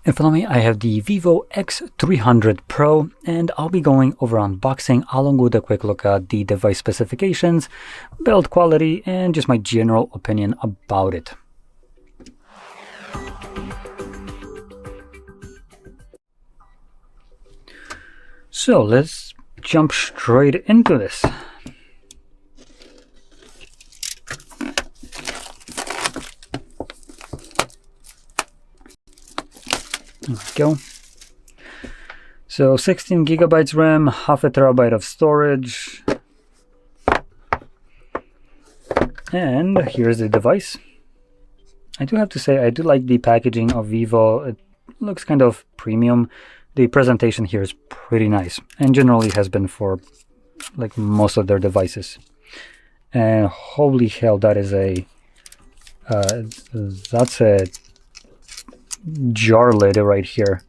In front of me, I have the Vivo X300 Pro, and I'll be going over unboxing along with a quick look at the device specifications, build quality, and just my general opinion about it. So let's jump straight into this. There we go. So 16 gigabytes RAM, half a terabyte of storage. And here's the device. I do have to say, I do like the packaging of Vivo. It looks kind of premium. The presentation here is pretty nice, and generally has been for like most of their devices. And holy hell, that is that's a jar lid right here.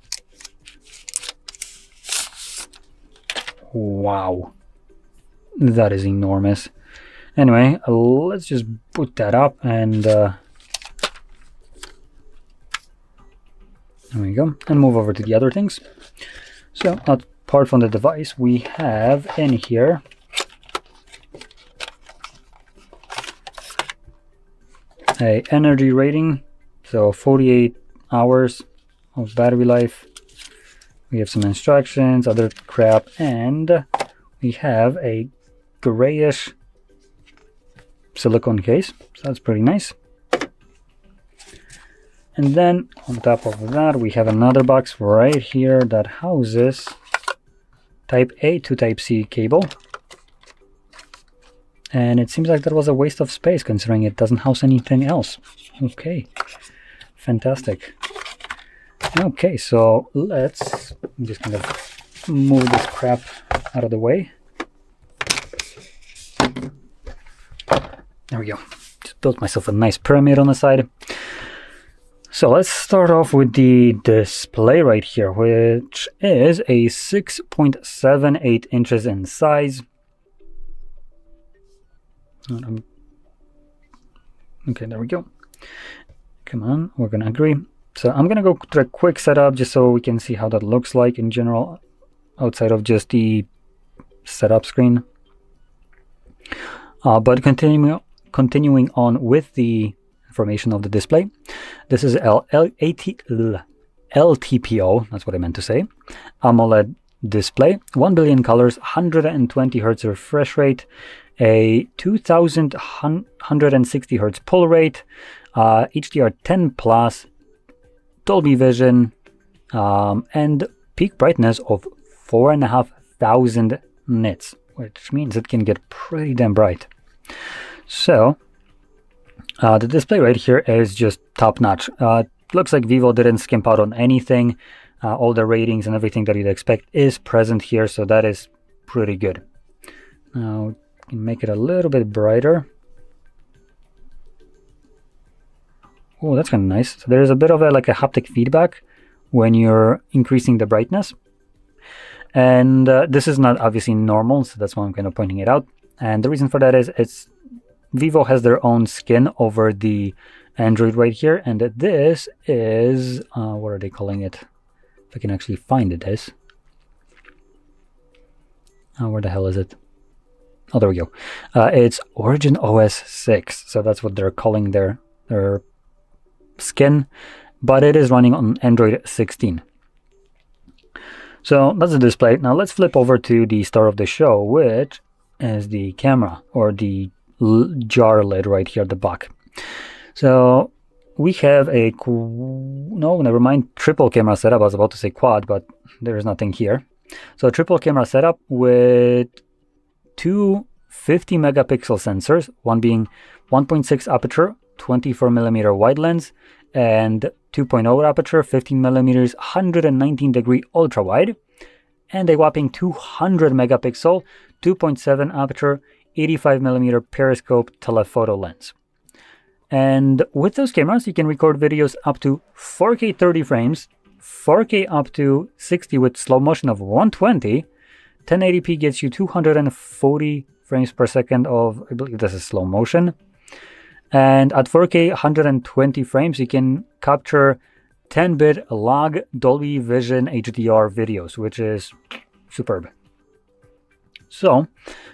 Wow, that is enormous. Anyway, let's just put that up, and there we go, and move over to the other things. So apart from the device, we have in here a energy rating, so 48 hours of battery life. We have some instructions, other crap, and we have a grayish silicone case, so that's pretty nice. And then on top of that, we have another box right here that houses Type A to Type C cable. And it seems like that was a waste of space considering it doesn't house anything else. Okay, fantastic. Okay, so let's just kind of move this crap out of the way. There we go. Just built myself a nice pyramid on the side. So let's start off with the display right here, which is a 6.78 inches in size. Okay, there we go. Come on, we're gonna agree. So I'm gonna go through a quick setup just so we can see how that looks like in general, outside of just the setup screen. But continuing on with the information of the display. This is LTPO, that's what I meant to say, AMOLED display, 1 billion colors, 120 Hz refresh rate, a 2160 Hz pull rate, HDR10 plus, Dolby Vision, and peak brightness of 4,500 nits, which means it can get pretty damn bright. So the display right here is just top-notch. Looks like Vivo didn't skimp out on anything. All the ratings and everything that you'd expect is present here, so that is pretty good. Now, you can make it a little bit brighter. Oh, that's kind of nice. So there's a bit of a haptic feedback when you're increasing the brightness. And this is not obviously normal, so that's why I'm kind of pointing it out. And the reason for that is Vivo has their own skin over the Android right here, and this is what are they calling it? If I can actually find it, is where the hell is it? Oh, there we go. It's OriginOS 6, so that's what they're calling their skin, but it is running on Android 16. So that's the display. Now let's flip over to the star of the show, which is the camera, or the jar lid right here at the back. So we have a triple camera setup. I was about to say quad, but there is nothing here. So a triple camera setup with two 50 megapixel sensors, one being 1.6 aperture, 24mm wide lens, and 2.0 aperture, 15 millimeters, 119 degree ultra wide, and a whopping 200 megapixel, 2.7 aperture, 85mm periscope telephoto lens. And with those cameras, you can record videos up to 4K 30 frames, 4K up to 60 with slow motion of 120, 1080p gets you 240 frames per second of, I believe this is slow motion. And at 4K 120 frames, you can capture 10-bit log Dolby Vision HDR videos, which is superb. So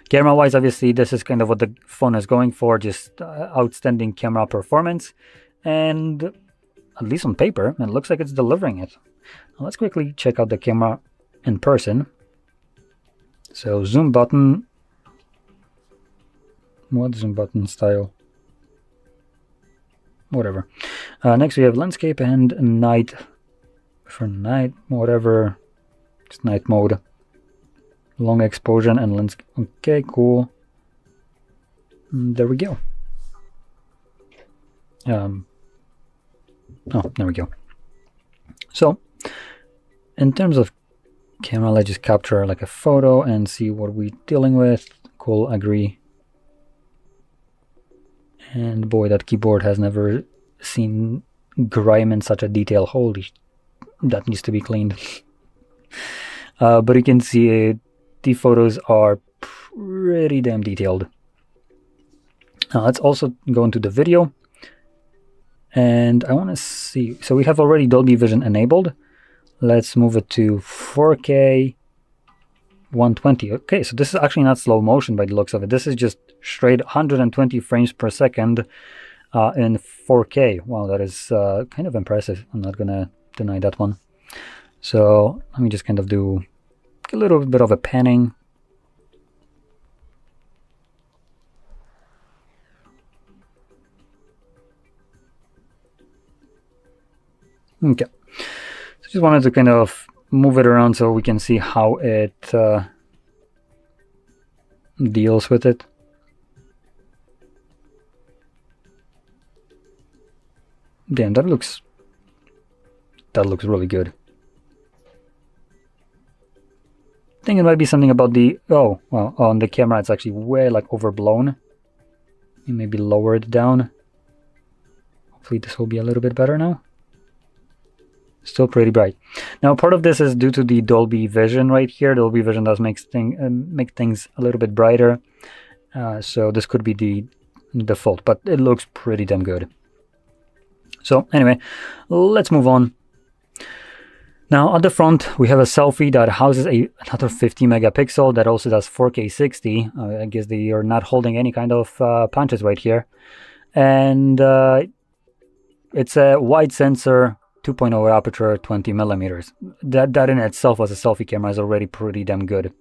camera-wise, obviously, this is kind of what the phone is going for, just outstanding camera performance. And at least on paper, it looks like it's delivering it. Now let's quickly check out the camera in person. So zoom button. What zoom button style? Whatever. Next we have landscape and night. For night, whatever. Just night mode. Long exposure and landscape. Okay, cool. There we go. Oh, there we go. So, in terms of camera, let's just capture like a photo and see what we're dealing with. Cool, agree. And boy, that keyboard has never seen grime in such a detail. Holy, that needs to be cleaned. But you can see the photos are pretty damn detailed. Now let's also go into the video. And I want to see, so we have already Dolby Vision enabled. Let's move it to 4K 120. Okay, so this is actually not slow motion by the looks of it. This is just straight 120 frames per second in 4K. Wow, that is kind of impressive. I'm not going to deny that one. So let me just kind of do a little bit of a panning. Okay, so just wanted to kind of move it around so we can see how it deals with it. Damn, that looks really good. I think it might be something about the, oh, well, on the camera it's actually way like overblown. You maybe lower it down. Hopefully this will be a little bit better now. Still pretty bright. Now part of this is due to the Dolby Vision right here. Dolby Vision does make things a little bit brighter. So this could be the default, but it looks pretty damn good. So anyway, let's move on. Now at the front we have a selfie that houses another 50 megapixel that also does 4K 60. I guess they are not holding any kind of punches right here. And it's a wide sensor, 2.0 aperture, 20 millimeters. That in itself as a selfie camera is already pretty damn good.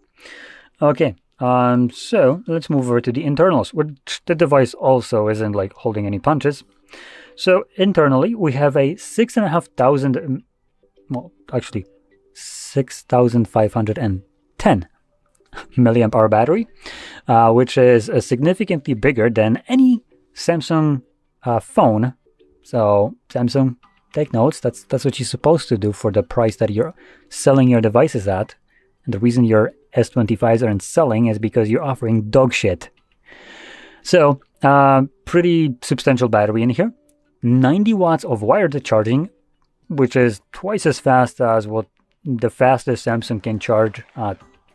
Okay, so let's move over to the internals, which the device also isn't like holding any punches. So internally we have a 6,500, well actually 6,510 milliamp hour battery, which is significantly bigger than any Samsung phone. So Samsung, take notes, that's what you're supposed to do for the price that you're selling your devices at. And the reason your S25s aren't selling is because you're offering dog shit. So pretty substantial battery in here. 90 watts of wired charging, which is twice as fast as what the fastest Samsung can charge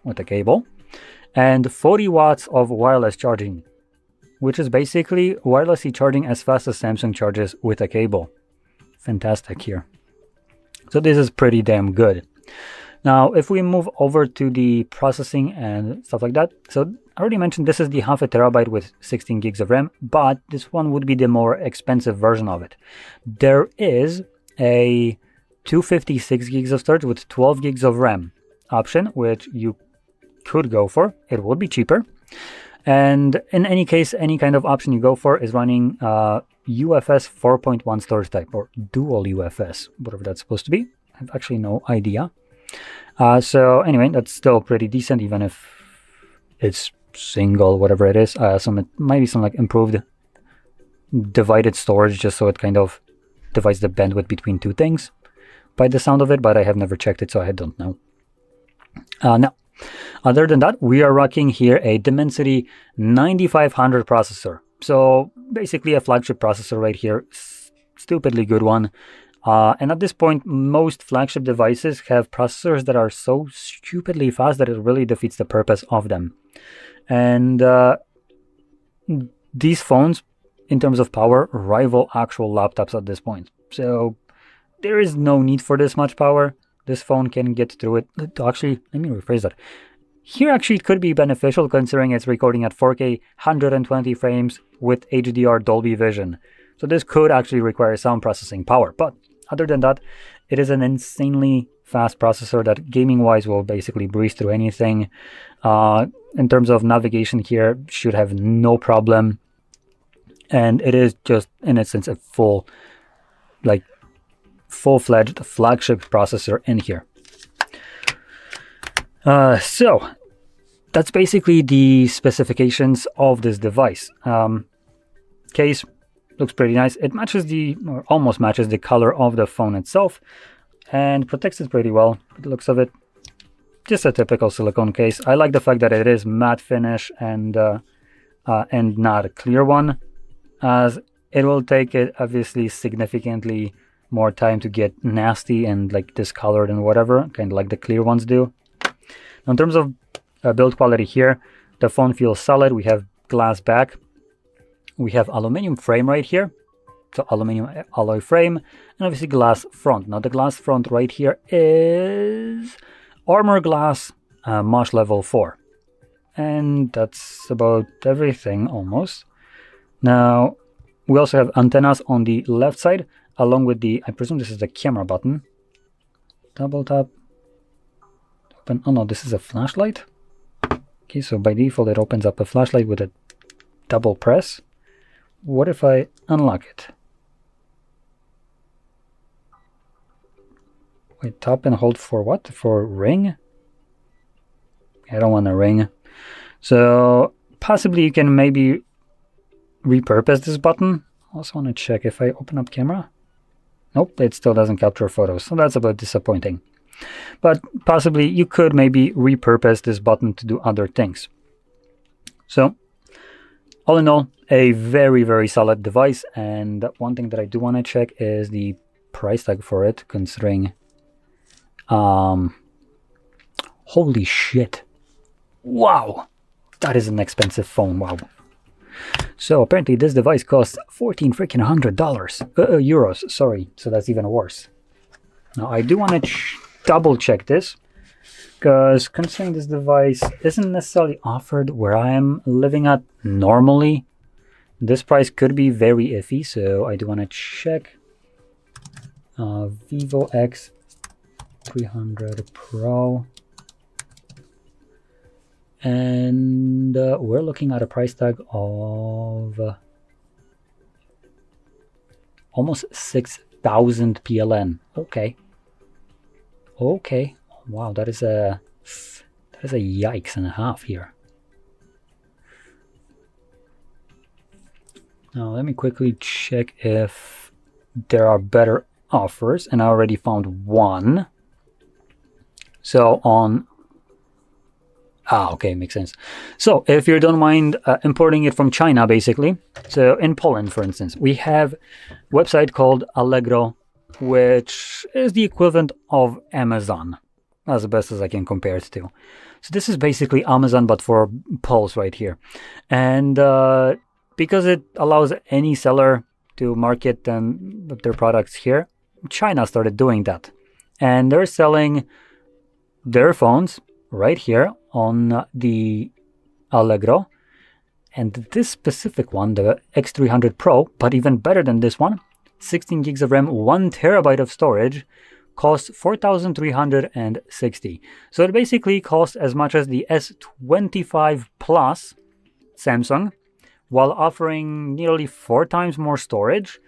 with a cable. And 40 watts of wireless charging, which is basically wirelessly charging as fast as Samsung charges with a cable. Fantastic here. So this is pretty damn good. Now, if we move over to the processing and stuff like that, so I already mentioned this is the 0.5 terabyte with 16 gigs of RAM, but this one would be the more expensive version of it. There is a 256 gigs of storage with 12 gigs of RAM option, which you could go for. It would be cheaper. And in any case, any kind of option you go for is running UFS 4.1 storage type, or dual UFS, whatever that's supposed to be. I have actually no idea. So anyway, that's still pretty decent, even if it's single, whatever it is. It might be some like improved divided storage, just so it kind of divides the bandwidth between two things by the sound of it, but I have never checked it, so I don't know. Now, other than that, we are rocking here a Dimensity 9500 processor. So basically a flagship processor right here, stupidly good one. And at this point, most flagship devices have processors that are so stupidly fast that it really defeats the purpose of them. And these phones, in terms of power, rival actual laptops at this point. So there is no need for this much power. This phone can get through it. Actually, let me rephrase that. Here actually could be beneficial considering it's recording at 4K 120 frames with HDR Dolby Vision. So this could actually require some processing power. But other than that, it is an insanely fast processor that gaming-wise will basically breeze through anything. In terms of navigation here, should have no problem. And it is just, in a sense, a full-fledged flagship processor in here. So that's basically the specifications of this device. Case looks pretty nice. It matches or almost matches the color of the phone itself and protects it pretty well. By the looks of it, just a typical silicone case. I like the fact that it is matte finish and not a clear one, as it will take it obviously significantly more time to get nasty and like discolored and whatever, kind of like the clear ones do. Now, in terms of build quality here, the phone feels solid. We have glass back. We have aluminum frame right here. So aluminum alloy frame and obviously glass front. Now the glass front right here is armor glass Mosh level 4. And that's about everything almost. Now we also have antennas on the left side along with the, I presume this is the camera button. Double tap. Open. Oh no, this is a flashlight. Okay, so by default it opens up a flashlight with a double press. What if I unlock it? Wait, tap and hold for what? For ring? I don't want a ring. So possibly you can maybe repurpose this button. I also want to check if I open up camera. Nope, it still doesn't capture photos. So that's a bit disappointing. But possibly you could maybe repurpose this button to do other things. So all in all, a very, very solid device. And one thing that I do want to check is the price tag for it, considering holy shit. Wow, that is an expensive phone. Wow. So apparently this device costs $1,400 euros, sorry. So that's even worse. Now I do want to double check this, because considering this device isn't necessarily offered where I am living at normally, this price could be very iffy. So I do want to check Vivo X300 Pro. And we're looking at a price tag of almost 6,000 PLN. Okay. Okay. Wow, that is a yikes and a half here. Now let me quickly check if there are better offers, and I already found one. So on okay, makes sense. So if you don't mind importing it from China, basically. So in Poland, for instance, we have a website called Allegro, which is the equivalent of Amazon, as best as I can compare it to. So this is basically Amazon, but for Poles right here. And because it allows any seller to market their products here, China started doing that. And they're selling their phones right here on the Allegro, and this specific one, the X300 Pro, but even better than this one, 16 gigs of RAM, 1 terabyte of storage, costs 4,360. So it basically costs as much as the S25 Plus Samsung, while offering nearly 4 times more storage,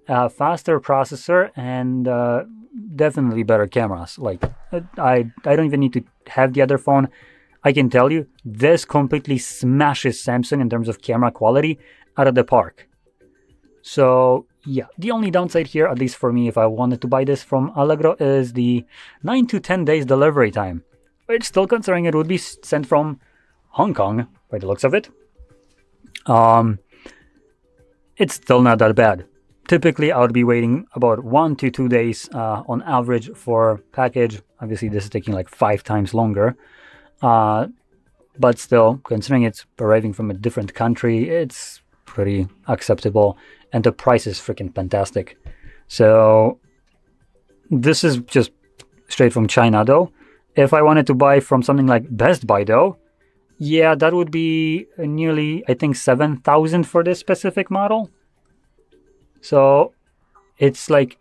a faster processor, and definitely better cameras. Like I don't even need to have the other phone. I can tell you, this completely smashes Samsung in terms of camera quality out of the park. So yeah, the only downside here, at least for me, if I wanted to buy this from Allegro, is the 9 to 10 days delivery time, which, still considering it would be sent from Hong Kong by the looks of it, it's still not that bad. Typically, I would be waiting about 1 to 2 days on average for package. Obviously, this is taking like 5 times longer. But still, considering it's arriving from a different country, it's pretty acceptable. And the price is freaking fantastic. So this is just straight from China though. If I wanted to buy from something like Best Buy though, yeah, that would be nearly, I think, 7,000 for this specific model. So it's like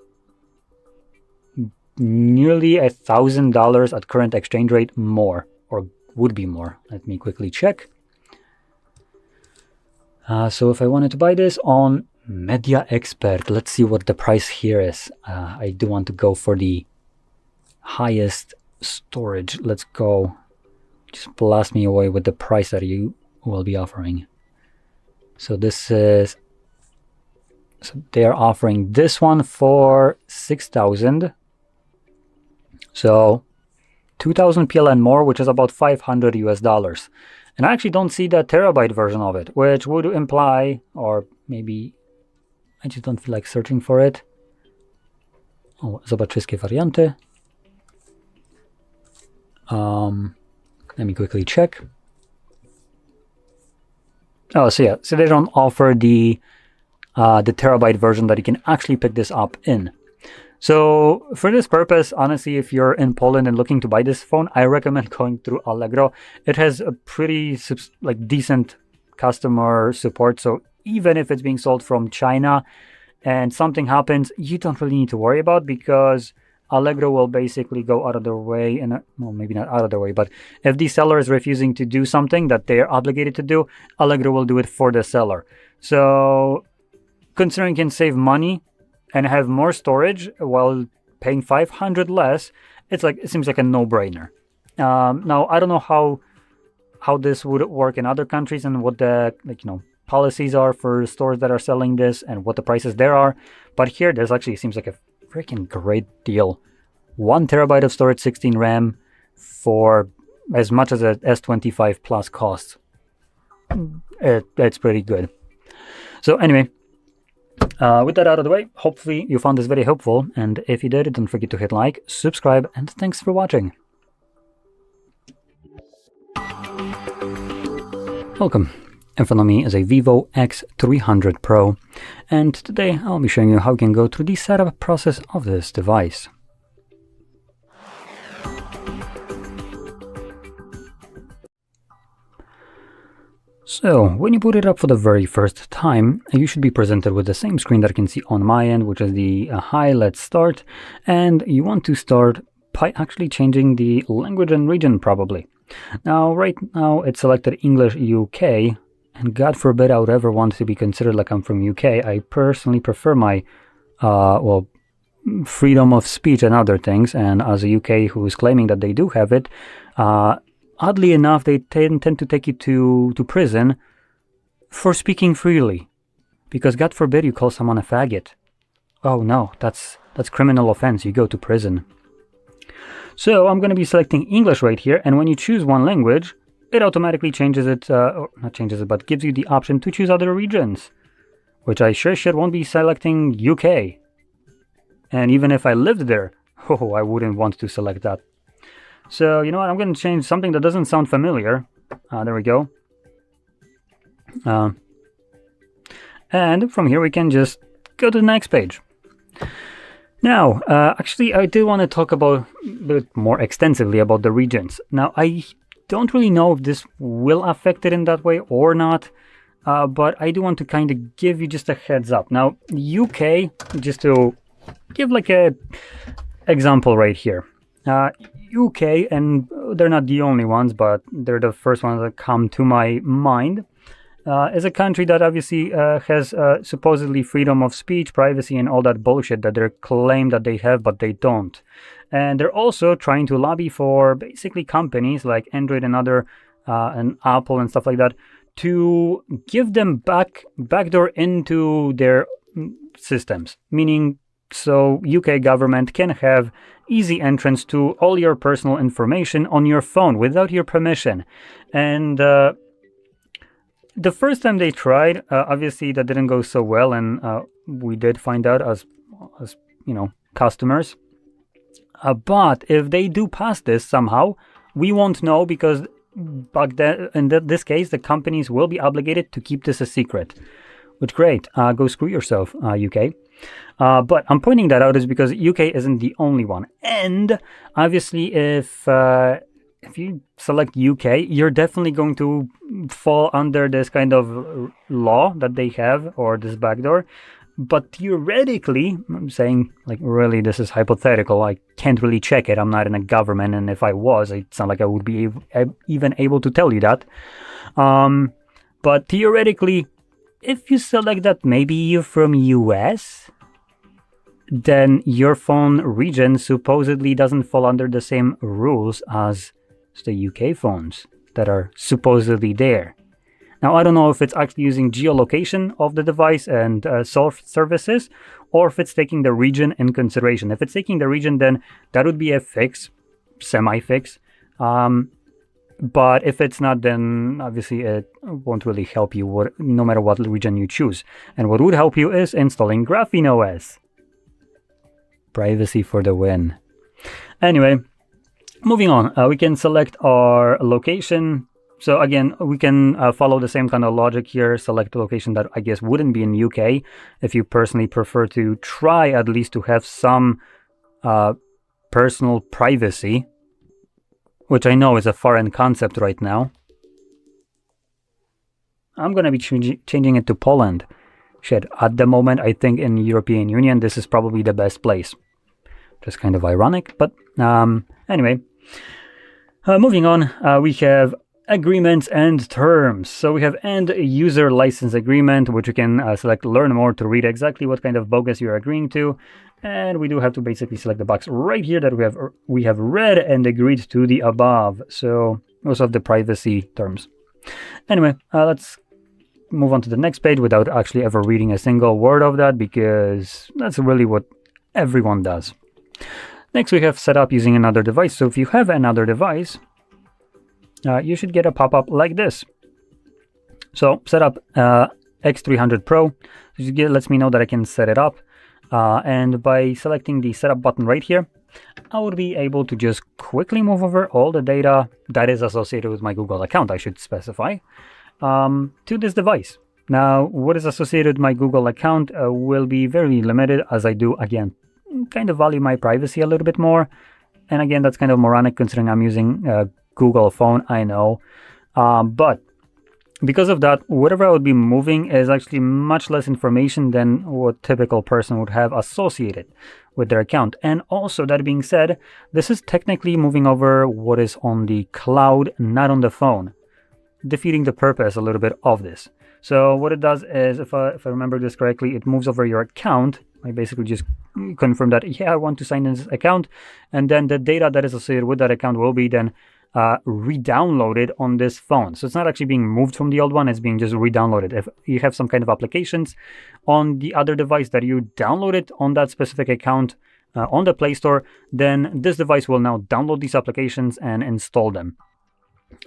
nearly $1,000 at current exchange rate more, or would be more. Let me quickly check. So if I wanted to buy this on Media Expert, let's see what the price here is. I do want to go for the highest storage. Let's go. Just blast me away with the price that you will be offering. So this is, so they are offering this one for 6,000. So 2,000 PLN more, which is about $500 US. And I actually don't see the terabyte version of it, which would imply, or maybe I just don't feel like searching for it. O, zobacz wszystkie warianty. Let me quickly check. Oh, so yeah, so they don't offer the terabyte version that you can actually pick this up in. So for this purpose, honestly, if you're in Poland and looking to buy this phone, I recommend going through Allegro. It has a pretty decent customer support. So even if it's being sold from China and something happens, you don't really need to worry about, because Allegro will basically go out of their way, and well, maybe not out of their way, but if the seller is refusing to do something that they're obligated to do, Allegro will do it for the seller. So considering you can save money and have more storage while paying 500 less, it seems like a no-brainer. Now I don't know how this would work in other countries and what the policies are for stores that are selling this and what the prices there are, but here there's actually seems like a freaking great deal. 1 terabyte of storage, 16 RAM for as much as a S25 Plus costs. It's pretty good. So anyway, with that out of the way, hopefully you found this very helpful, and if you did, don't forget to hit like, subscribe, and thanks for watching. Welcome. In front of me is a Vivo X300 Pro, and today I'll be showing you how you can go through the setup process of this device. So, when you boot it up for the very first time, you should be presented with the same screen that you can see on my end, which is the hi, let's start, and you want to start by actually changing the language and region probably. Now, right now it's selected English UK, and God forbid I would ever want to be considered like I'm from UK. I personally prefer my, freedom of speech and other things, and as a UK who is claiming that they do have it, oddly enough, they tend to take you to prison for speaking freely. Because God forbid you call someone a faggot. Oh no, that's criminal offense, you go to prison. So I'm going to be selecting English right here, and when you choose one language, it automatically changes it, or not changes it, but gives you the option to choose other regions, which I sure shit won't be selecting UK. And even if I lived there, I wouldn't want to select that. So, you know what, I'm going to change something that doesn't sound familiar. There we go. And from here we can just go to the next page. Now, actually, I do want to talk about a bit more extensively about the regions. Now, I don't really know if this will affect it in that way or not, but I do want to kind of give you just a heads up. Now, UK, just to give like a example right here. UK, and they're not the only ones, but they're the first ones that come to my mind, is a country that obviously has supposedly freedom of speech, privacy, and all that bullshit that they claim that they have, but they don't. And they're also trying to lobby for basically companies like Android and other, and Apple and stuff like that, to give them backdoor into their systems. Meaning, so UK government can have easy entrance to all your personal information on your phone without your permission. And the first time they tried, obviously that didn't go so well, and we did find out as customers. But if they do pass this somehow, we won't know, because back then, in this case, the companies will be obligated to keep this a secret. Which, great, go screw yourself, UK. But I'm pointing that out is because UK isn't the only one. And obviously, if you select UK, you're definitely going to fall under this kind of law that they have, or this backdoor. But theoretically, I'm saying, like, really, this is hypothetical. I can't really check it. I'm not in a government, and if I was, it's not like I would be even able to tell you that. But theoretically, if you select that maybe you're from US, then your phone region supposedly doesn't fall under the same rules as the UK phones that are supposedly there. Now, I don't know if it's actually using geolocation of the device and services, or if it's taking the region in consideration. If it's taking the region, then that would be a fix, semi-fix. But if it's not, then obviously it won't really help you no matter what region you choose. And what would help you is installing GrapheneOS. Privacy for the win. Anyway, moving on. We can select our location. So again, we can follow the same kind of logic here. Select a location that I guess wouldn't be in UK, if you personally prefer to try at least to have some personal privacy, which I know is a foreign concept right now. I'm going to be changing it to Poland. Shit, at the moment, I think in European Union, this is probably the best place. Just kind of ironic, but anyway. Moving on, we have agreements and terms. So we have end user license agreement, which you can select learn more to read exactly what kind of bogus you're agreeing to. And we do have to basically select the box right here that we have read and agreed to the above. So also have the privacy terms. Anyway, let's move on to the next page without actually ever reading a single word of that, because that's really what everyone does. Next, we have set up using another device. So if you have another device, you should get a pop-up like this. So set up X300 Pro. Lets me know that I can set it up. And by selecting the setup button right here, I would be able to just quickly move over all the data that is associated with my Google account, I should specify, to this device. Now, what is associated with my Google account will be very limited, as I do, again, kind of value my privacy a little bit more. And again, that's kind of moronic considering I'm using a Google phone, I know. But because of that, whatever I would be moving is actually much less information than what typical person would have associated with their account. And also, that being said, this is technically moving over what is on the cloud, not on the phone, defeating the purpose a little bit of this. So what it does is, if I remember this correctly, it moves over your account. I basically just confirm that, yeah, I want to sign in this account, and then the data that is associated with that account will be then re-downloaded on this phone. So it's not actually being moved from the old one, it's being just re-downloaded. If you have some kind of applications on the other device that you downloaded on that specific account on the Play Store, then this device will now download these applications and install them.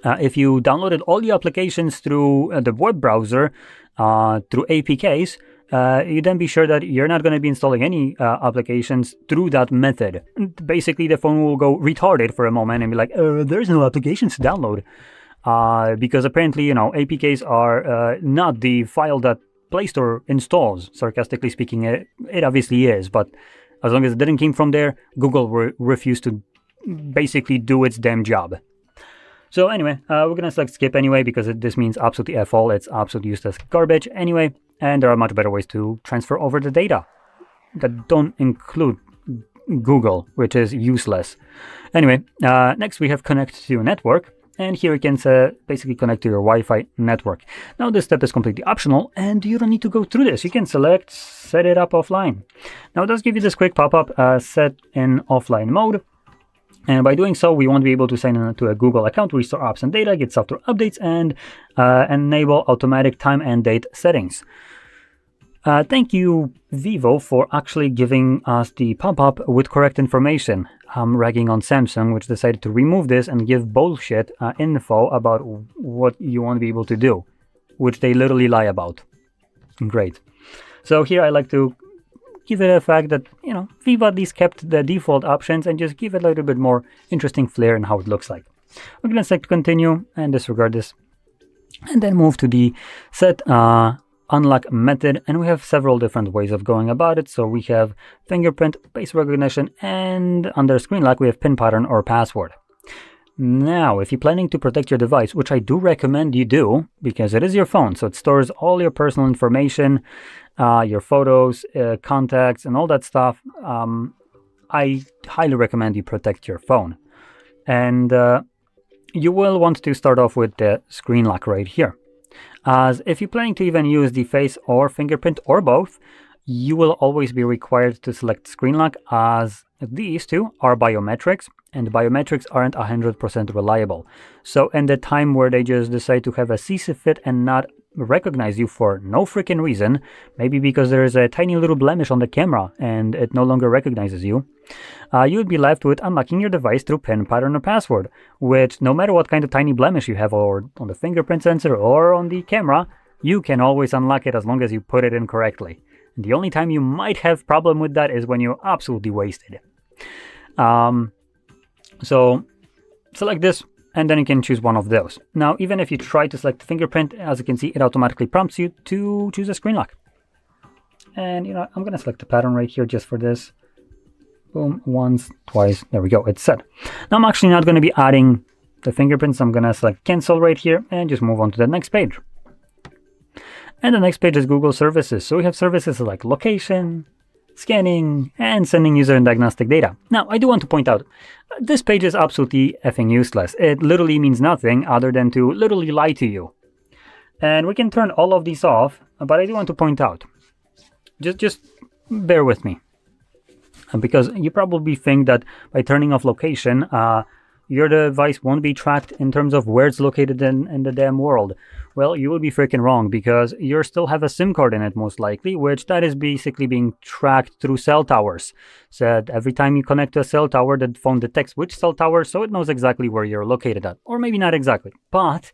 If you downloaded all the applications through the web browser, through APKs, you then be sure that you're not going to be installing any applications through that method. Basically, the phone will go retarded for a moment and be like, there's no applications to download. Because apparently, APKs are not the file that Play Store installs. Sarcastically speaking, it obviously is. But as long as it didn't come from there, Google refused to basically do its damn job. So anyway, we're going to select skip anyway, because this means absolutely F all. It's absolutely useless garbage anyway. And there are much better ways to transfer over the data that don't include Google, which is useless. Anyway, next we have connect to network. And here you can basically connect to your Wi-Fi network. Now this step is completely optional and you don't need to go through this. You can select set it up offline. Now it does give you this quick pop-up, set in offline mode. And by doing so, we won't be able to sign into a Google account, restore apps and data, get software updates, and enable automatic time and date settings. Thank you, Vivo, for actually giving us the pop-up with correct information. I'm ragging on Samsung, which decided to remove this and give bullshit info about what you won't be able to do, which they literally lie about. Great. So here I like to give it a fact that, Vivo at least kept the default options and just give it a little bit more interesting flair in how it looks like. We're going to select continue and disregard this. And then move to the set unlock method, and we have several different ways of going about it. So we have fingerprint, face recognition, and under screen lock we have pin pattern or password. Now, if you're planning to protect your device, which I do recommend you do, because it is your phone, so it stores all your personal information, your photos, contacts, and all that stuff, I highly recommend you protect your phone. And you will want to start off with the screen lock right here. As if you're planning to even use the face or fingerprint or both, you will always be required to select screen lock, as these two are biometrics, and biometrics aren't 100% reliable. So in the time where they just decide to have a CC fit and not recognize you for no freaking reason, maybe because there is a tiny little blemish on the camera and it no longer recognizes you, you would be left with unlocking your device through pin pattern or password, which no matter what kind of tiny blemish you have or on the fingerprint sensor or on the camera, you can always unlock it as long as you put it in correctly. And the only time you might have problem with that is when you're absolutely wasted. So select this, and then you can choose one of those. Now, even if you try to select fingerprint, as you can see, it automatically prompts you to choose a screen lock. And you know, I'm gonna select the pattern right here just for this. Boom, once, twice, there we go, it's set. Now I'm actually not gonna be adding the fingerprints. I'm gonna select cancel right here and just move on to the next page. And the next page is Google services. So we have services like location, scanning, and sending user and diagnostic data. Now, I do want to point out, this page is absolutely effing useless. It literally means nothing other than to literally lie to you. And we can turn all of these off, but I do want to point out, just bear with me. Because you probably think that by turning off location, your device won't be tracked in terms of where it's located in the damn world. Well, you will be freaking wrong, because you still have a SIM card in it most likely, which that is basically being tracked through cell towers. So every time you connect to a cell tower, the phone detects which cell tower, so it knows exactly where you're located at. Or maybe not exactly, but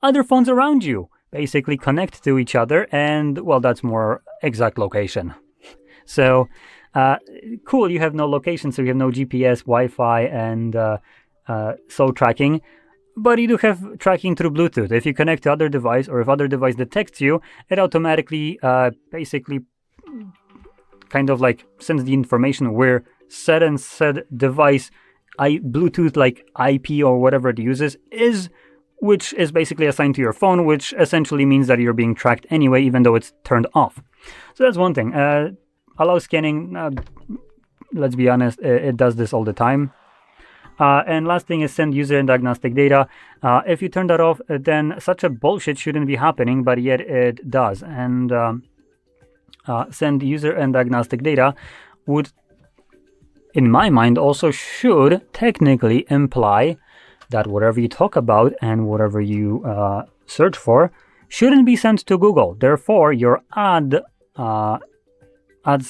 other phones around you basically connect to each other, and well, that's more exact location. So cool, you have no location, so you have no GPS, Wi-Fi, and so tracking, but you do have tracking through Bluetooth. If you connect to other device, or if other device detects you, it automatically basically kind of like sends the information where said and said device, Bluetooth like IP or whatever it uses is, which is basically assigned to your phone, which essentially means that you're being tracked anyway, even though it's turned off. So that's one thing. Allow scanning, let's be honest, it does this all the time. And last thing is send user and diagnostic data. If you turn that off, then such a bullshit shouldn't be happening, but yet it does. And send user and diagnostic data would, in my mind, also should technically imply that whatever you talk about and whatever you search for shouldn't be sent to Google. Therefore, your ads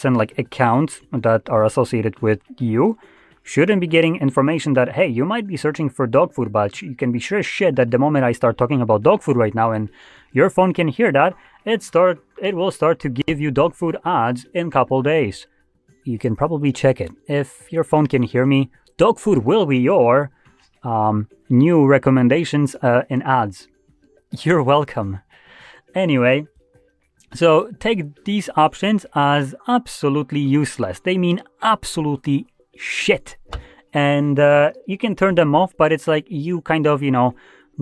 and like accounts that are associated with you shouldn't be getting information that, hey, you might be searching for dog food, but you can be sure as shit that the moment I start talking about dog food right now and your phone can hear that, it will start to give you dog food ads in a couple days. You can probably check it. If your phone can hear me, dog food will be your new recommendations in ads. You're welcome. Anyway, so take these options as absolutely useless. They mean absolutely shit. And you can turn them off, but it's like you kind of, you know,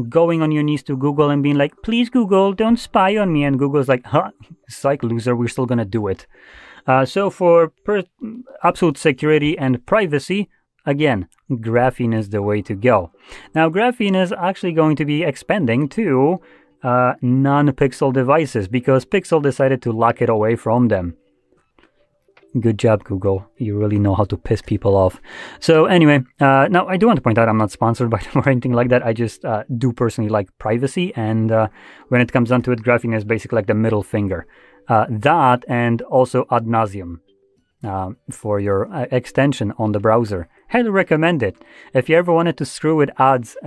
going on your knees to Google and being like, please Google, don't spy on me. And Google's like, huh, psych loser, we're still gonna do it. So for absolute security and privacy, again, graphene is the way to go. Now, graphene is actually going to be expanding to non-Pixel devices because Pixel decided to lock it away from them. Good job, Google. You really know how to piss people off. So anyway, now I do want to point out I'm not sponsored by them or anything like that. I just do personally like privacy, and when it comes down to it, graphene is basically like the middle finger. That and also ad nauseum for your extension on the browser. Highly recommend it. If you ever wanted to screw with ads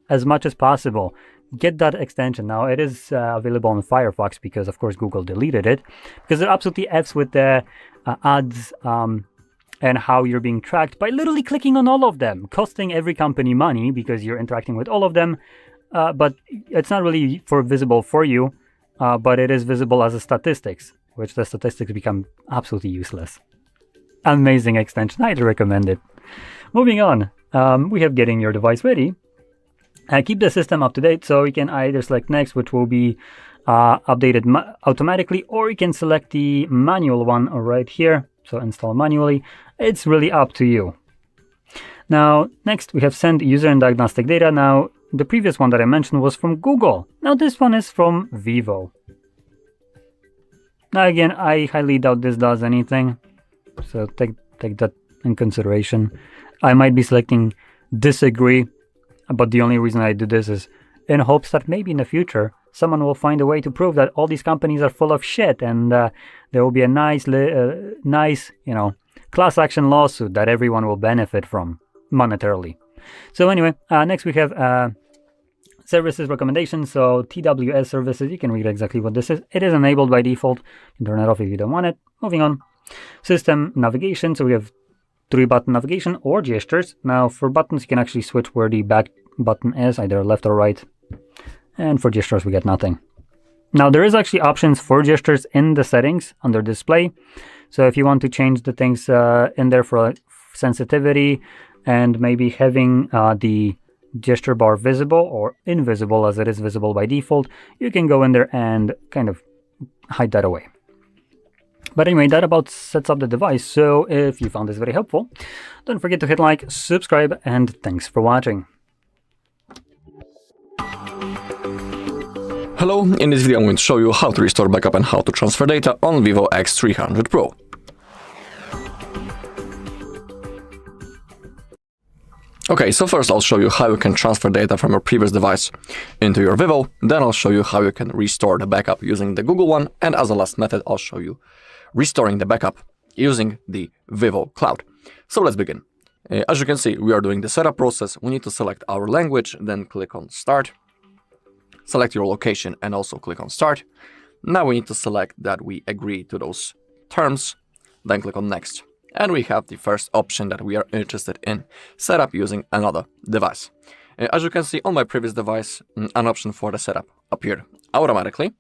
as much as possible, get that extension. Now it is available on Firefox because of course Google deleted it because it absolutely F's with the ads and how you're being tracked by literally clicking on all of them, costing every company money because you're interacting with all of them, but it's not really visible for you but it is visible as a statistics, which the statistics become absolutely useless. Amazing extension, I'd recommend it. Moving on, we have getting your device ready. Keep the system up to date, so you can either select next, which will be updated automatically, or you can select the manual one right here, so install manually. It's really up to you. Now, next we have send user and diagnostic data. Now, the previous one that I mentioned was from Google. Now, this one is from Vivo. Now, again, I highly doubt this does anything, so take that in consideration. I might be selecting disagree, but the only reason I do this is in hopes that maybe in the future someone will find a way to prove that all these companies are full of shit, and there will be a nice, class action lawsuit that everyone will benefit from monetarily. So anyway, next we have services recommendations. So TWS services, you can read exactly what this is. It is enabled by default. You can turn it off if you don't want it. Moving on. System navigation. So we have 3-button navigation or gestures. Now for buttons, you can actually switch where the back button is, either left or right. And for gestures, we get nothing. Now there is actually options for gestures in the settings under display. So if you want to change the things in there for sensitivity and maybe having the gesture bar visible or invisible as it is visible by default, you can go in there and kind of hide that away. But anyway, that about sets up the device. So if you found this very helpful, don't forget to hit like, subscribe, and thanks for watching. Hello, in this video I'm going to show you how to restore backup and how to transfer data on Vivo X300 Pro. Okay, so first I'll show you how you can transfer data from your previous device into your Vivo, then I'll show you how you can restore the backup using the Google one, and as a last method I'll show you restoring the backup using the Vivo Cloud. So let's begin. As you can see, we are doing the setup process. We need to select our language, then click on Start. Select your location and also click on Start. Now we need to select that we agree to those terms, then click on Next. And we have the first option that we are interested in, setup using another device. As you can see on my previous device, an option for the setup appeared automatically.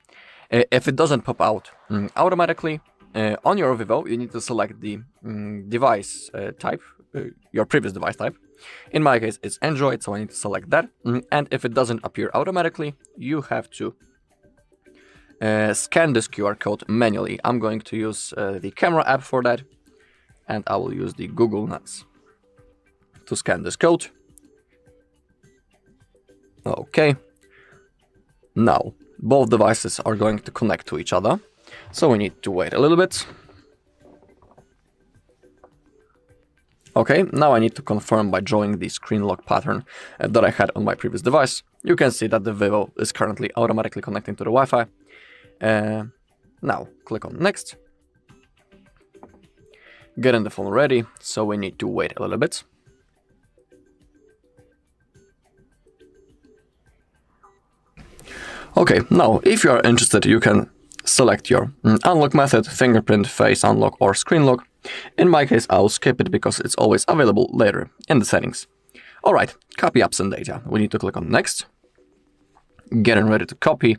If it doesn't pop out automatically, on your Vivo, you need to select the device type, your previous device type. In my case, it's Android, so I need to select that. And if it doesn't appear automatically, you have to scan this QR code manually. I'm going to use the camera app for that, and I will use the Google Lens to scan this code. Okay. Now, both devices are going to connect to each other, so we need to wait a little bit. Okay, now I need to confirm by drawing the screen lock pattern that I had on my previous device. You can see that the Vivo is currently automatically connecting to the Wi-Fi. Now, click on Next. Getting the phone ready, so we need to wait a little bit. Okay, now, if you are interested, you can select your unlock method, fingerprint, face unlock, or screen lock. In my case, I'll skip it because it's always available later in the settings. Alright, copy apps and data. We need to click on Next. Getting ready to copy.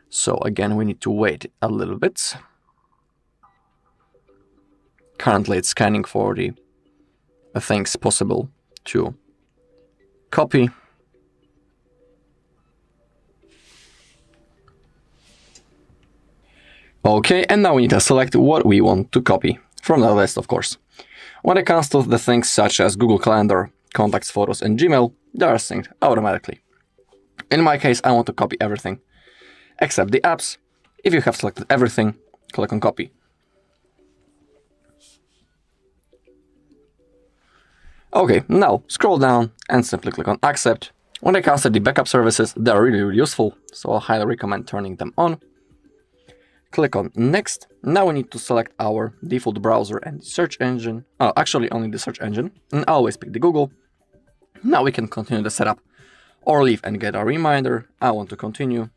So again, we need to wait a little bit. Currently, it's scanning for the things possible to copy. Okay, and now we need to select what we want to copy from the list, of course. When it comes to the things such as Google Calendar, Contacts, Photos, and Gmail, they are synced automatically. In my case, I want to copy everything except the apps. If you have selected everything, click on Copy. Okay, now scroll down and simply click on Accept. When it comes to the backup services, they are really useful, so I highly recommend turning them on. Click on Next. Now we need to select our default browser and search engine. Actually, only the search engine. And I always pick the Google. Now we can continue the setup or leave and get a reminder. I want to continue.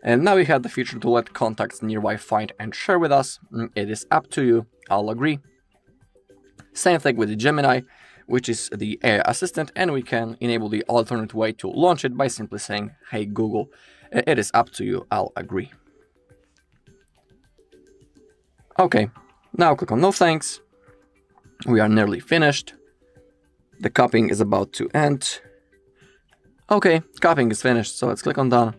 And now we have the feature to let contacts nearby find and share with us. It is up to you. I'll agree. Same thing with the Gemini, which is the AI assistant, and we can enable the alternate way to launch it by simply saying, "Hey Google." It is up to you. I'll agree. Okay, now click on no thanks. We are nearly finished. The copying is about to end. Okay, copying is finished, so let's click on done.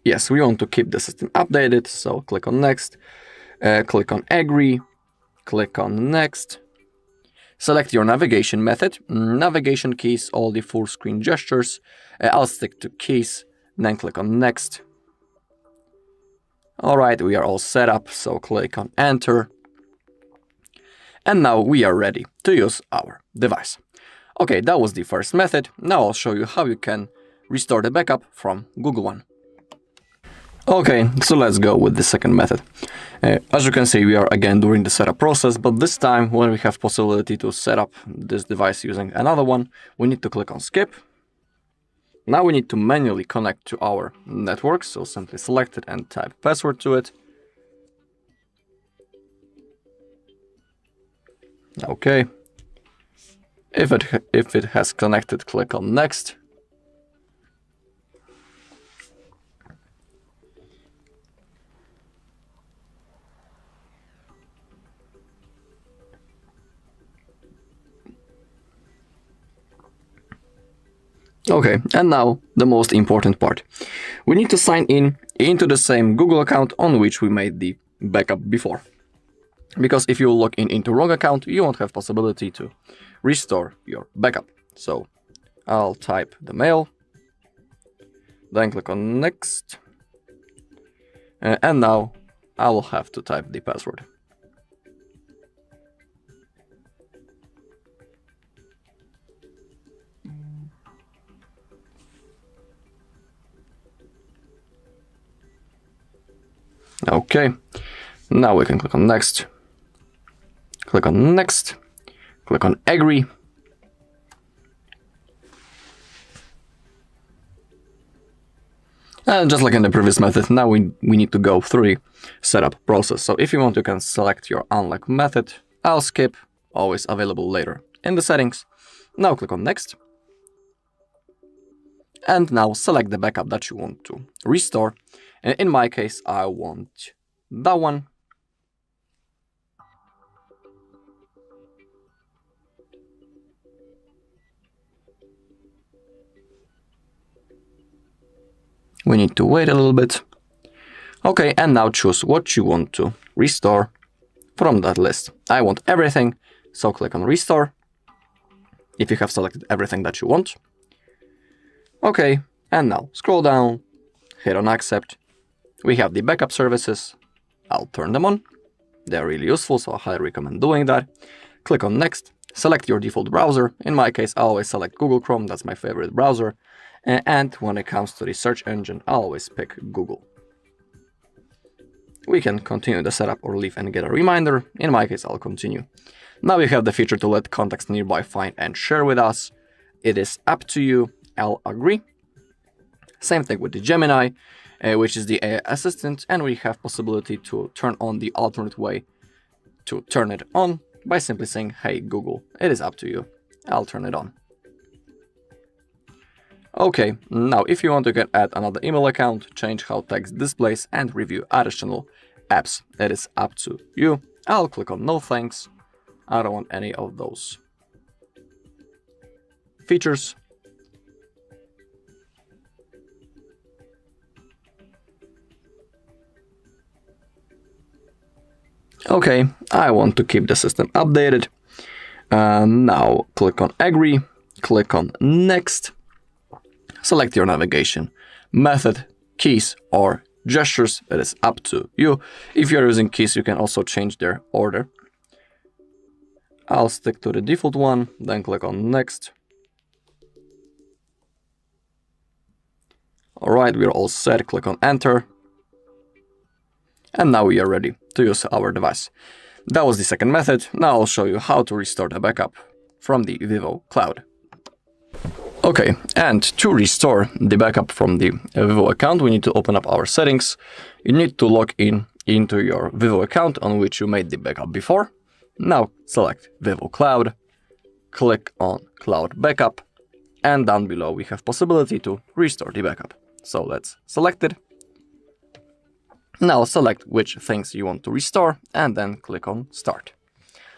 Yes, we want to keep the system updated, so click on next, click on agree, click on next. Select your navigation method, navigation keys, all the full screen gestures. I'll stick to keys, then click on next. All right, we are all set up, so click on enter. And now we are ready to use our device. Okay, that was the first method. Now I'll show you how you can restore the backup from Google One. Okay, so let's go with the second method. As you can see, we are again during the setup process, but this time when we have possibility to set up this device using another one, we need to click on skip. Now we need to manually connect to our network, so simply select it and type password to it. Okay. If it has connected, click on next. Okay, and now the most important part. We need to sign in into the same Google account on which we made the backup before. Because if you log in into wrong account, you won't have possibility to restore your backup. So I'll type the mail, then click on next, and now I will have to type the password. Okay, now we can click on next, click on next, click on agree. And just like in the previous method, now we need to go through the setup process. So if you want, you can select your unlock method. I'll skip, always available later in the settings. Now click on next. And now select the backup that you want to restore. In my case, I want that one. We need to wait a little bit. Okay, and now choose what you want to restore from that list. I want everything, so click on restore if you have selected everything that you want. Okay, and now scroll down, hit on accept. We have the backup services. I'll turn them on. They're really useful, so I highly recommend doing that. Click on next, select your default browser. In my case, I always select Google Chrome, that's my favorite browser. And when it comes to the search engine, I always pick Google. We can continue the setup or leave and get a reminder. In my case, I'll continue. Now you have the feature to let contacts nearby find and share with us. It is up to you. I'll agree. Same thing with the Gemini, which is the AI assistant, and we have possibility to turn on the alternate way to turn it on by simply saying, hey Google. It is up to you. I'll turn it on. Okay, now if you want, you can add another email account, change how text displays, and review additional apps. It is up to you. I'll click on no thanks. I don't want any of those features. Okay, I want to keep the system updated. Now click on agree, click on next. Select your navigation method, keys or gestures. It is up to you. If you're using keys, you can also change their order. I'll stick to the default one, then click on next. All right, we're all set. Click on enter. And now we are ready to use our device. That was the second method. Now I'll show you how to restore the backup from the Vivo cloud. Okay, and to restore the backup from the Vivo account, we need to open up our settings. You need to log in into your Vivo account on which you made the backup before. Now select Vivo Cloud, click on Cloud Backup, and down below we have possibility to restore the backup. So let's select it. Now select which things you want to restore and then click on Start.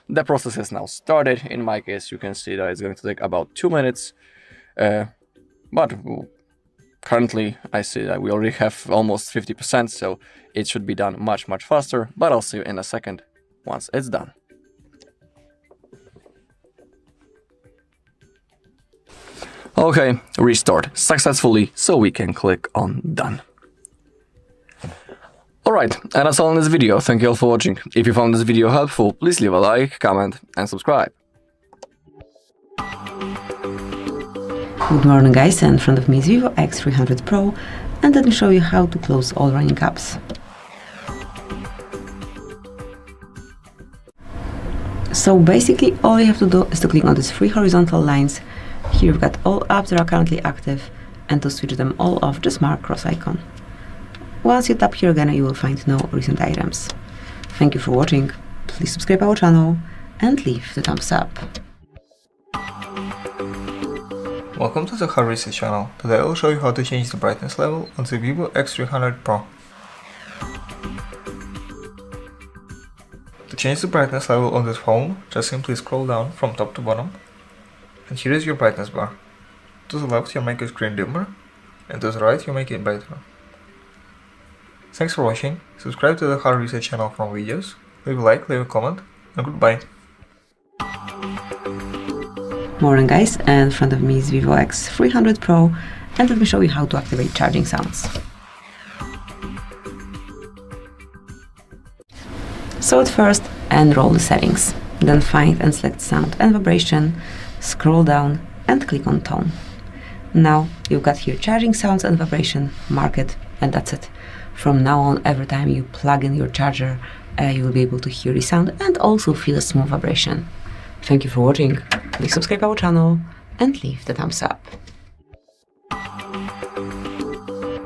The process is now started. In my case, you can see that it's going to take about 2 minutes, but currently I see that we already have almost 50%, so it should be done much faster, but I'll see you in a second once it's done. Okay, restored successfully, so we can click on Done. Alright, and that's all in this video. Thank you all for watching. If you found this video helpful, please leave a like, comment and subscribe. Good morning guys, in front of me is Vivo X300 Pro, and let me show you how to close all running apps. So basically all you have to do is to click on these 3 horizontal lines. Here you've got all apps that are currently active, and to switch them all off, just mark cross icon. Once you tap here again, you will find no recent items. Thank you for watching, please subscribe our channel and leave the thumbs up. Welcome to the HardReset channel. Today I will show you how to change the brightness level on the Vivo X300 Pro. To change the brightness level on this phone, just simply scroll down from top to bottom, and here is your brightness bar. To the left you make a screen dimmer, and to the right you make it brighter. Thanks for watching, subscribe to the HardReset channel for more videos, leave a like, leave a comment, and goodbye. Morning guys, and in front of me is Vivo X300 Pro, and let me show you how to activate charging sounds. So at first, enroll the settings, then find and select sound and vibration, scroll down and click on tone. Now you've got here charging sounds and vibration, mark it, and that's it. From now on, every time you plug in your charger, you will be able to hear the sound and also feel a smooth vibration. Thank you for watching, please subscribe our channel and leave the thumbs up.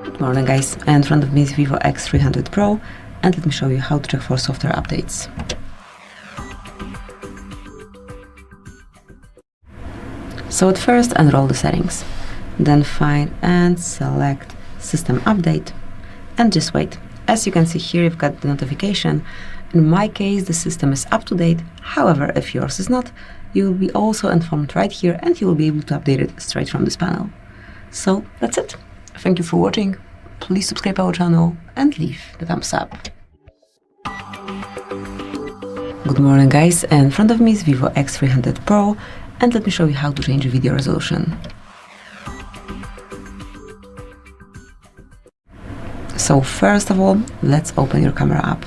Good morning guys, and in front of me is Vivo X300 Pro, and let me show you how to check for software updates. So at first, enroll the settings, then find and select System Update, and just wait. As you can see here, you've got the notification. In my case, the system is up to date. However, if yours is not, you will be also informed right here, and you will be able to update it straight from this panel. So that's it. Thank you for watching. Please subscribe our channel and leave the thumbs up. Good morning guys, and in front of me is Vivo X300 Pro, and let me show you how to change video resolution. So first of all, let's open your camera app.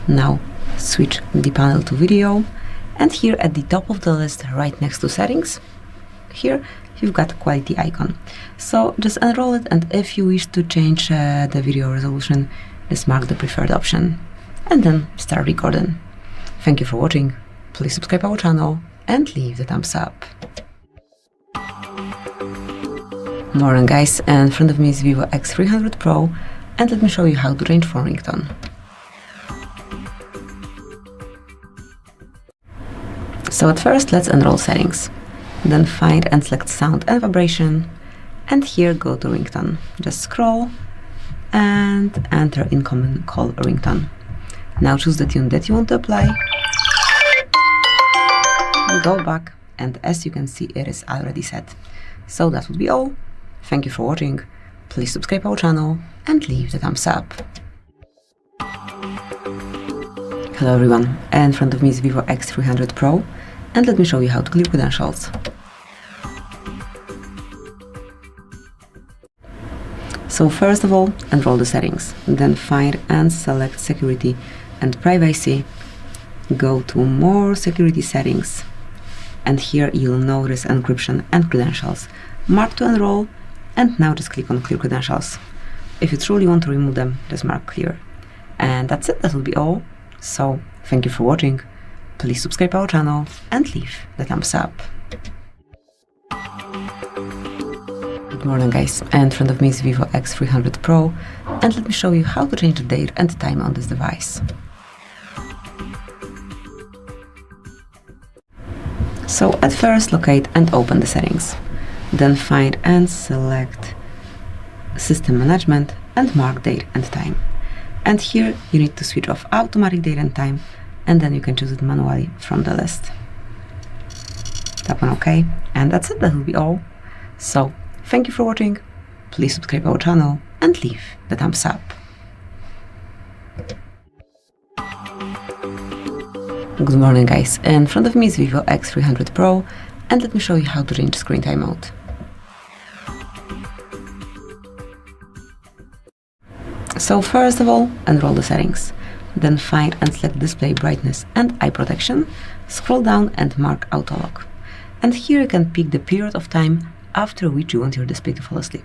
Now switch the panel to video, and here at the top of the list, right next to settings, here you've got quality icon. So just enroll it, and if you wish to change the video resolution, just mark the preferred option and then start recording. Thank you for watching, please subscribe our channel and leave the thumbs up. Morning guys, and in front of me is Vivo X300 Pro, and let me show you how to change phone ringtone. So at first, let's enroll settings, then find and select sound and vibration, and here go to ringtone. Just scroll and enter incoming call ringtone. Now choose the tune that you want to apply, go back, and as you can see, it is already set. So that would be all. Thank you for watching, please subscribe our channel and leave the thumbs up. Hello everyone, and in front of me is Vivo X300 Pro, and let me show you how to clear credentials. So first of all, enroll the settings, then find and select security and privacy, go to more security settings, and here you'll notice encryption and credentials. Mark to enroll, and now just click on clear credentials. If you truly want to remove them, just mark clear. And that's it, that will be all. So thank you for watching, please subscribe our channel and leave the thumbs up. Good morning guys, and in front of me is Vivo X300 Pro, and let me show you how to change the date and time on this device. So at first, locate and open the settings, then find and select System Management and mark date and time. And here you need to switch off automatic date and time, and then you can choose it manually from the list. Tap on OK, and that's it. That will be all. So thank you for watching. Please subscribe our channel and leave the thumbs up. Good morning, guys. In front of me is Vivo X300 Pro, and let me show you how to change screen timeout. So first of all, enroll the settings. Then find and select display brightness and eye protection. Scroll down and mark auto lock. And here you can pick the period of time after which you want your display to fall asleep.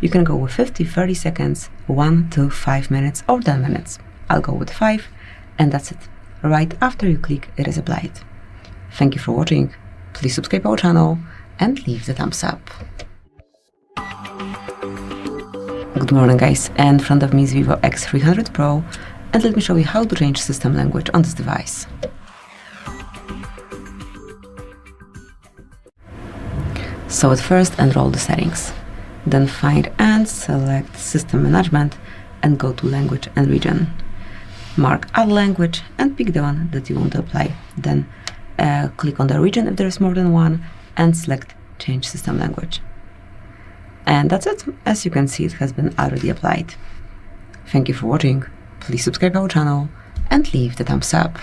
You can go with 50, 30 seconds, 1 to 5 minutes or 10 minutes. I'll go with 5, and that's it. Right after you click it is applied. Thank you for watching. Please subscribe our channel and leave the thumbs up. Good morning, guys. In front of me is Vivo X300 Pro, and let me show you how to change system language on this device. So at first, enroll the settings. Then find and select System Management and go to Language and Region. Mark Add Language and pick the one that you want to apply. Then click on the region if there is more than one and select Change System Language. And that's it. As you can see, it has been already applied. Thank you for watching. Please subscribe our channel and leave the thumbs up.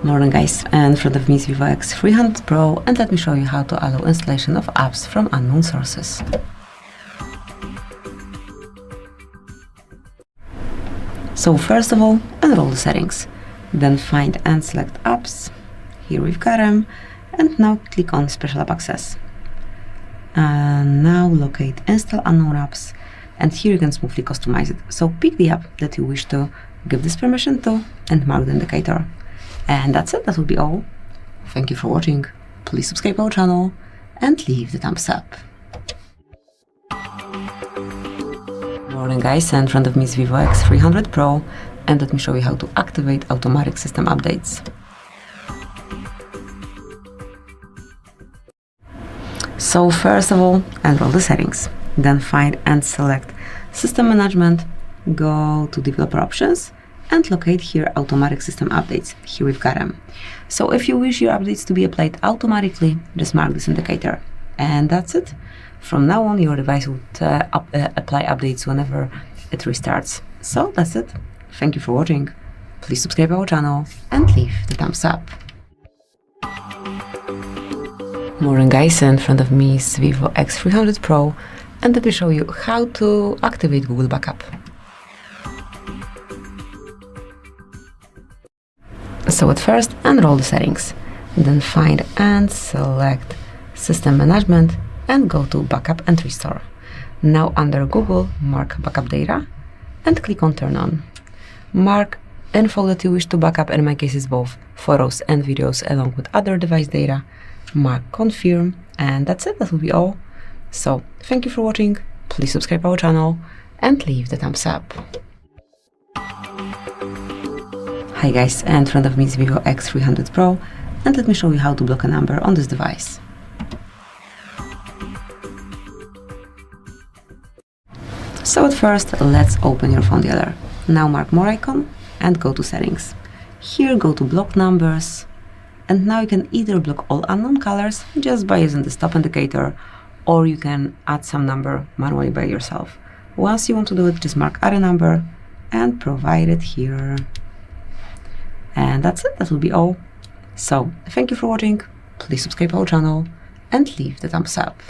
Morning, guys. In front of me is Vivo X300 Pro, and let me show you how to allow installation of apps from unknown sources. So first of all, enroll the settings. Then find and select apps. Here we've got them. And now click on Special App Access. And now locate Install Unknown Apps. And here you can smoothly customize it. So pick the app that you wish to give this permission to and mark the indicator. And that's it. That will be all. Thank you for watching. Please subscribe our channel and leave the thumbs up. Morning, guys. In front of me is Vivo X300 Pro, and let me show you how to activate automatic system updates. So first of all, enroll the settings. Then find and select System Management, go to Developer Options, and locate here Automatic System Updates. Here we've got them. So if you wish your updates to be applied automatically, just mark this indicator. And that's it. From now on, your device would apply updates whenever it restarts. So that's it. Thank you for watching. Please subscribe our channel and leave the thumbs up. Morning, guys. In front of me is Vivo X300 Pro, and let me show you how to activate Google Backup. So at first, enroll the settings. Then find and select System Management and go to Backup and Restore. Now under Google, mark Backup Data and click on Turn On. Mark info that you wish to backup, in my case is both photos and videos along with other device data. Mark Confirm, and that's it. That will be all. So thank you for watching. Please subscribe our channel and leave the thumbs up. Hi, guys. In front of me is Vivo X300 Pro, and let me show you how to block a number on this device. So at first, let's open your phone dealer. Now mark More icon and go to Settings. Here go to Block Numbers, and now you can either block all unknown colors just by using the stop indicator, or you can add some number manually by yourself. Once you want to do it, just mark Add a Number and provide it here. And that's it. That will be all. So thank you for watching. Please subscribe our channel and leave the thumbs up.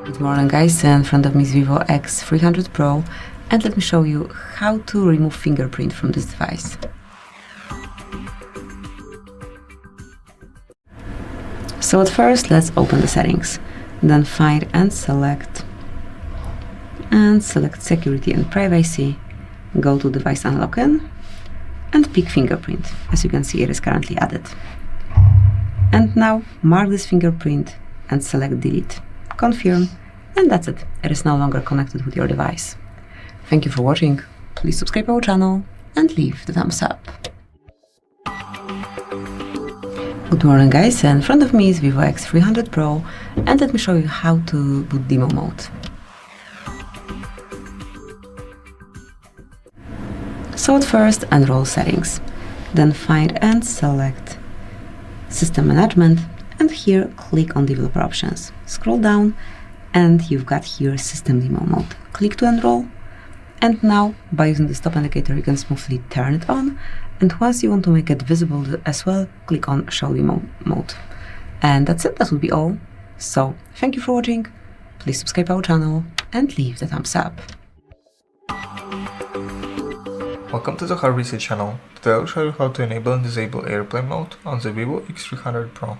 Good morning, guys. In front of me is Vivo X300 Pro, and let me show you how to remove fingerprint from this device. So at first, let's open the settings. Then find and select Security and Privacy. Go to Device Unlock-In and pick Fingerprint. As you can see, it is currently added. And now mark this fingerprint and select Delete. Confirm, and that's it. It is no longer connected with your device. Thank you for watching. Please subscribe our channel and leave the thumbs up. Good morning guys, in front of me is Vivo X300 Pro and let me show you how to boot demo mode. So at first enroll settings, then find and select System Management and here click on Developer Options. Scroll down and you've got here System Demo Mode. Click to enroll and now by using the stop indicator you can smoothly turn it on, and once you want to make it visible as well, click on Show Demo Mode. And that's it, that will be all. So thank you for watching, please subscribe our channel and leave the thumbs up. Welcome to the HardReset channel. Today I'll show you how to enable and disable airplane mode on the Vivo X300 Pro.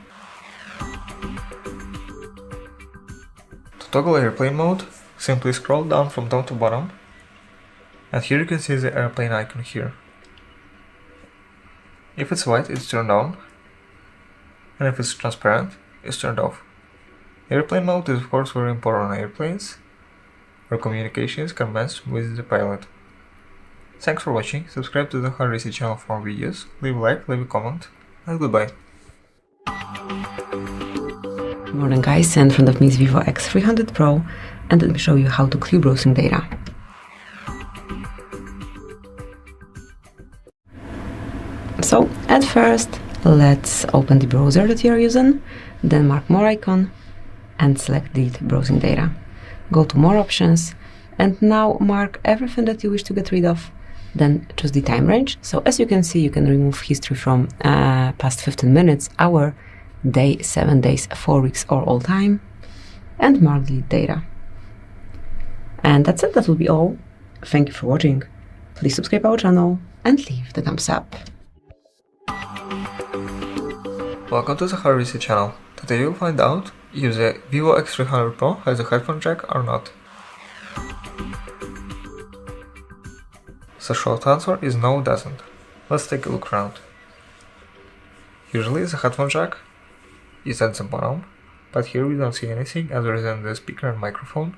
To toggle airplane mode, simply scroll down from top to bottom, and here you can see the airplane icon here. If it's white, it's turned on, and if it's transparent, it's turned off. Airplane mode is of course very important on airplanes, where communication is commenced with the pilot. Thanks for watching, subscribe to the HardReset channel for more videos, leave a like, leave a comment, and goodbye. Good morning guys, in front of me is Vivo X300 Pro and let me show you how to clear browsing data. So at first let's open the browser that you are using, then mark More icon and select Delete Browsing Data. Go to More Options and now mark everything that you wish to get rid of, then choose the time range. So as you can see, you can remove history from past 15 minutes, hour, day, 7 days, 4 weeks or all time, and mark Delete Data. And that's it, that will be all. Thank you for watching, please subscribe our channel and leave the thumbs up. Welcome to the HardReset channel. Today you'll find out if the Vivo X300 Pro has a headphone jack or not. The short answer is no, it doesn't. Let's take a look around. Usually the headphone jack is at the bottom, but here we don't see anything other than the speaker and microphone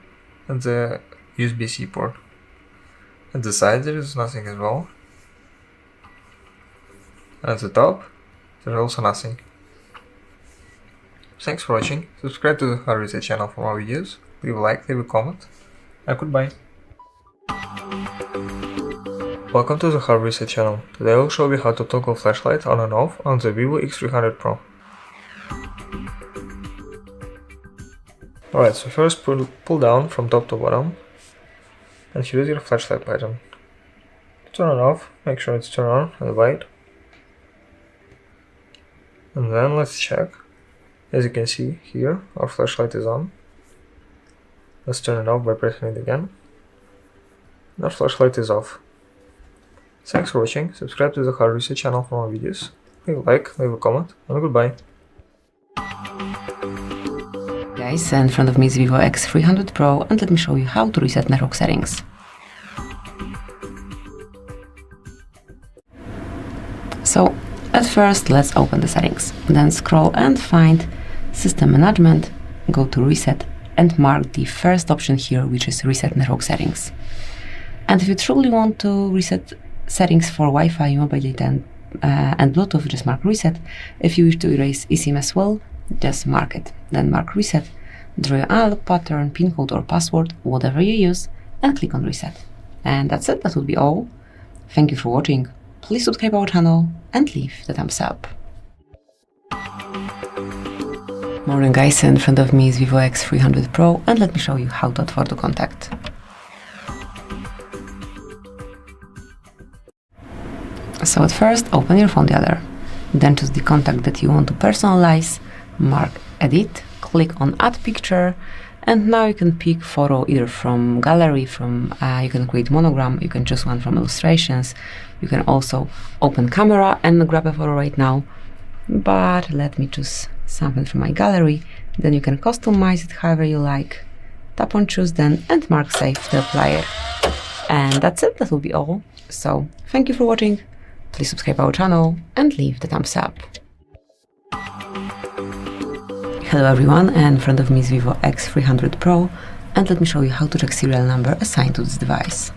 and the USB-C port. At the side there is nothing as well. At the top there is also nothing. Thanks for watching, subscribe to the HardReset channel for more videos, leave a like, leave a comment, and goodbye. Welcome to the HardReset channel. Today I will show you how to toggle flashlight on and off on the Vivo X300 Pro. Alright, so first pull down from top to bottom and choose your flashlight button. To turn it off, make sure it's turned on and white. And then let's check. As you can see here, our flashlight is on. Let's turn it off by pressing it again. And our flashlight is off. Thanks for watching, subscribe to the HardReset channel for more videos, leave a like, leave a comment, and goodbye. Guys, in front of me is Vivo X300 Pro and let me show you how to reset network settings. So at first let's open the settings, then scroll and find System Management, go to Reset and mark the first option here, which is Reset Network Settings. And if you truly want to reset settings for Wi-Fi, mobile data and Bluetooth, just mark Reset. If you wish to erase eSIM as well, just mark it. Then mark Reset, draw your analog pattern, PIN code or password, whatever you use, and click on Reset. And that's it, that will be all. Thank you for watching, please subscribe our channel and leave the thumbs up. Morning guys, in front of me is Vivo X300 Pro and let me show you how to add photo contact. So at first open your phone dialer, then choose the contact that you want to personalize, mark Edit, click on Add Picture, and now you can pick photo either from gallery, you can create monogram, you can choose one from illustrations, you can also open camera and grab a photo right now, but let me choose something from my gallery, then you can customize it however you like, tap on choose then and mark save to apply it. And that's it, that will be all. So thank you for watching, please subscribe our channel and leave the thumbs up. Hello everyone, and in front of me is Vivo X300 Pro and let me show you how to check serial number assigned to this device.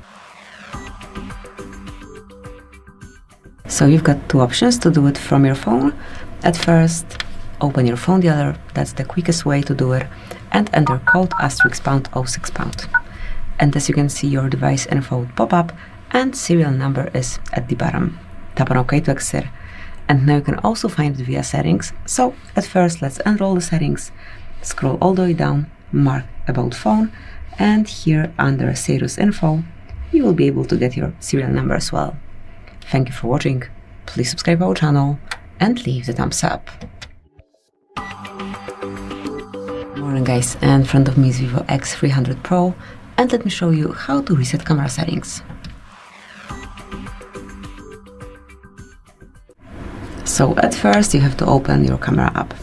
So you've got two options to do it from your phone. at first, open your phone dealer, that's the quickest way to do it, and enter code *#06#. And as you can see, your device info would pop up and serial number is at the bottom. Tap on OK to exit. And now you can also find it via settings. So at first, let's enroll the settings. Scroll all the way down, mark About Phone, and here under Status Info, you will be able to get your serial number as well. Thank you for watching. Please subscribe our channel and leave the thumbs up. Morning guys, in front of me is Vivo X300 Pro, and let me show you how to reset camera settings. So at first you have to open your camera app.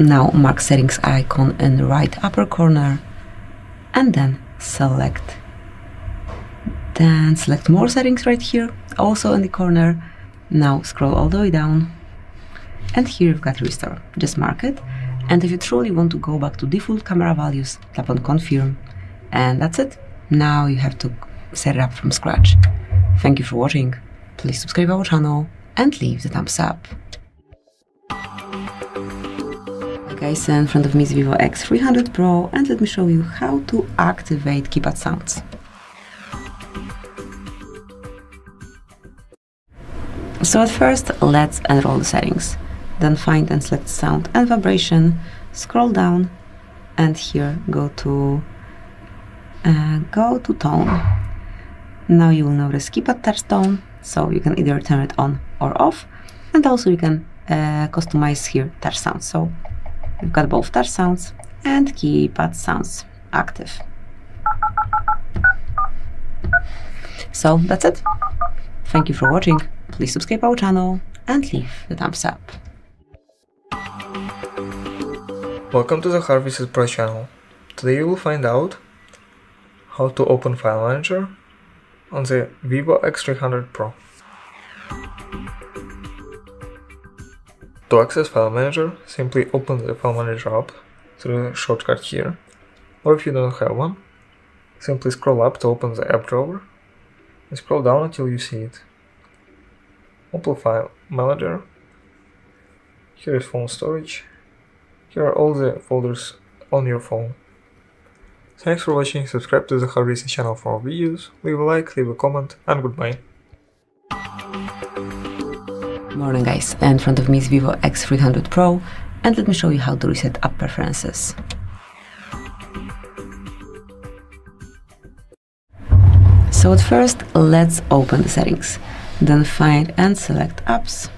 Now mark settings icon in the right upper corner and then select more settings right here, also in the corner. Now scroll all the way down and here you've got restore. Just mark it, and if you truly want to go back to default camera values, tap on confirm, and that's it. Now you have to set it up from scratch. Thank you for watching. Please subscribe our channel and leave the thumbs up. Hi guys, in front of me is Vivo X300 Pro, and let me show you how to activate keypad sounds. So at first, let's enroll the settings. Then find and select sound and vibration, scroll down, and here go to tone. Now you will notice keypad touch tone, so you can either turn it on or off, and also you can customize here touch sounds. So you've got both touch sounds and keypad sounds active. So that's it. Thank you for watching. Please subscribe our channel and leave the thumbs up. Welcome to the HardReset Pro channel. Today you will find out how to open File Manager on the Vivo X300 Pro. To access File Manager, simply open the File Manager app through the shortcut here, or if you don't have one, simply scroll up to open the app drawer and scroll down until you see it. Open File Manager. Here is phone storage. Here are all the folders on your phone. Thanks for watching, subscribe to the HardReset channel for more videos, leave a like, leave a comment, and goodbye. Morning guys, in front of me is Vivo X300 Pro, and let me show you how to reset app preferences. So at first, let's open the settings. Then find and select apps.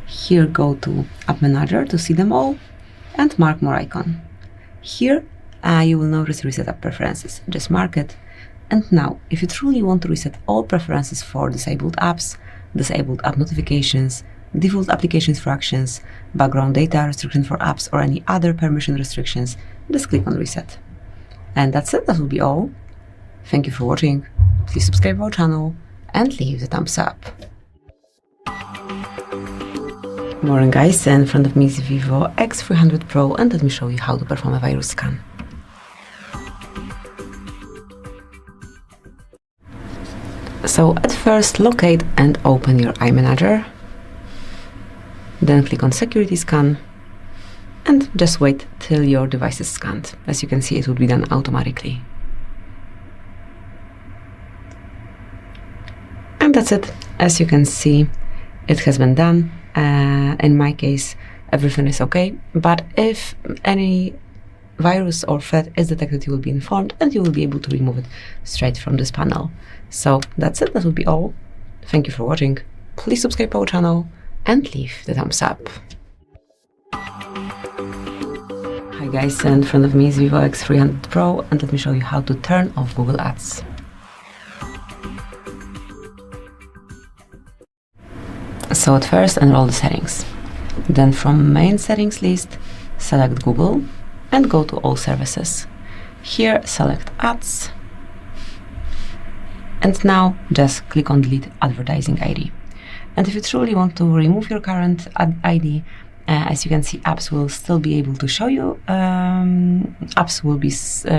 Here go to App Manager to see them all, and mark more icon. Here you will notice reset app preferences. Just mark it. And now, if you truly want to reset all preferences for disabled apps, disabled app notifications, default applications for actions, background data restriction for apps, or any other permission restrictions, just click on reset. And that's it, that will be all. Thank you for watching. Please subscribe our channel and leave the thumbs up. Morning guys, in front of me is Vivo X300 Pro, and let me show you how to perform a virus scan. So at first, locate and open your iManager, then click on Security Scan, and just wait till your device is scanned. As you can see, it will be done automatically. And that's it. As you can see, it has been done. In my case, everything is okay, but if any virus or threat is detected, you will be informed and you will be able to remove it straight from this panel. So that's it, that will be all. Thank you for watching. Please subscribe to our channel and leave the thumbs up. Hi guys, in front of me is Vivo X300 Pro, and let me show you how to turn off Google Ads. So at first, enroll the settings. Then from main settings list, select Google and go to all services. Here, select ads. And now just click on delete advertising ID. And if you truly want to remove your current ad ID, as you can see, apps will still be able to show you, apps will be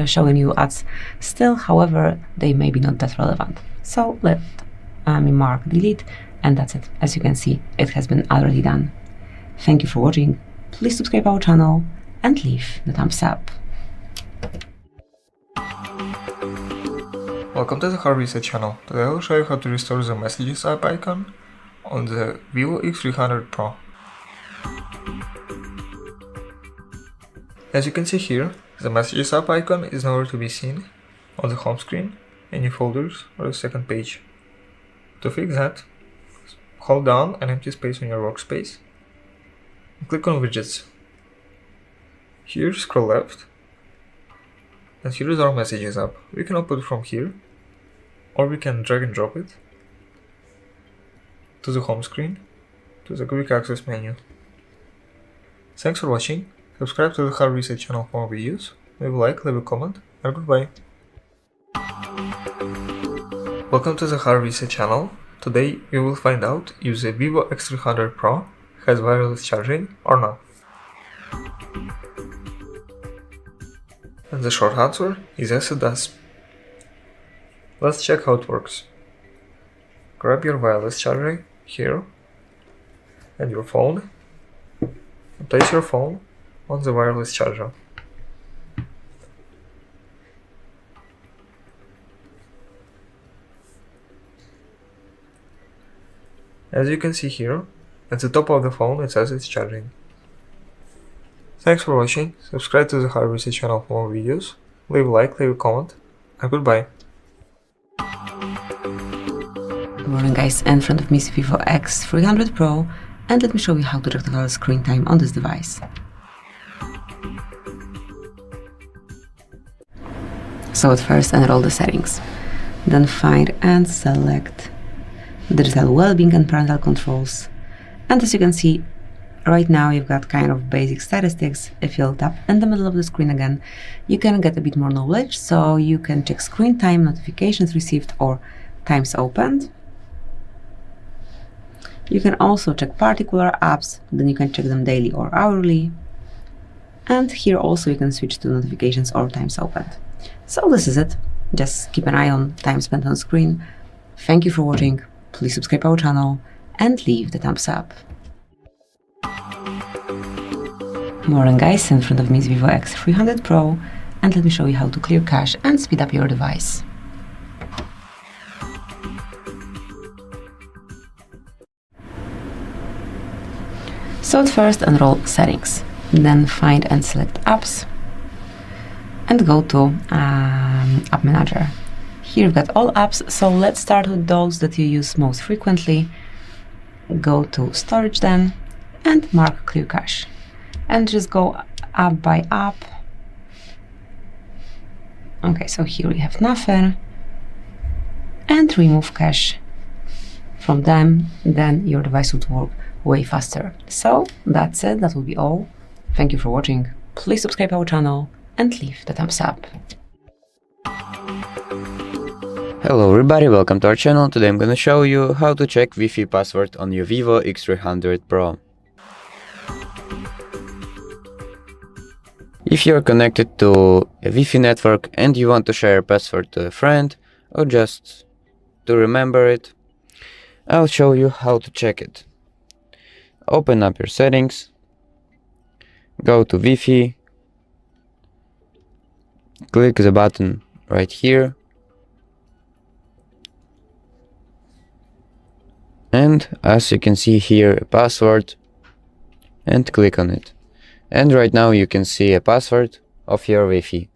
showing you ads still, however, they may be not that relevant. So let me mark delete And that's it. As you can see, it has been already done. Thank you for watching. Please subscribe our channel and leave the thumbs up. Welcome to the HardReset channel. Today I will show you how to restore the Messages app icon on the Vivo X300 Pro. As you can see here, the Messages app icon is nowhere to be seen on the home screen, any folders, or the second page. To fix that, hold down an empty space on your workspace and click on Widgets. Here scroll left, and here is our Messages app. We can open it from here, or we can drag and drop it to the home screen, to the quick access menu. Thanks for watching. Subscribe to the HardReset channel for more videos, leave a like, leave a comment, and goodbye. Welcome to the HardReset channel. Today you will find out if the Vivo X300 Pro has wireless charging or not. And the short answer is yes, it does. Let's check how it works. Grab your wireless charger here and your phone, and place your phone on the wireless charger. As you can see here, at the top of the phone it says it's charging. Thanks for watching, subscribe to the HardReset channel for more videos, leave a like, leave a comment, and goodbye. Good morning guys, in front of me is Vivo X300 Pro, and let me show you how to check the total screen time on this device. So at first enroll the settings, then find and select digital wellbeing and parental controls. And as you can see, right now you've got kind of basic statistics. If you'll tap in the middle of the screen again, you can get a bit more knowledge. So you can check screen time, notifications received, or times opened. You can also check particular apps, then you can check them daily or hourly. And here also you can switch to notifications or times opened. So this is it. Just keep an eye on time spent on screen. Thank you for watching. Please subscribe our channel and leave the thumbs up. Morning guys, in front of me is Vivo X300 Pro, and let me show you how to clear cache and speed up your device. So at first enroll settings, then find and select apps and go to App Manager. Here you've got all apps, so let's start with those that you use most frequently. Go to Storage then and mark Clear Cache. And just go app by app. Okay, so here we have nothing. And remove cache from them, then your device would work way faster. So that's it, that will be all. Thank you for watching. Please subscribe our channel and leave the thumbs up. Hello everybody, welcome to our channel. Today I'm gonna show you how to check Wi-Fi password on your Vivo X300 Pro. If you're connected to a Wi-Fi network and you want to share a password to a friend or just to remember it, I'll show you how to check it. Open up your settings, go to Wi-Fi, click the button right here, and as you can see here, a password, and click on it. And right now you can see a password of your Wi-Fi.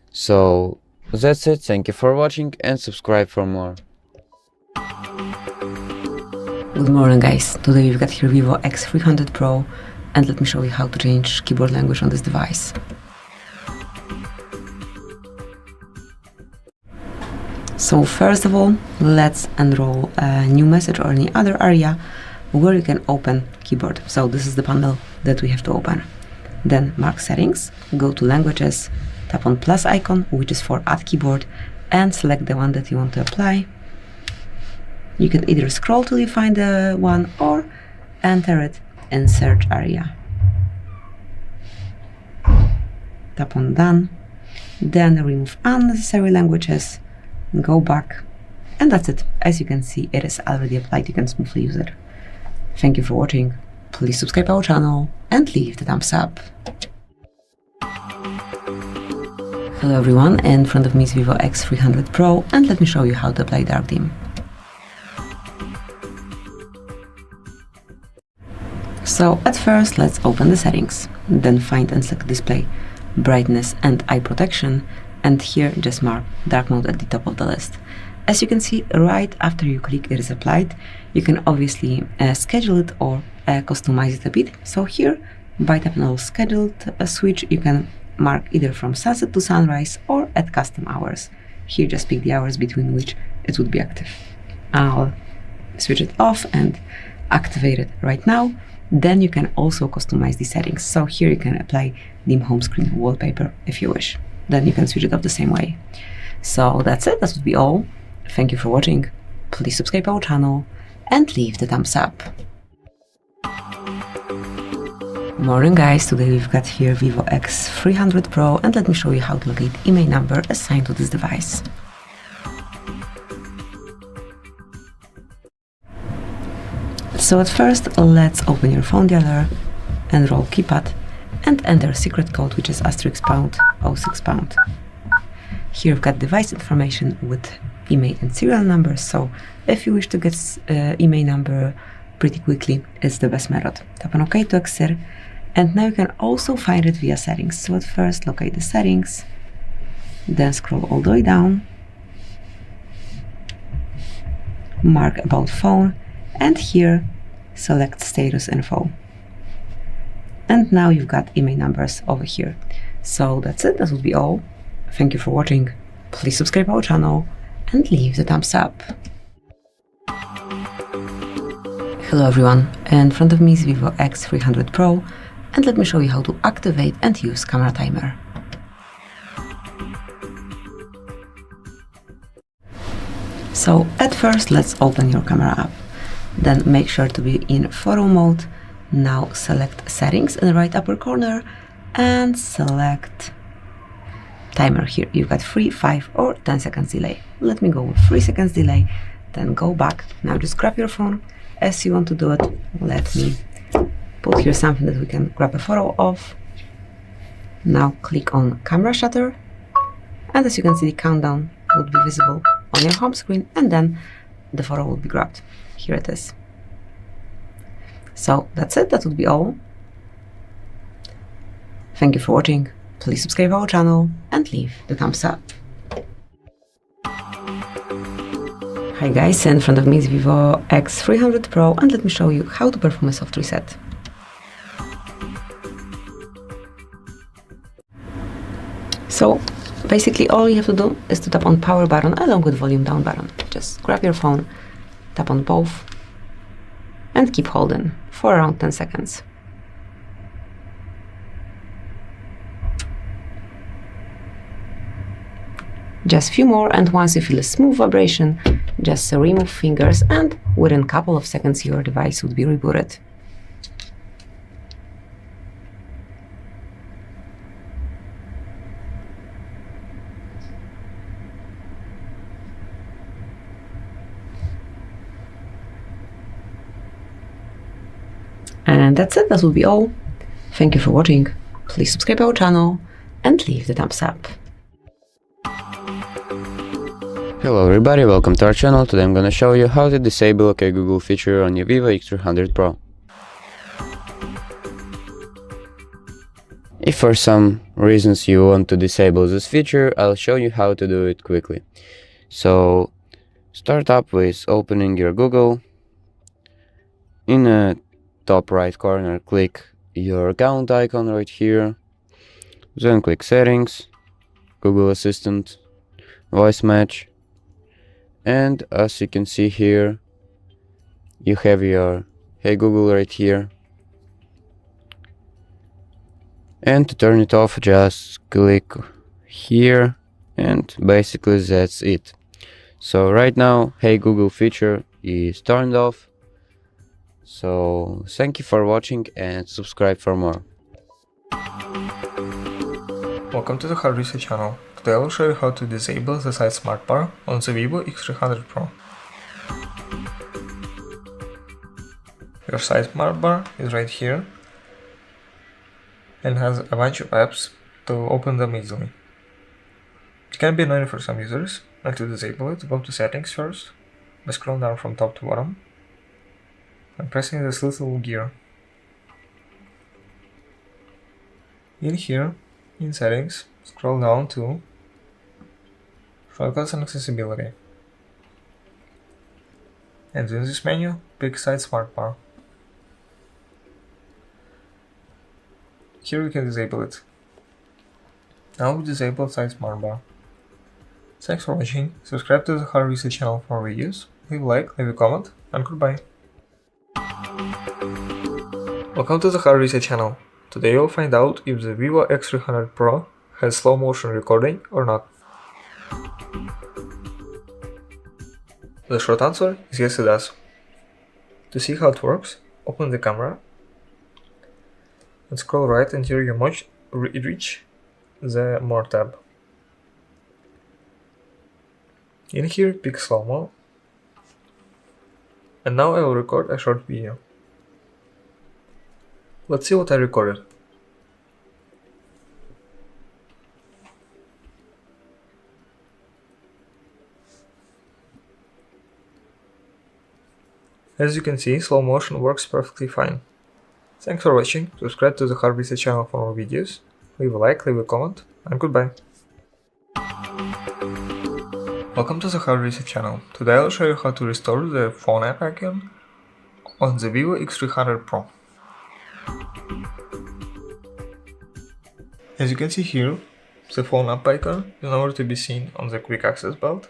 So that's it, thank you for watching and subscribe for more. Good morning guys, today we've got here Vivo X300 Pro, and let me show you how to change keyboard language on this device. So first of all, let's enroll a new message or any other area where you can open keyboard. So this is the panel that we have to open. Then mark settings, go to languages, tap on plus icon, which is for add keyboard, and select the one that you want to apply. You can either scroll till you find the one or enter it in search area. Tap on done, then remove unnecessary languages, go back And that's it. As you can see, it is already applied. You can smoothly use it. Thank you for watching. Please subscribe our channel and leave the thumbs up. Hello everyone, in front of me is Vivo X300 Pro, and let me show you how to apply dark theme. So at first, let's open the settings, then find and select display, brightness and eye protection, and here just mark dark mode at the top of the list. As you can see, right after you click it is applied, you can obviously schedule it or customize it a bit. So here, by tapping on scheduled switch, you can mark either from sunset to sunrise or at custom hours. Here just pick the hours between which it would be active. I'll switch it off and activate it right now. Then you can also customize the settings. So here you can apply dim home screen wallpaper if you wish. Then you can switch it off the same way. So that's it, that would be all. Thank you for watching. Please subscribe our channel and leave the thumbs up. Morning guys, today we've got here Vivo X300 Pro, and let me show you how to locate IMEI number assigned to this device. So at first, let's open your phone dialer, enroll keypad, and enter secret code, which is *#06#. Here we've got device information with IMEI and serial number, so if you wish to get IMEI number pretty quickly, it's the best method. Tap on OK to exit, and now you can also find it via settings. So at first, locate the settings, then scroll all the way down, mark about phone, and here select status info. And now you've got IMEI numbers over here. So that's it, that would be all. Thank you for watching. Please subscribe our channel and leave the thumbs up. Hello everyone, in front of me is Vivo X300 Pro, and let me show you how to activate and use camera timer. So at first, let's open your camera app. Then make sure to be in photo mode. Now select settings in the right upper corner and select timer. Here you've got 3, 5 or 10 seconds delay. Let me go with 3 seconds delay, then go back. Now just grab your phone as you want to do it. Let me put here something that we can grab a photo of. Now click on camera shutter, and as you can see, the countdown would be visible on your home screen, and then the photo will be grabbed. Here it is. So that's it, that would be all. Thank you for watching. Please subscribe our channel and leave the thumbs up. Hi guys, in front of me is Vivo X300 Pro, and let me show you how to perform a soft reset. So basically all you have to do is to tap on power button along with volume down button. Just grab your phone, tap on both, and keep holding for around 10 seconds. Just a few more, and once you feel a smooth vibration, just remove fingers, and within a couple of seconds your device would be rebooted. And that's it, that will be all. Thank you for watching. Please subscribe our channel and leave the thumbs up. Hello everybody, welcome to our channel. Today I'm gonna show you how to disable OK Google feature on your Vivo X300 Pro. If for some reasons you want to disable this feature, I'll show you how to do it quickly. So start up with opening your Google. In the top right corner, click your account icon right here. Then click Settings, Google Assistant, Voice Match. And as you can see here, you have your Hey Google right here. And to turn it off, just click here, and basically that's it. So right now, Hey Google feature is turned off. So thank you for watching and subscribe for more. Welcome to the HardReset channel. Today I will show you how to disable the side smart bar on the Vivo X300 Pro. Your side smart bar is right here and has a bunch of apps to open them easily. It can be annoying for some users, and to disable it, go to settings first by scrolling down from top to bottom and pressing this little gear. In here, in settings, scroll down to shortcuts and accessibility. And in this menu, pick side smart bar. Here we can disable it. Now we disable side smart bar. Thanks for watching, subscribe to the HardReset channel for more videos, leave a like, leave a comment, and goodbye. Welcome to the HardReset channel. Today you'll find out if the Vivo X300 Pro has slow motion recording or not. The short answer is yes, it does. To see how it works, open the camera and scroll right until you reach the More tab. In here, pick slow-mo, and now I will record a short video. Let's see what I recorded. As you can see, slow motion works perfectly fine. Thanks for watching, subscribe to the HardReset channel for more videos, leave a like, leave a comment, and goodbye. Welcome to the HardReset channel. Today I'll show you how to restore the phone app icon on the Vivo X300 Pro. As you can see here, the phone app icon is nowhere to be seen on the quick access belt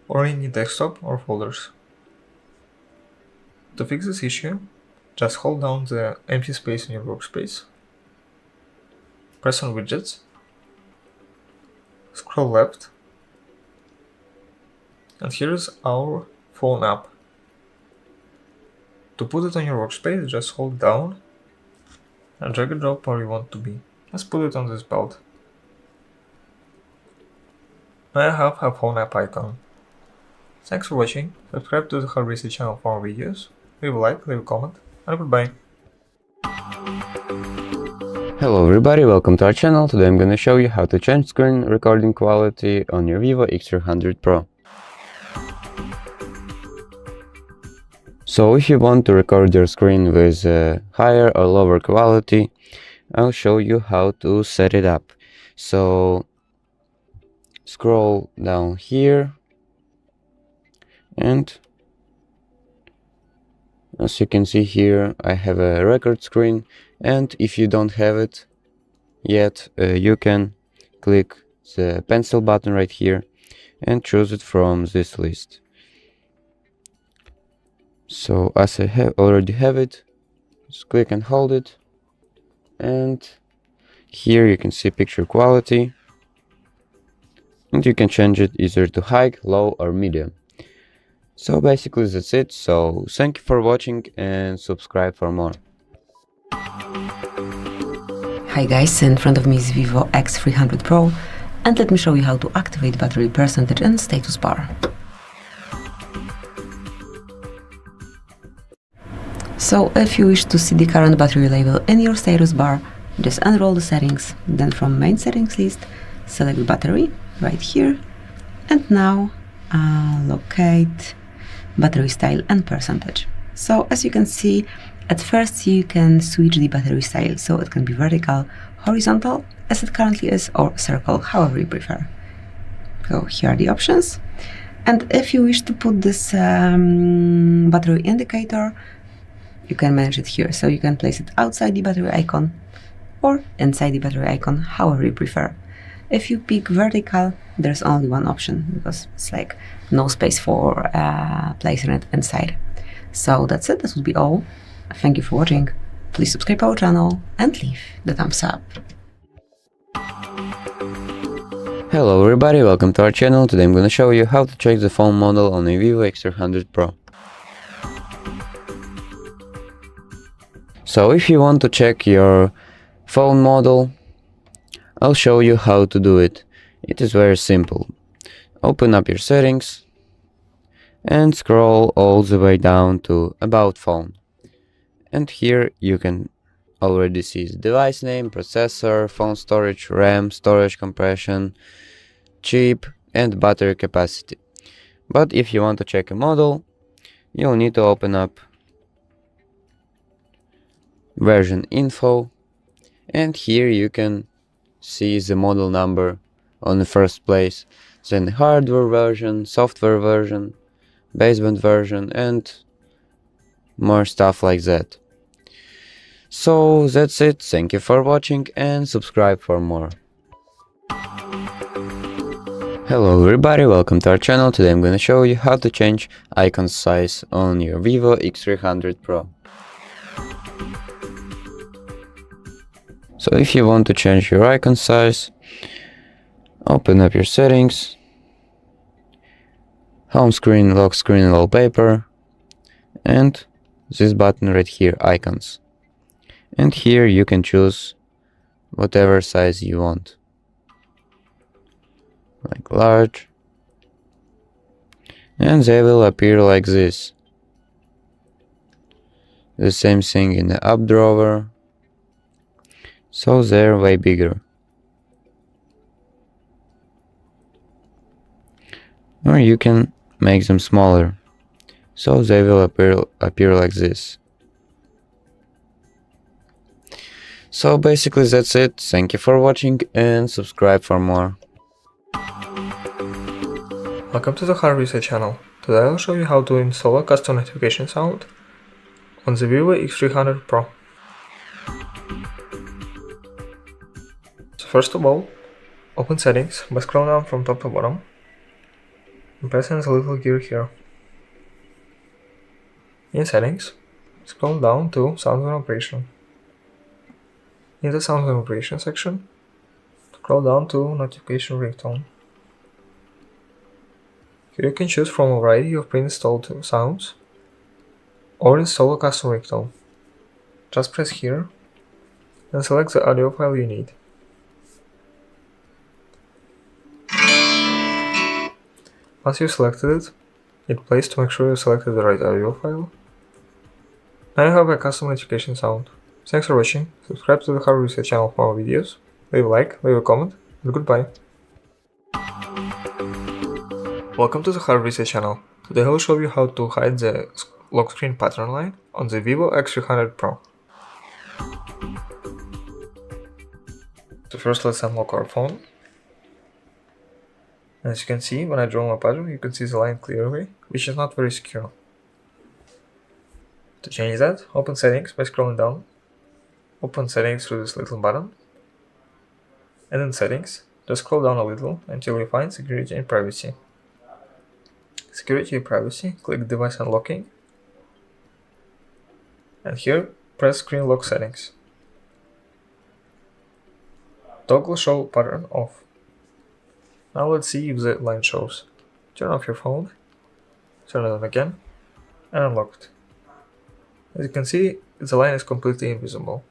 or in the desktop or folders. To fix this issue, just hold down the empty space in your workspace, press on widgets, scroll left, and here's our phone app. To put it on your workspace, just hold down and drag and drop where you want to be. Let's put it on this belt. Now I have a phone app icon. Thanks for watching, subscribe to the HardReset channel for more videos, leave a like, leave a comment, and goodbye. Hello everybody, welcome to our channel. Today I'm gonna show you how to change screen recording quality on your Vivo X300 Pro. So if you want to record your screen with higher or lower quality, I'll show you how to set it up. So scroll down here, and as you can see here, I have a record screen, and if you don't have it yet, you can click the pencil button right here and choose it from this list. So as I already have it, just click and hold it, and here you can see picture quality, and you can change it either to high, low or medium. So basically that's it. So thank you for watching and subscribe for more. Hi guys, in front of me is Vivo X300 Pro, and let me show you how to activate battery percentage and status bar. So if you wish to see the current battery level in your status bar, just unroll the settings, then from main settings list, select battery right here, and now locate battery style and percentage. So as you can see, at first you can switch the battery style, so it can be vertical, horizontal, as it currently is, or circle, however you prefer. So here are the options. And if you wish to put this battery indicator, you can manage it here. So you can place it outside the battery icon or inside the battery icon, however you prefer. If you pick vertical, there's only one option because it's like no space for placing it inside. So that's it, that would be all. Thank you for watching. Please subscribe our channel and leave the thumbs up. Hello everybody, welcome to our channel. Today I'm gonna show you how to check the phone model on a Vivo X300 Pro. So if you want to check your phone model, I'll show you how to do it. It is very simple. Open up your settings and scroll all the way down to About Phone. And here you can already see the device name, processor, phone storage, RAM, storage compression, chip, and battery capacity. But if you want to check a model, you'll need to open up version info, and here you can see the model number on the first place, then hardware version, software version, baseband version, and more stuff like that. So that's it. Thank you for watching and subscribe for more. Hello everybody, welcome to our channel. Today I'm gonna show you how to change icon size on your Vivo X300 Pro. So if you want to change your icon size, open up your settings, home screen, lock screen, wallpaper, and this button right here, icons. And here you can choose whatever size you want, like large, and they will appear like this. The same thing in the up drawer, so they're way bigger. Or you can make them smaller, so they will appear like this. So basically that's it. Thank you for watching and subscribe for more. Welcome to the HardReset channel. Today I'll show you how to install a custom notification sound on the Vivo X300 Pro. So first of all, open settings by scrolling down from top to bottom and pressing the little gear here. In settings, scroll down to sound and operation. In the sound and operation section, scroll down to notification ringtone. Here you can choose from a variety of pre-installed sounds or install a custom ringtone. Just press here and select the audio file you need. Once you've selected it, hit place to make sure you selected the right audio file. Now you have a custom notification sound. Thanks for watching, subscribe to the HardReset channel for more videos, leave a like, leave a comment, and goodbye. Welcome to the HardReset channel. Today I will show you how to hide the lock screen pattern line on the Vivo X300 Pro. So first let's unlock our phone. As you can see, when I draw my pattern, you can see the line clearly, which is not very secure. To change that, open settings by scrolling down. Open settings through this little button. And in settings, just scroll down a little until you find security and privacy. Security and privacy, click device unlocking. And here, press screen lock settings. Toggle show pattern off. Now let's see if the line shows. Turn off your phone, turn it on again, and unlock it. As you can see, the line is completely invisible.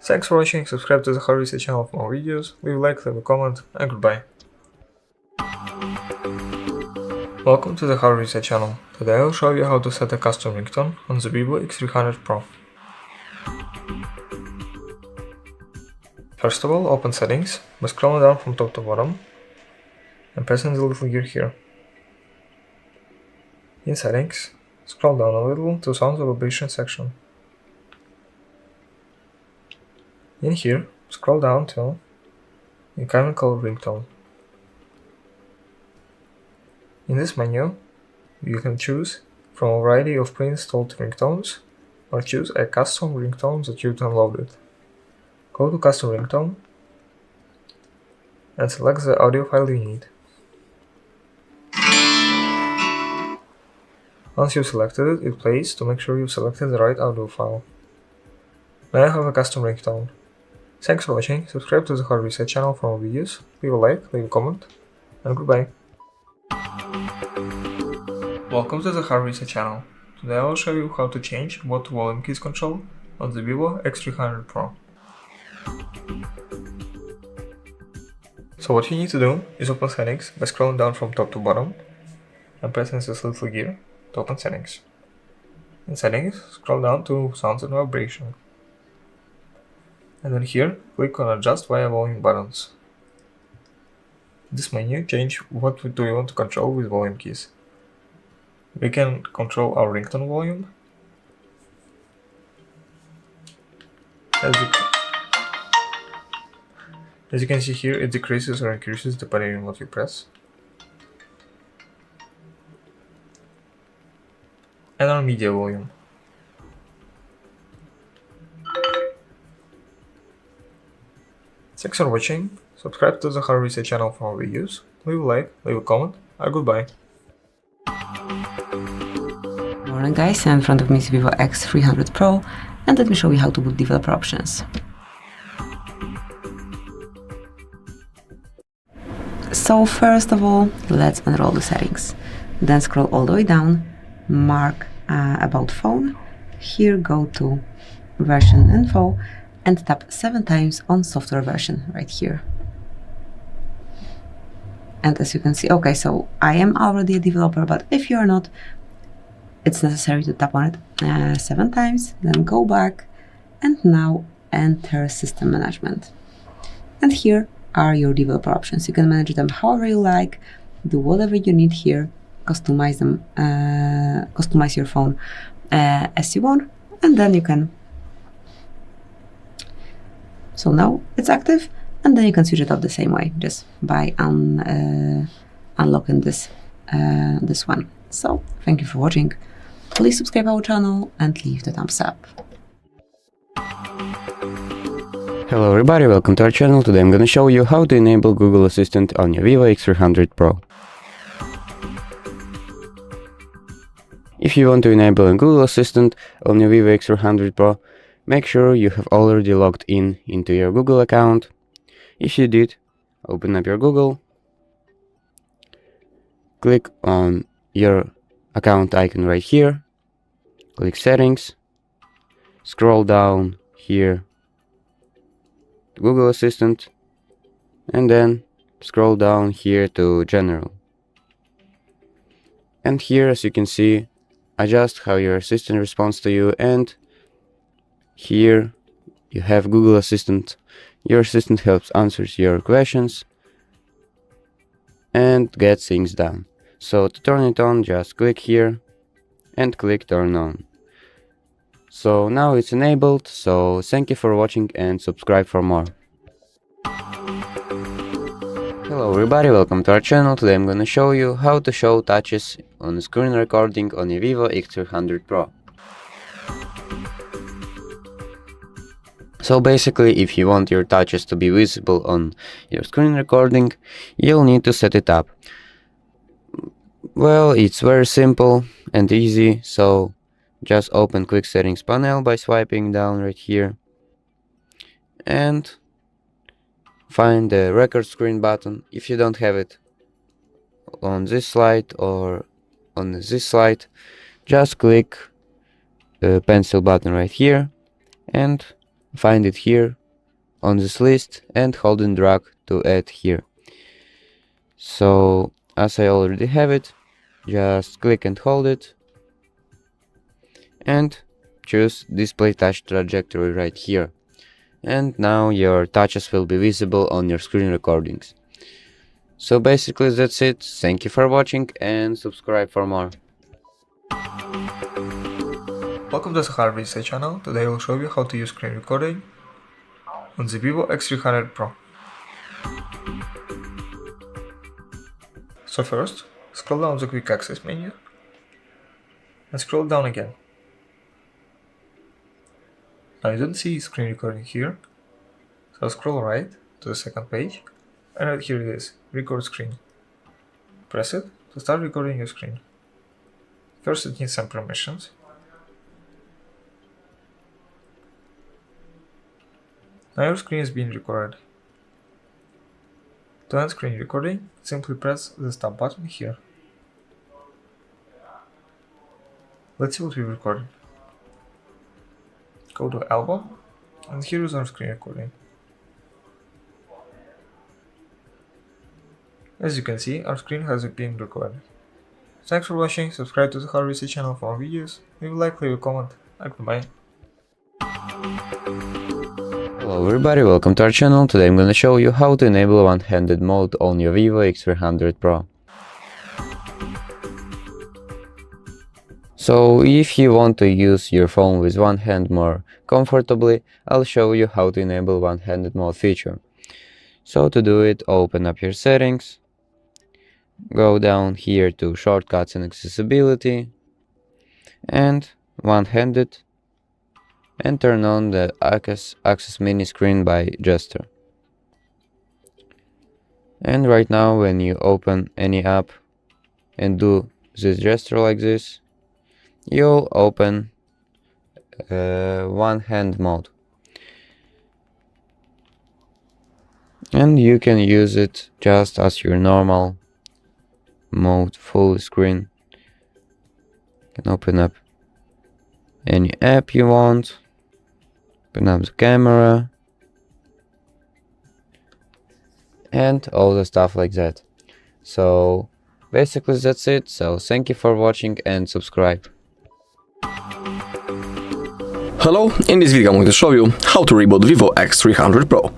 Thanks for watching, subscribe to the HardReset channel for more videos, leave a like, leave a comment, and goodbye. Welcome to the HardReset channel. Today I will show you how to set a custom ringtone on the Vivo X300 Pro. First of all, open settings by scrolling down from top to bottom and pressing the little gear here. In settings, scroll down a little to sound and vibration section. In here, scroll down to mechanical ringtone. In this menu, you can choose from a variety of pre-installed ringtones or choose a custom ringtone that you downloaded. Go to custom ringtone and select the audio file you need. Once you've selected it, hit place to make sure you've selected the right audio file. Now I have a custom ringtone. Thanks for watching, subscribe to the HardReset channel for more videos, leave a like, leave a comment, and goodbye. Welcome to the HardReset channel. Today I will show you how to change what volume keys control on the Vivo X300 Pro. So what you need to do is open settings by scrolling down from top to bottom and pressing this little gear to open settings. In settings, scroll down to sounds and vibration. And then here, click on adjust via volume buttons. In this menu, change what do you want to control with volume keys. We can control our ringtone volume. As you can see here, it decreases or increases depending on what you press. And our media volume. Thanks for watching. Subscribe to the HardReset channel for more videos. Leave a like, leave a comment, and goodbye. Morning guys, in front of me is Vivo X300 Pro, and let me show you how to boot developer options. So first of all, let's enroll the settings. Then scroll all the way down, mark about phone. Here go to version info and tap 7 times on software version right here. And as you can see, okay, so I am already a developer, but if you are not, it's necessary to tap on it 7 times, then go back and now enter system management. And here are your developer options. You can manage them however you like, do whatever you need here, customize them, customize your phone as you want, and then you can. So now it's active, and then you can switch it off the same way, just by unlocking this this one. So thank you for watching. Please subscribe our channel and leave the thumbs up. Hello everybody, welcome to our channel. Today I'm gonna show you how to enable Google Assistant on your Vivo X300 Pro. If you want to enable a Google Assistant on your Vivo X300 Pro, make sure you have already logged into your Google account. If you did, open up your Google, click on your account icon right here, click settings, scroll down here to Google Assistant, and then scroll down here to general. And here, as you can see, adjust how your assistant responds to you, and here you have Google Assistant. Your assistant helps answers your questions and get things done. So to turn it on, just click here and click turn on. So now it's enabled, so thank you for watching and subscribe for more. Hello everybody, welcome to our channel. Today I'm gonna show you how to show touches on screen recording on your Vivo X300 Pro. So basically, if you want your touches to be visible on your screen recording, you'll need to set it up. Well, it's very simple and easy, so just open Quick Settings panel by swiping down right here and find the record screen button. If you don't have it on this slide or on this slide, just click the pencil button right here and find it here on this list and hold and drag to add here. So as I already have it, just click and hold it and choose display touch trajectory right here. And now your touches will be visible on your screen recordings. So basically that's it. Thank you for watching and subscribe for more. Welcome to the HardReset channel. Today I will show you how to use screen recording on the Vivo X300 Pro. So first, scroll down the quick access menu and scroll down again. Now you don't see screen recording here, so scroll right to the second page and right here it is, record screen. Press it to start recording your screen. First it needs some permissions. Now your screen is being recorded. To end screen recording, simply press the stop button here. Let's see what we recorded. Go to album, and here is our screen recording. As you can see, our screen has been recorded. Thanks for watching, subscribe to the HardReset channel for more videos, leave a like, leave a comment, and goodbye. Hello everybody, welcome to our channel. Today I'm gonna show you how to enable one-handed mode on your Vivo X300 Pro. So if you want to use your phone with one hand more comfortably, I'll show you how to enable one-handed mode feature. So to do it, open up your settings, go down here to shortcuts and accessibility, and one-handed, and turn on the access mini screen by gesture. And right now when you open any app and do this gesture like this, you'll open one hand mode, and you can use it just as your normal mode, full screen. You can open up any app you want, open up the camera and all the stuff like that. So basically that's it. So thank you for watching and subscribe. Hello, in this video I'm going to show you how to reboot Vivo X300 Pro.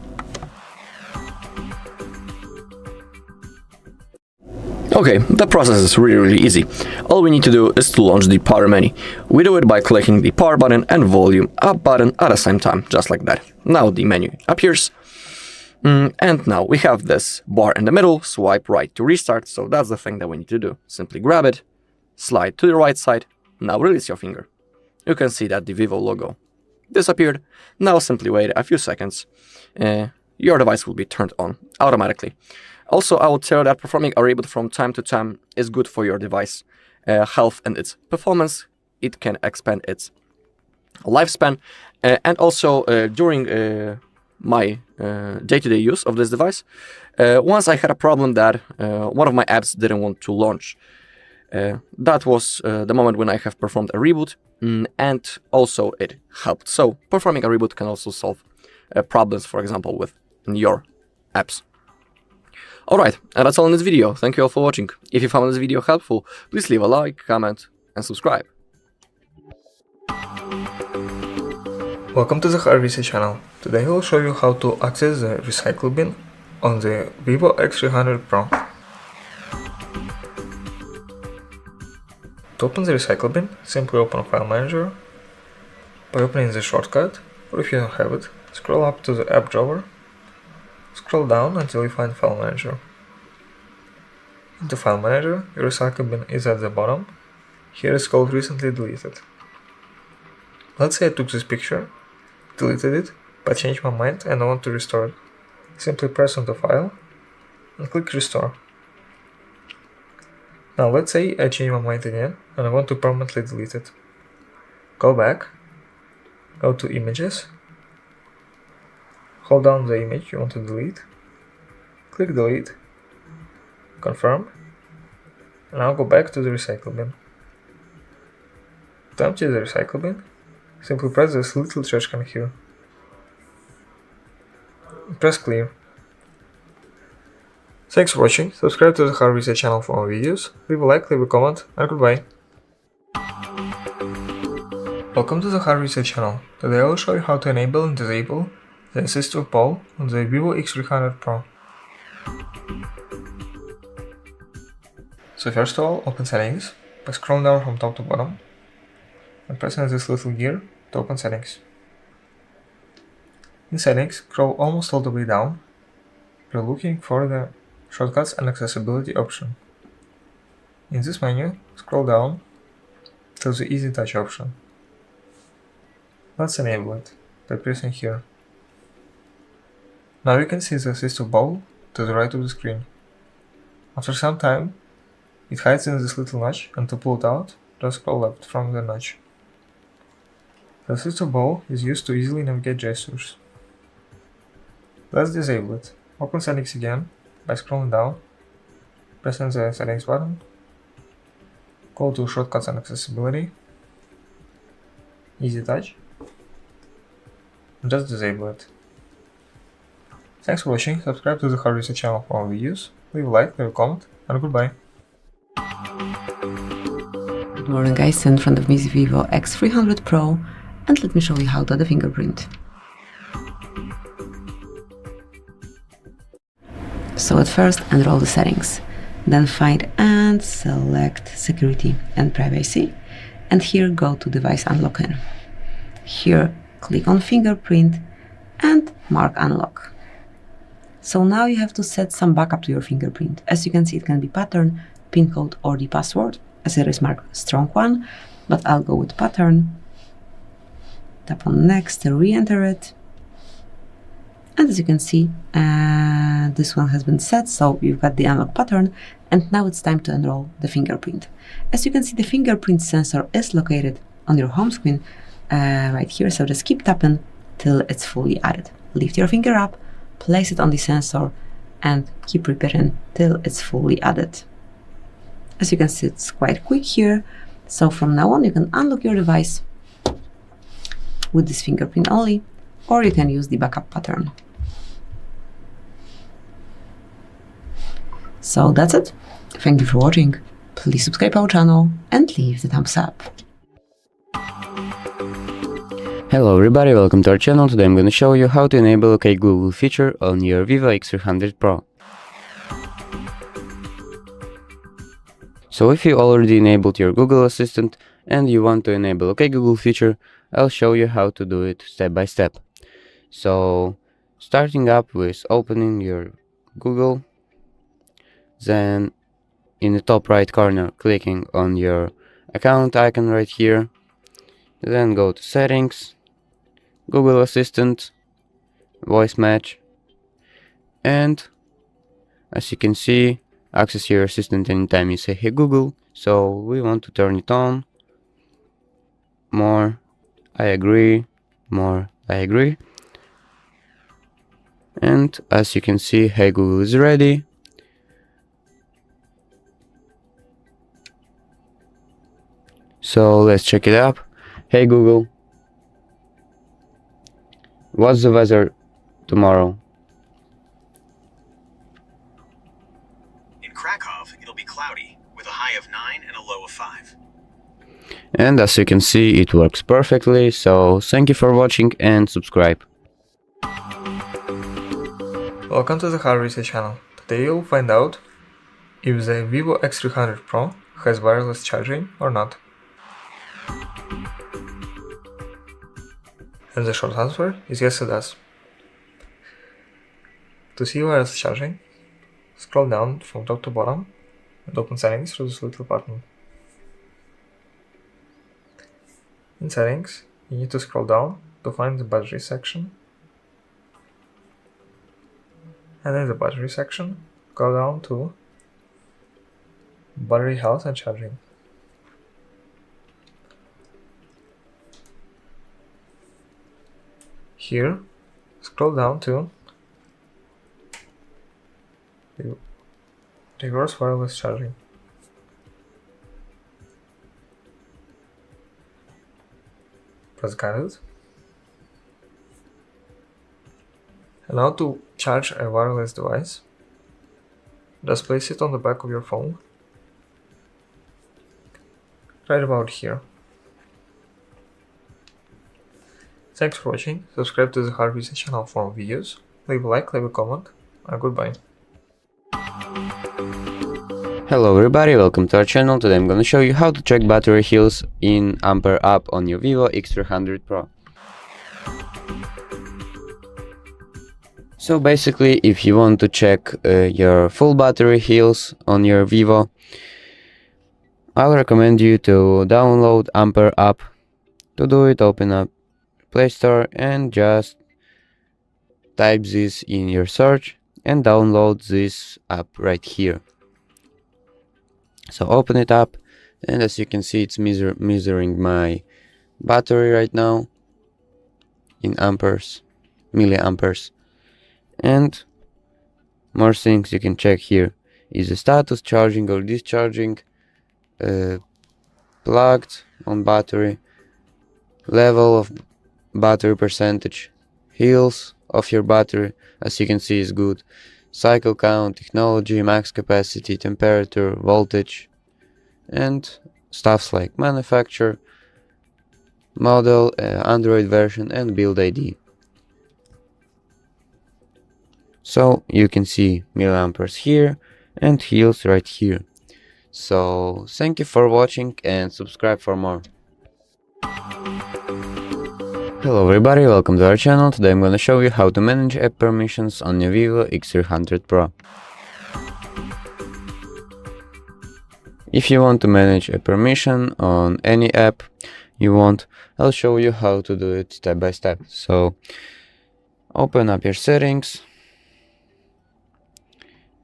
Okay, the process is really easy. All we need to do is to launch the power menu. We do it by clicking the power button and volume up button at the same time, just like that. Now the menu appears. And now we have this bar in the middle, swipe right to restart, so that's the thing that we need to do. Simply grab it, slide to the right side, now release your finger. You can see that the Vivo logo disappeared. Now simply wait a few seconds. Your device will be turned on automatically. Also, I will tell you that performing a reboot from time to time is good for your device health and its performance. It can expand its lifespan. And also, during my day-to-day use of this device, once I had a problem that one of my apps didn't want to launch. That was the moment when I have performed a reboot, and also it helped. So performing a reboot can also solve problems, for example, with your apps. Alright, and that's all in this video. Thank you all for watching. If you found this video helpful, please leave a like, comment, and subscribe. Welcome to the HardReset channel. Today I will show you how to access the recycle bin on the Vivo X300 Pro. To open the recycle bin, simply open File Manager by opening the shortcut, or if you don't have it, scroll up to the app drawer, scroll down until you find File Manager. In the File Manager, your recycle bin is at the bottom. Here it's called Recently Deleted. Let's say I took this picture, deleted it, but changed my mind and I want to restore it. Simply press on the file and click Restore. Now let's say I change my mind again and I want to permanently delete it. Go back, go to Images, hold down the image you want to delete, click Delete, confirm, and now go back to the recycle bin. To empty the recycle bin, simply press this little trash can here. Press Clear. Thanks for watching, subscribe to the HardReset channel for more videos, leave a like, leave a comment, and goodbye. Welcome to the HardReset channel. Today I will show you how to enable and disable the assistive poll on the Vivo X300 Pro. So first of all, open Settings by scrolling down from top to bottom and pressing this little gear to open Settings. In Settings, scroll almost all the way down. You're looking for the Shortcuts and Accessibility option. In this menu, scroll down to the Easy Touch option. Let's enable it by pressing here. Now you can see the assistive ball to the right of the screen. After some time, it hides in this little notch, and to pull it out, just scroll left from the notch. The assistive ball is used to easily navigate gestures. Let's disable it. Open Settings again by scrolling down, pressing the Settings button, go to Shortcuts and Accessibility, Easy Touch, and just disable it. Thanks for watching, subscribe to the HardReset channel for more videos, leave a like, leave a comment, and goodbye. Good morning guys, in front of me is Vivo X300 Pro, and let me show you how to add a fingerprint. So at first enroll the settings, then find and select security and privacy, and here go to device unlocking. Here click on fingerprint and mark unlock. So now you have to set some backup to your fingerprint. As you can see, it can be pattern, pin code, or the password, as it is marked strong one, but I'll go with pattern. Tap on next, re-enter it. And as you can see, this one has been set, so you've got the unlock pattern, and now it's time to enroll the fingerprint. As you can see, the fingerprint sensor is located on your home screen right here, so just keep tapping till it's fully added. Lift your finger up, place it on the sensor, and keep repeating till it's fully added. As you can see, it's quite quick here, so from now on you can unlock your device with this fingerprint only, or you can use the backup pattern. So that's it. Thank you for watching. Please subscribe our channel and leave the thumbs up. Hello everybody, welcome to our channel. Today I'm going to show you how to enable OK Google feature on your Vivo X300 Pro. So if you already enabled your Google Assistant and you want to enable OK Google feature, I'll show you how to do it step by step. So starting up with opening your Google, then in the top right corner clicking on your account icon right here, then go to settings, Google Assistant, voice match, and as you can see, access your assistant anytime you say hey Google. So we want to turn it on. More, I agree, more, I agree. And as you can see, hey Google is ready. So let's check it up. Hey Google, what's the weather tomorrow? In Krakow, it'll be cloudy, with a high of 9 and a low of 5. And as you can see, it works perfectly. So thank you for watching and subscribe. Welcome to the HardReset channel. Today you'll find out if the Vivo X300 Pro has wireless charging or not. And the short answer is yes, it does. To see wireless charging, scroll down from top to bottom and open settings through this little button. In settings, you need to scroll down to find the battery section. And in the battery section, go down to battery health and charging. Here, scroll down to reverse wireless charging. Press guided. And now to charge a wireless device, just place it on the back of your phone, right about here. Thanks for watching, subscribe to the HardReset channel for more videos, leave a like, leave a comment, and goodbye. Hello everybody, welcome to our channel. Today I'm gonna show you how to check battery health in Ampere app on your Vivo X300 Pro. So basically, if you want to check your full battery health on your Vivo, I'll recommend you to download Ampere app. To do it, open up Play Store and just type this in your search and download this app right here. So open it up, and as you can see, it's measuring my battery right now in amperes, milliamperes. And more things you can check here is the status, charging or discharging, plugged on battery, level of battery percentage, health of your battery, as you can see, is good. cycle count, technology, max capacity, temperature, voltage, and stuffs like manufacturer, model, Android version, and build ID. So you can see milliamperes here and hills right here. So thank you for watching and subscribe for more. Hello everybody, welcome to our channel. Today I'm gonna show you how to manage app permissions on your Vivo X300 Pro. If you want to manage a permission on any app you want, I'll show you how to do it step by step. So open up your settings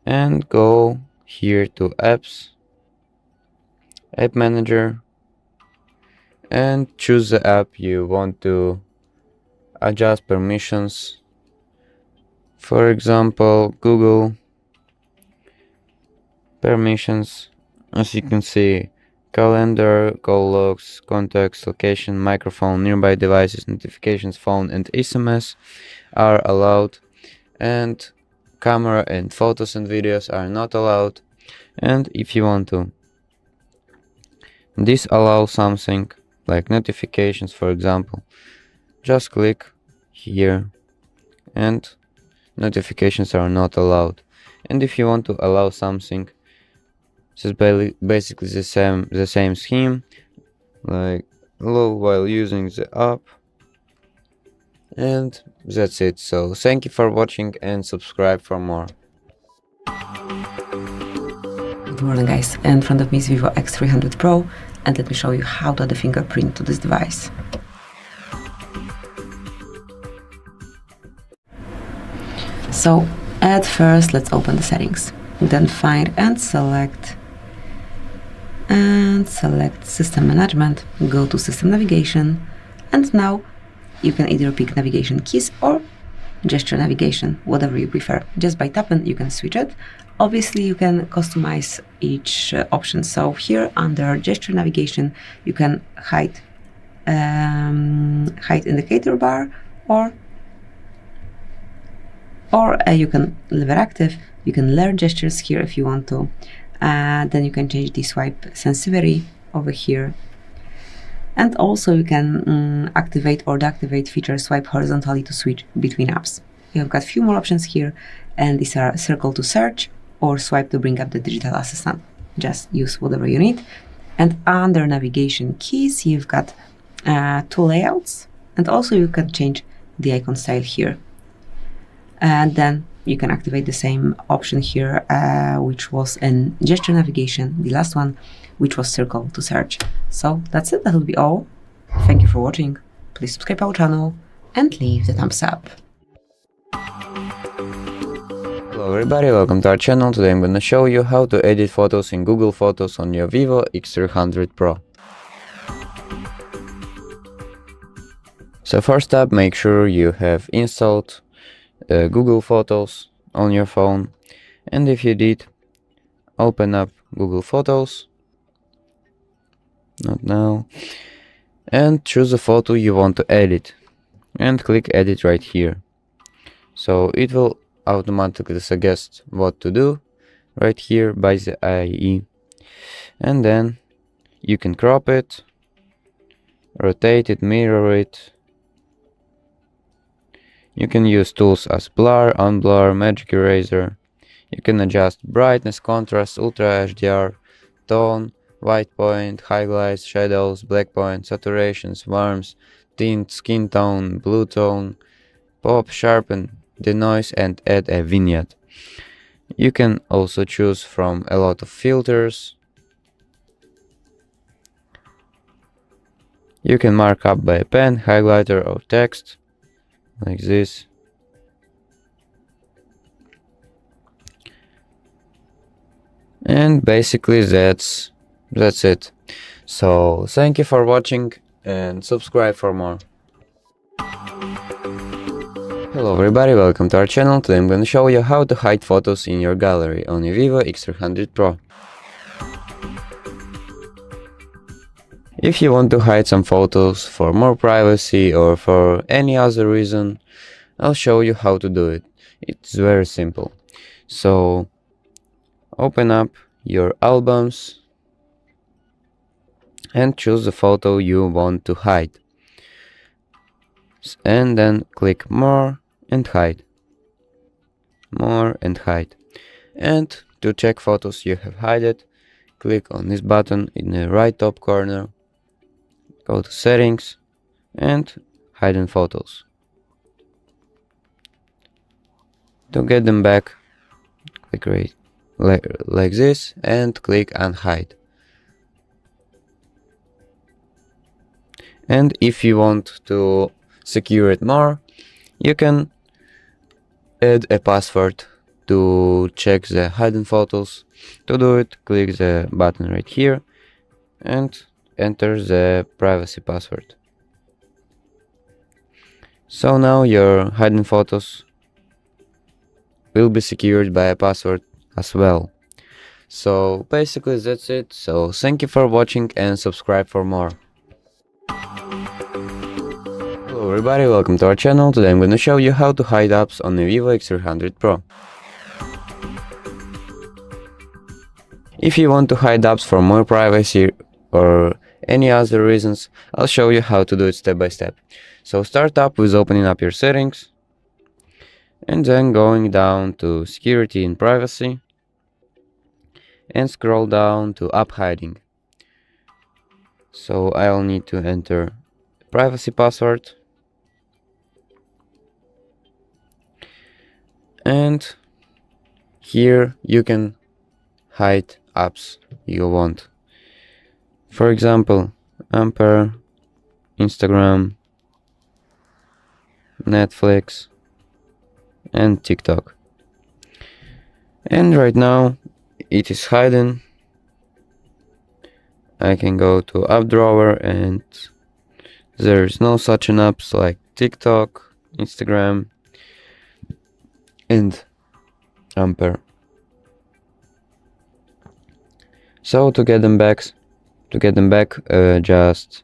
and go here to apps, app manager, and choose the app you want to adjust permissions. For example, Google permissions. As you can see, calendar, call logs, contacts, location, microphone, nearby devices, notifications, phone, and SMS are allowed, and camera and photos and videos are not allowed. And if you want to disallow something like notifications, for example, just click here and notifications are not allowed. And if you want to allow something, this is basically the same scheme, like allow while using the app, and that's it. So thank you for watching and subscribe for more. Good morning guys, in front of me is Vivo X300 Pro, and let me show you how to add a fingerprint to this device. So at first let's open the settings, then find and select system management, go to system navigation, and now you can either pick navigation keys or gesture navigation, whatever you prefer. Just by tapping you can switch it. Obviously you can customize each option. So here under gesture navigation you can hide indicator bar, or you can leave it active. You can learn gestures here if you want to. Then you can change the swipe sensitivity over here, and also you can activate or deactivate feature swipe horizontally to switch between apps. You've got a few more options here, and these are circle to search or swipe to bring up the digital assistant. Just use whatever you need. And under navigation keys you've got two layouts, and also you can change the icon style here. And then you can activate the same option here, which was in gesture navigation, the last one, which was circle to search. So that's it, that will be all. Thank you for watching. Please subscribe our channel and leave the thumbs up. Hello everybody, welcome to our channel. Today I'm gonna show you how to edit photos in Google Photos on your Vivo X300 Pro. So first up, make sure you have installed Google Photos on your phone, and if you did, open up Google Photos, not now, and choose a photo you want to edit and click edit right here. So it will automatically suggest what to do right here by the IE, and then you can crop it, rotate it, mirror it. You can use tools as blur, unblur, magic eraser. You can adjust brightness, contrast, ultra HDR, tone, white point, highlights, shadows, black point, saturations, warmth, tint, skin tone, blue tone, pop, sharpen, denoise, and add a vignette. You can also choose from a lot of filters. You can mark up by a pen, highlighter, or text, like this. And basically that's it. So thank you for watching and subscribe for more. Hello everybody, welcome to our channel. Today I'm going to show you how to hide photos in your gallery on your Vivo X300 Pro. If you want to hide some photos for more privacy or for any other reason, I'll show you how to do it. It's very simple. So open up your albums and choose the photo you want to hide. And then click more and hide. More and hide. And to check photos you have hidden, click on this button in the right top corner, go to settings and hidden photos. To get them back, click like this and click unhide. And if you want to secure it more, you can add a password to check the hidden photos. To do it, click the button right here and enter the privacy password. So now your hidden photos will be secured by a password as well. So basically that's it. So thank you for watching and subscribe for more. Hello everybody, welcome to our channel. Today I'm going to show you how to hide apps on the Vivo X300 Pro. If you want to hide apps for more privacy or any other reasons, I'll show you how to do it step by step. So start up with opening up your settings and then going down to security and privacy and scroll down to app hiding. So I'll need to enter privacy password and here you can hide apps you want. For example, Ampere, Instagram, Netflix and TikTok. And right now it is hidden. I can go to app drawer and there's no such an apps like TikTok, Instagram and Ampere. So to get them back, just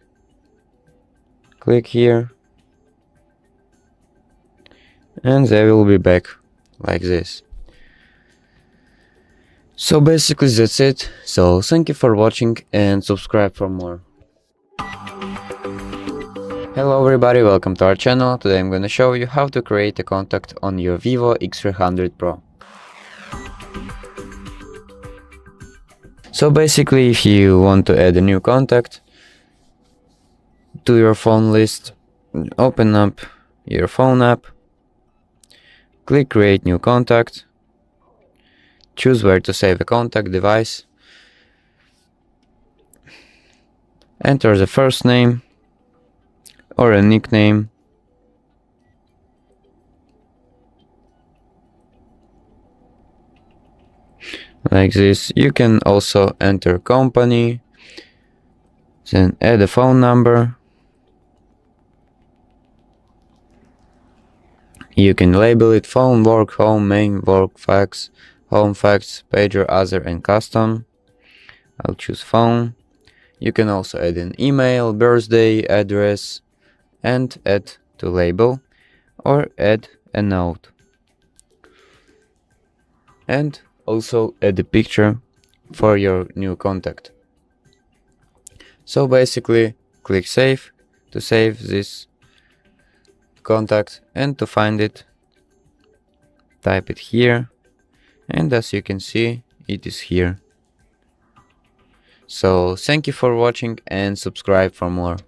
click here and they will be back like this. So basically that's it. So thank you for watching and subscribe for more. Hello everybody, welcome to our channel. Today I'm gonna show you how to create a contact on your Vivo X300 Pro. So basically if you want to add a new contact to your phone list, open up your phone app, click create new contact, choose where to save a contact device, enter the first name or a nickname, like this. You can also enter company, then add a phone number. You can label it phone, work, home, main, work, fax, home, fax, pager, other and custom. I'll choose phone. You can also add an email, birthday, address and add to label or add a note. And also add a picture for your new contact. So basically click save to save this contact, and to find it type it here, and as you can see it is here. So thank you for watching and subscribe for more.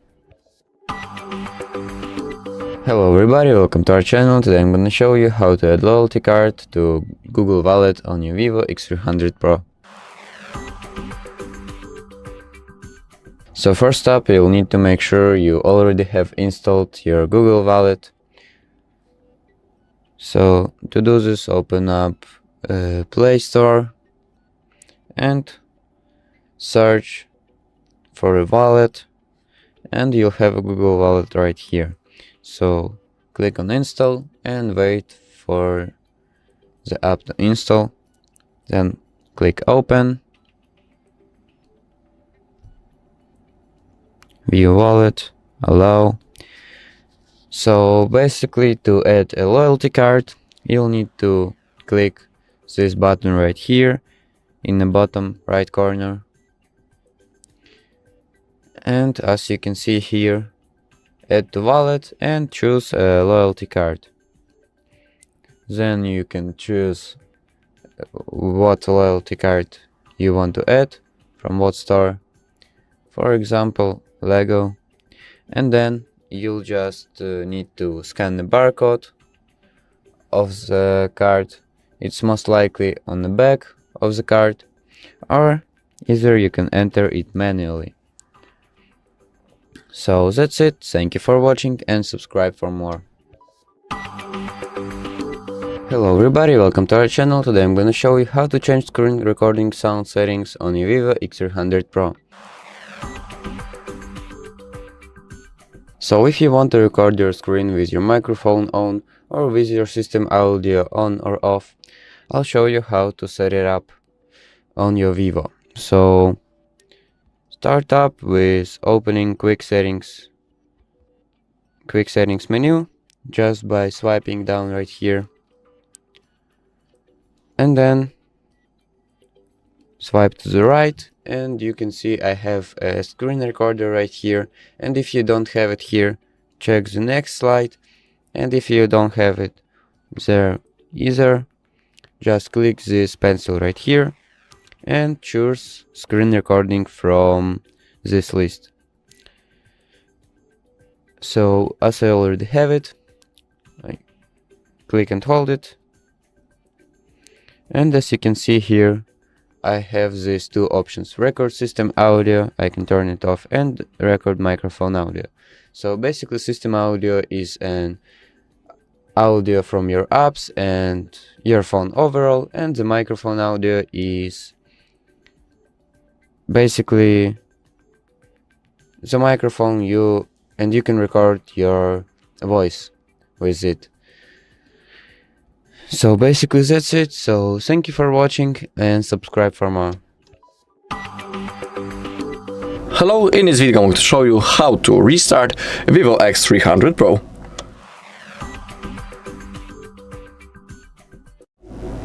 Hello everybody, welcome to our channel. Today I'm gonna show you how to add loyalty card to Google Wallet on your Vivo X300 Pro. So first up, you'll need to make sure you already have installed your Google Wallet. So to do this, open up Play Store and search for a wallet, and you'll have a Google Wallet right here. So click on install and wait for the app to install, then click open, view wallet, allow. So basically to add a loyalty card, you'll need to click this button right here in the bottom right corner. And as you can see here, add to wallet and choose a loyalty card. Then you can choose what loyalty card you want to add from what store, for example Lego, and then you'll just need to scan the barcode of the card. It's most likely on the back of the card, or either you can enter it manually. So that's it, thank you for watching and subscribe for more. Hello everybody, welcome to our channel. Today I'm gonna show you how to change screen recording sound settings on your Vivo X300 Pro. So if you want to record your screen with your microphone on or with your system audio on or off, I'll show you how to set it up on your Vivo. So start up with opening quick settings menu just by swiping down right here, and then swipe to the right and you can see I have a screen recorder right here, and if you don't have it here, check the next slide, and if you don't have it there either, just click this pencil right here and choose screen recording from this list. So as I already have it, I click and hold it, and as you can see here I have these two options: record system audio, I can turn it off, and record microphone audio. So basically system audio is an audio from your apps and your phone overall, and the microphone audio is basically the microphone you can record your voice with it. So basically that's it, so thank you for watching and subscribe for more. Hello, in this video I'm going to show you how to restart Vivo X300 Pro.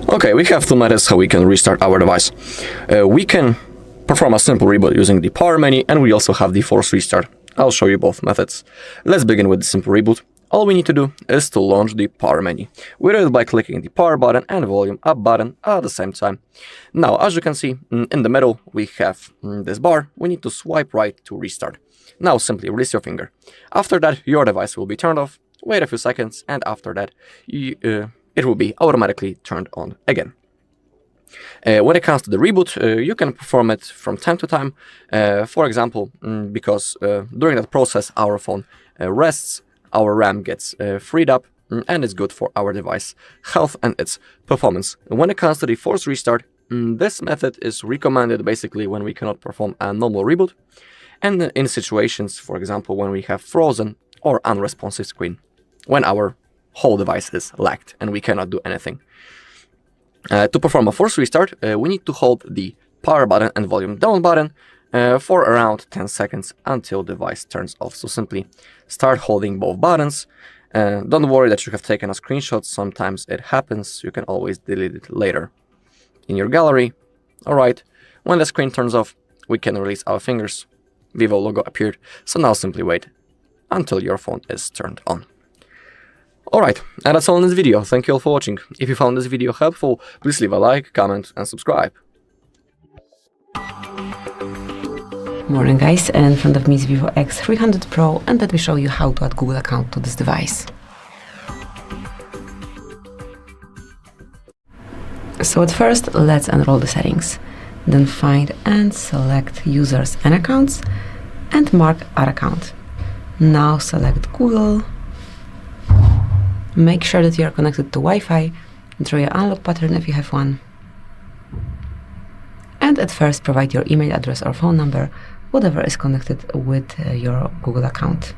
Okay, we have two methods how we can restart our device. We can perform a simple reboot using the power menu, and we also have the force restart. I'll show you both methods. Let's begin with the simple reboot. All we need to do is to launch the power menu. We do it by clicking the power button and volume up button at the same time. Now, as you can see, in the middle we have this bar. We need to swipe right to restart. Now simply release your finger. After that, your device will be turned off. Wait a few seconds, and after that it will be automatically turned on again. When it comes to the reboot, you can perform it from time to time. For example, because during that process our phone rests, our RAM gets freed up, and it's good for our device health and its performance. When it comes to the force restart, this method is recommended basically when we cannot perform a normal reboot, and in situations, for example, when we have frozen or unresponsive screen, when our whole device is lagged and we cannot do anything. To perform a force restart, we need to hold the power button and volume down button for around 10 seconds until the device turns off. So simply start holding both buttons. Don't worry that you have taken a screenshot, sometimes it happens, you can always delete it later. In your gallery, alright, when the screen turns off, we can release our fingers. Vivo logo appeared, so now simply wait until your phone is turned on. Alright, and that's all in this video. Thank you all for watching. If you found this video helpful, please leave a like, comment and subscribe. Morning guys, in front of me is Vivo X300 Pro, and let me show you how to add Google account to this device. So at first, let's enroll the settings. Then find and select users and accounts and mark Add Account. Now select Google. Make sure that you are connected to Wi-Fi. Draw your unlock pattern if you have one. And at first provide your email address or phone number, whatever is connected with your Google account.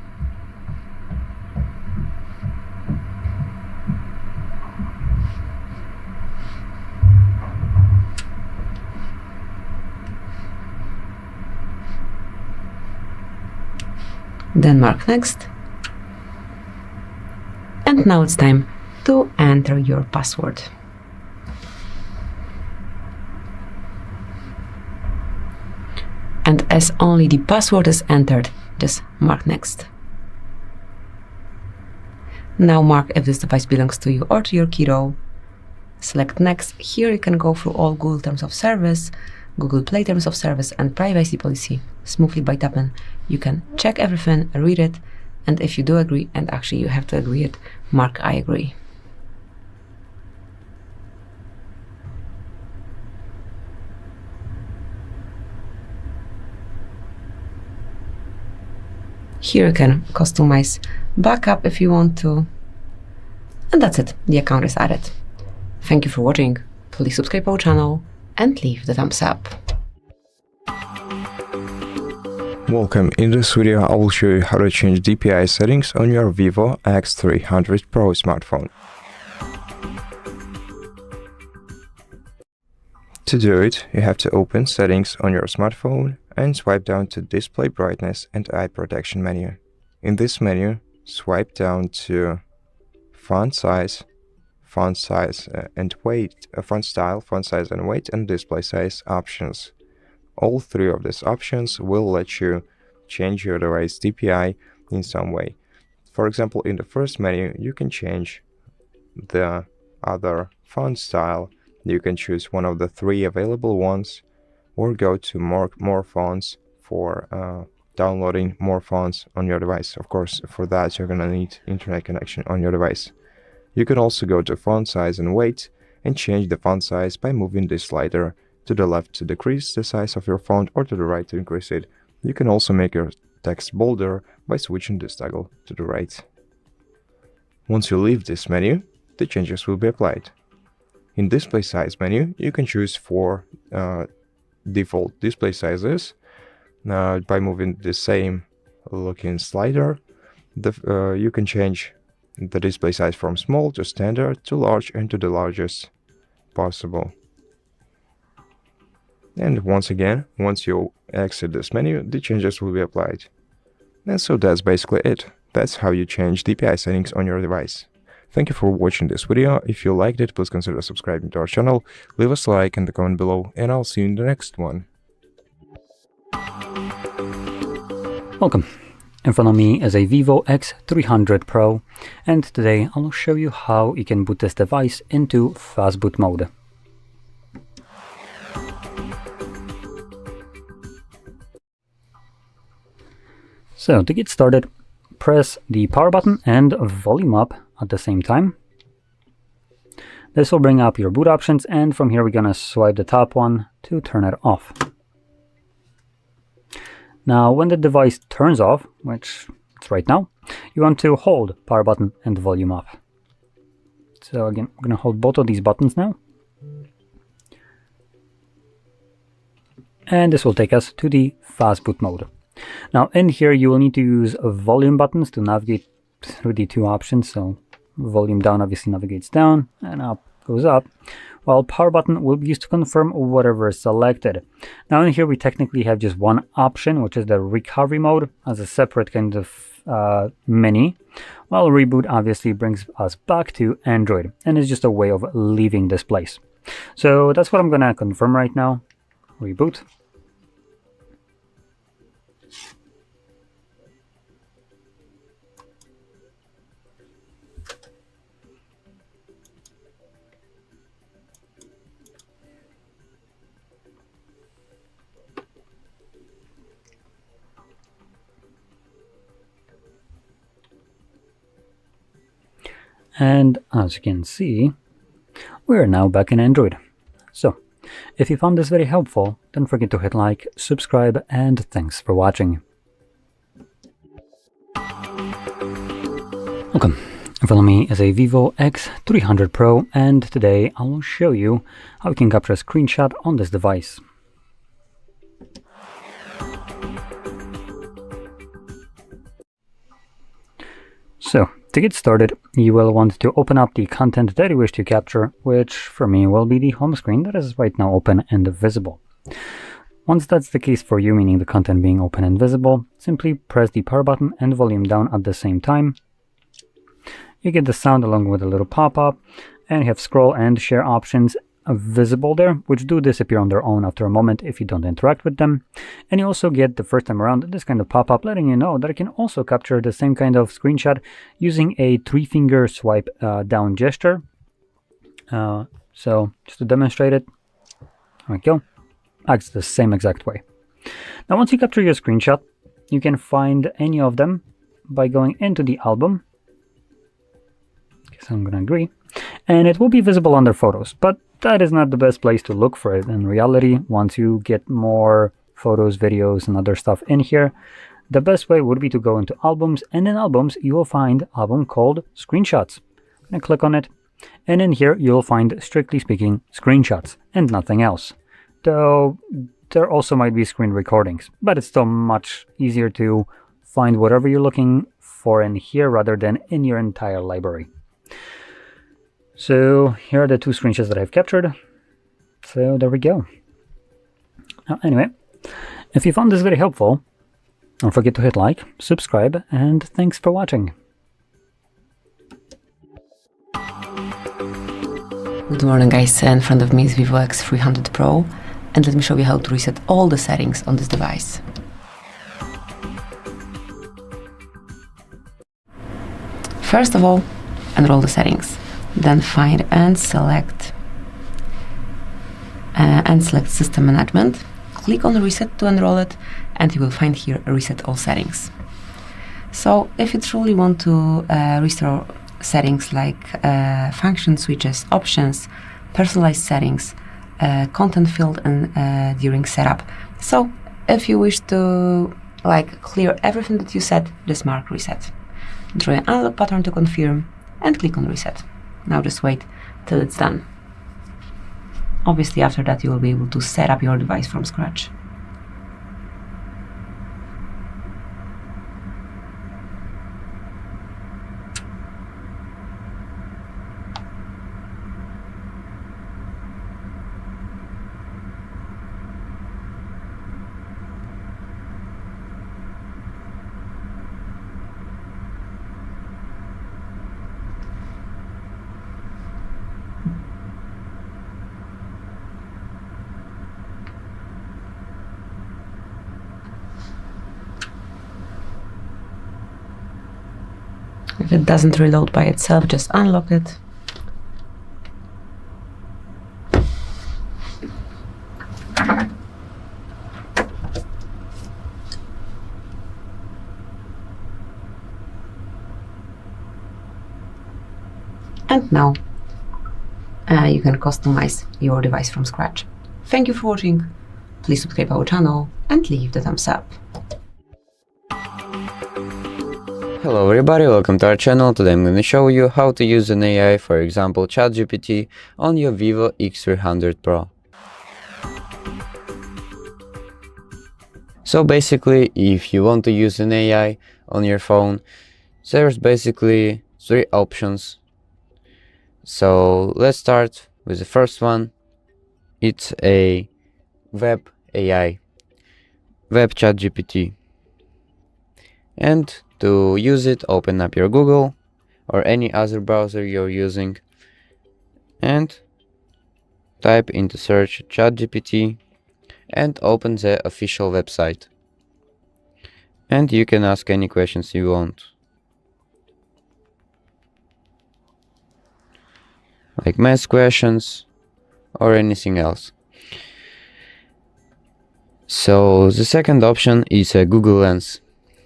Then mark Next. And now it's time to enter your password. as only the password is entered, just mark next. Now mark if this device belongs to you or to your kiddo. Select next. Here you can go through all Google Terms of Service, Google Play Terms of Service and privacy policy smoothly by tapping. You can check everything, read it, and if you do agree, and actually you have to agree it, mark I agree. Here you can customize backup if you want to. And that's it, the account is added. Thank you for watching, please subscribe our channel and leave the thumbs up. Welcome, in this video I will show you how to change DPI settings on your Vivo X300 Pro smartphone. To do it, you have to open Settings on your smartphone and swipe down to Display Brightness and Eye Protection menu. In this menu, swipe down to Font Size and Weight, Font Style, Font Size and Weight, and Display Size options. All three of these options will let you change your device DPI in some way. For example, in the first menu, you can change the other font style. You can choose one of the three available ones, or go to more fonts for downloading more fonts on your device. Of course, for that you're gonna need internet connection on your device. You can also go to Font Size and Weight and change the font size by moving this slider to the left to decrease the size of your font or to the right to increase it. You can also make your text bolder by switching this toggle to the right. Once you leave this menu, the changes will be applied. In Display Size menu, you can choose 4 default display sizes by moving the same looking slider. You can change the display size from small to standard to large and to the largest possible. And once again, once you exit this menu, the changes will be applied. And so that's basically it. That's how you change DPI settings on your device. Thank you for watching this video. If you liked it, please consider subscribing to our channel, leave us a like in the comment below, and I'll see you in the next one. Welcome. In front of me is a Vivo X300 Pro, and today I'll show you how you can boot this device into Fastboot mode. So to get started, press the power button and volume up at the same time. This will bring up your boot options, and from here we're gonna swipe the top one to turn it off. Now when the device turns off, which it's right now, you want to hold power button and volume up. So again, we're gonna hold both of these buttons now. And this will take us to the Fastboot mode. Now in here you will need to use volume buttons to navigate through the two options. So volume down obviously navigates down and up goes up, while power button will be used to confirm whatever is selected. Now in here we technically have just one option, which is the recovery mode as a separate kind of menu, while reboot obviously brings us back to Android and is just a way of leaving this place. So that's what I'm gonna confirm right now. Reboot. And as you can see, we're now back in Android. So, if you found this very helpful, don't forget to hit like, subscribe, and thanks for watching. Welcome. In front of me is a Vivo X300 Pro, and today I will show you how you can capture a screenshot on this device. So, to get started, you will want to open up the content that you wish to capture, which for me will be the home screen that is right now open and visible. Once that's the case for you, meaning the content being open and visible, simply press the power button and volume down at the same time. You get the sound along with a little pop-up, and you have scroll and share options visible there, which do disappear on their own after a moment if you don't interact with them. And you also get the first time around this kind of pop-up letting you know that it can also capture the same kind of screenshot using a 3-finger swipe down gesture. So just to demonstrate it, there we go, acts the same exact way. Now once you capture your screenshot, you can find any of them by going into the album. Guess I'm gonna agree. And it will be visible under photos, but that is not the best place to look for it in reality. Once you get more photos, videos, and other stuff in here, the best way would be to go into albums, and in albums you will find an album called screenshots. I'm gonna click on it, and in here you'll find, strictly speaking, screenshots and nothing else. Though there also might be screen recordings, but it's still much easier to find whatever you're looking for in here rather than in your entire library. So here are the 2 screenshots that I've captured. So there we go. Now, anyway, if you found this very helpful, don't forget to hit like, subscribe, and thanks for watching. Good morning guys, in front of me is Vivo X300 Pro, and let me show you how to reset all the settings on this device. First of all, enroll the settings. Then find and select System Management. Click on Reset to enroll it, and you will find here Reset All Settings. So if you truly want to restore settings like function switches, options, personalized settings, content field, and during setup. So if you wish to clear everything that you set, just mark Reset. Draw an unlock pattern to confirm, and click on Reset. Now just wait till it's done. Obviously after that you will be able to set up your device from scratch. If it doesn't reload by itself, just unlock it. And now you can customize your device from scratch. Thank you for watching. Please subscribe our channel and leave the thumbs up. Hello everybody, welcome to our channel. Today I'm going to show you how to use an AI, for example ChatGPT, on your Vivo X300 Pro. So basically, if you want to use an AI on your phone, there's basically 3 options. So let's start with the first one. It's a web AI, web ChatGPT. And to use it, open up your Google or any other browser you're using and type into search ChatGPT and open the official website. And you can ask any questions you want, like math questions or anything else. So the second option is a Google Lens.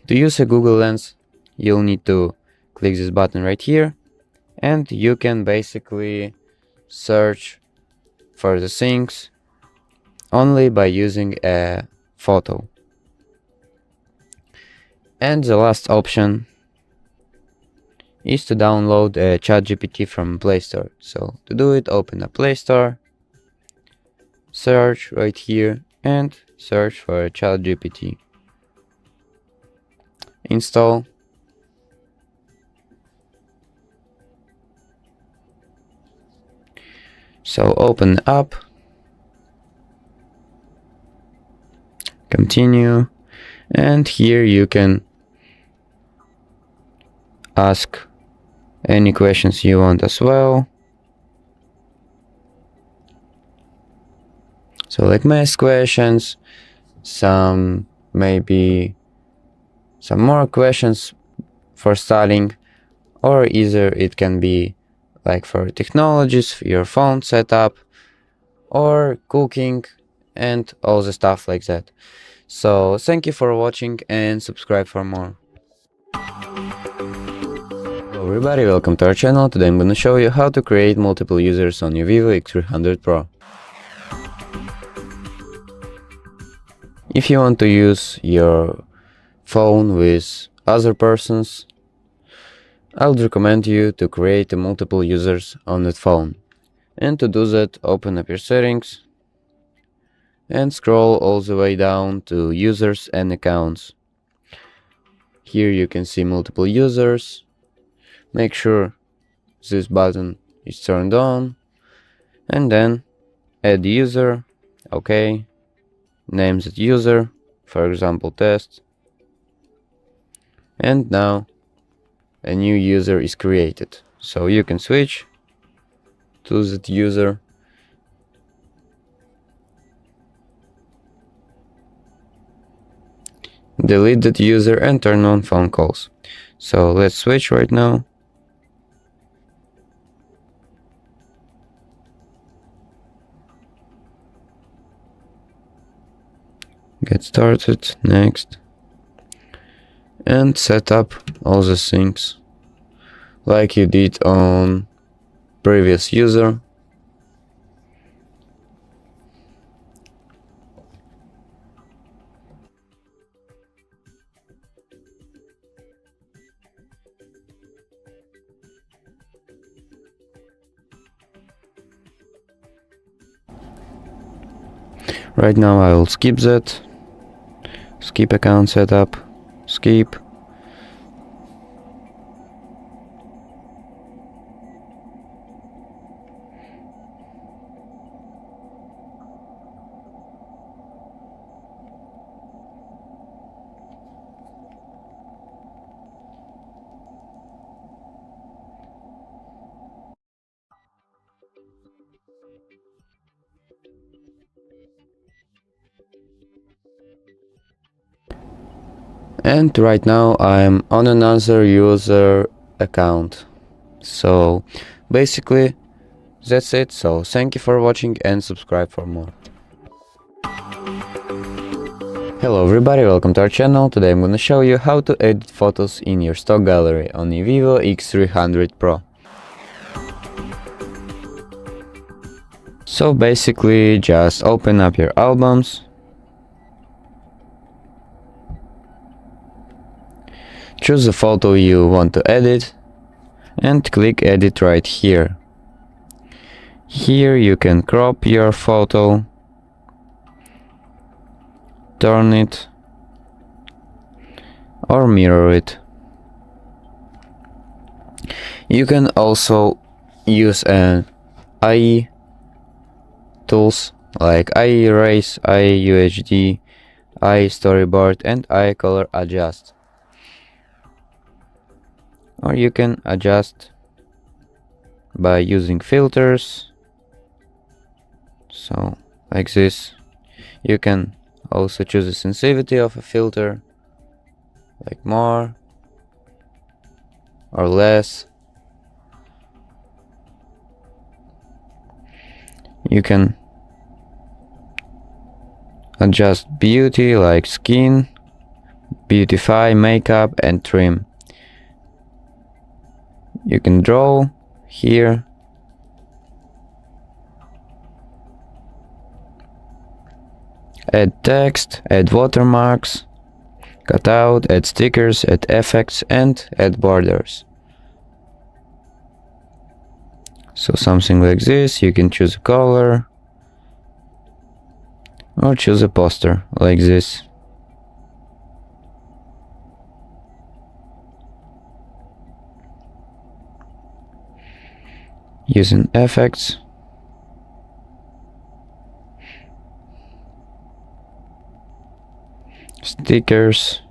To use a Google Lens, you'll need to click this button right here, and you can basically search for the things only by using a photo. And the last option is to download a ChatGPT from Play Store. So to do it, open up Play Store, search right here, and search for ChatGPT. Install. So open up, continue, and here you can ask any questions you want as well. So like math questions, maybe some more questions for studying, or either it can be like for technologies, your phone setup, or cooking and all the stuff like that. So thank you for watching and subscribe for more. Hello everybody, welcome to our channel. Today I'm gonna show you how to create multiple users on your Vivo X300 Pro. If you want to use your phone with other persons, I would recommend you to create multiple users on that phone. And to do that, open up your settings and scroll all the way down to users and accounts. Here you can see multiple users. Make sure this button is turned on, and then add user. Okay, name that user, for example test, and now a new user is created. So you can switch to that user, delete that user and turn on phone calls. So let's switch right now. Get started, next, and set up all the things like you did on previous user. Right now I will skip that. Skip account setup, skip. And right now I'm on another user account. So basically that's it. So thank you for watching and subscribe for more. Hello everybody, welcome to our channel. Today I'm gonna show you how to edit photos in your stock gallery on the Vivo X300 Pro. So basically just open up your albums, choose the photo you want to edit and click edit right here. Here you can crop your photo, turn it or mirror it. You can also use an IE tools like IE Erase, IE UHD, IE Storyboard and IE Color Adjust. Or you can adjust by using filters. So like this. You can also choose the sensitivity of a filter, like more or less. You can adjust beauty like skin, beautify, makeup and trim. You can draw here. Add text, add watermarks, cut out, add stickers, add effects and add borders. So something like this, you can choose a color or choose a poster like this. Using effects, stickers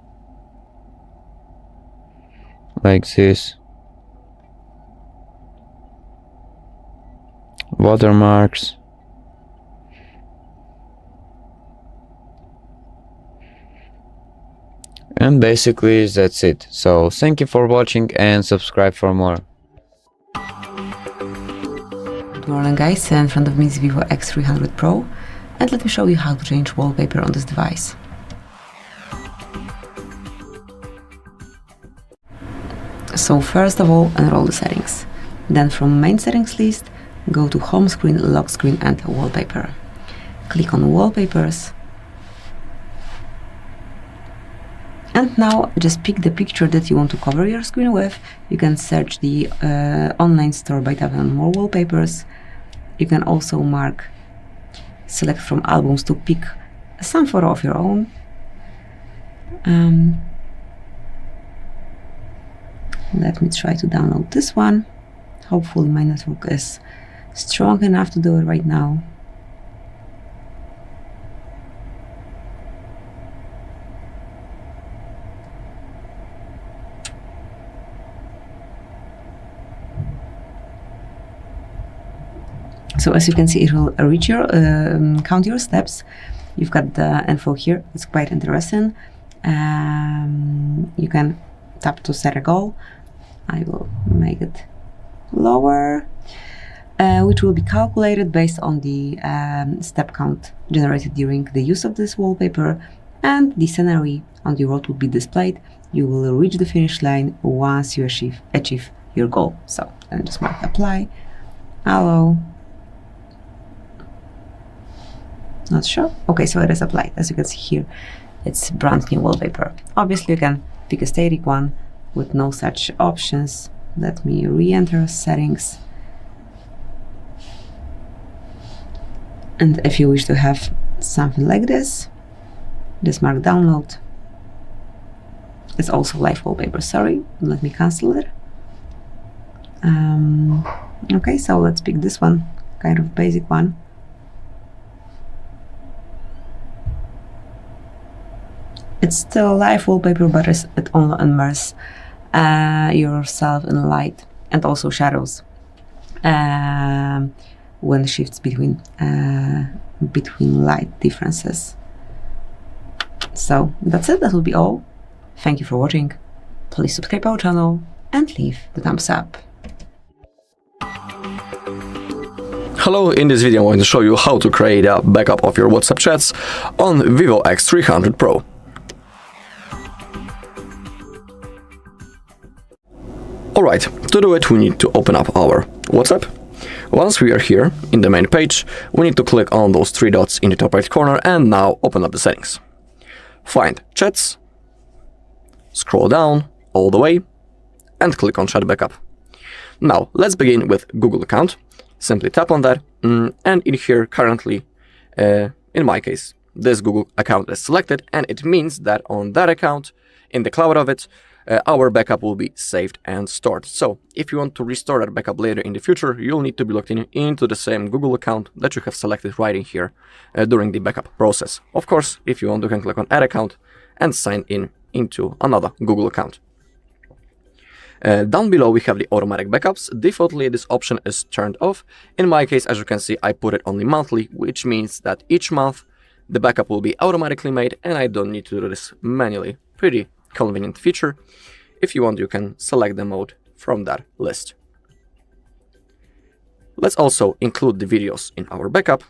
like this, watermarks, And basically that's it. So thank you for watching and subscribe for more. Good morning guys, in front of me is Vivo X300 Pro, and let me show you how to change wallpaper on this device. So first of all, enroll the settings. Then from main settings list, go to home screen, lock screen and wallpaper. Click on wallpapers. And now just pick the picture that you want to cover your screen with. You can search the online store by tapping on more wallpapers. You can also select from albums to pick some photo of your own. Let me try to download this one. Hopefully my network is strong enough to do it right now. So as you can see, it will reach your count your steps. You've got the info here. It's quite interesting. You can tap to set a goal. I will make it lower, which will be calculated based on the step count generated during the use of this wallpaper, and the scenery on the road will be displayed. You will reach the finish line once you achieve your goal. So then just mark apply, allow. Not sure. Okay, so it is applied. As you can see here, it's brand new wallpaper. Obviously you can pick a static one with no such options. Let me re-enter settings. And if you wish to have something like this, just mark download. It's also live wallpaper, sorry, let me cancel it. Okay, so let's pick this one, kind of basic one. It's still live wallpaper, but it only immerses yourself in light and also shadows when it shifts between light differences. So that's it, that will be all. Thank you for watching. Please subscribe our channel and leave the thumbs up. Hello, in this video I'm going to show you how to create a backup of your WhatsApp chats on Vivo X300 Pro. Alright, to do it we need to open up our WhatsApp. Once we are here in the main page, we need to click on those three dots in the top right corner and now open up the settings. Find Chats, scroll down all the way and click on Chat Backup. Now let's begin with Google account. Simply tap on that and in here currently, in my case, this Google account is selected, and it means that on that account, in the cloud of it, our backup will be saved and stored. So if you want to restore that backup later in the future, you'll need to be logged in into the same Google account that you have selected right in here during the backup process. Of course, if you want, you can click on Add Account and sign in into another Google account. Down below we have the automatic backups. Defaultly this option is turned off. In my case, as you can see, I put it only monthly, which means that each month the backup will be automatically made and I don't need to do this manually. Pretty convenient feature. If you want, you can select the mode from that list. Let's also include the videos in our backup.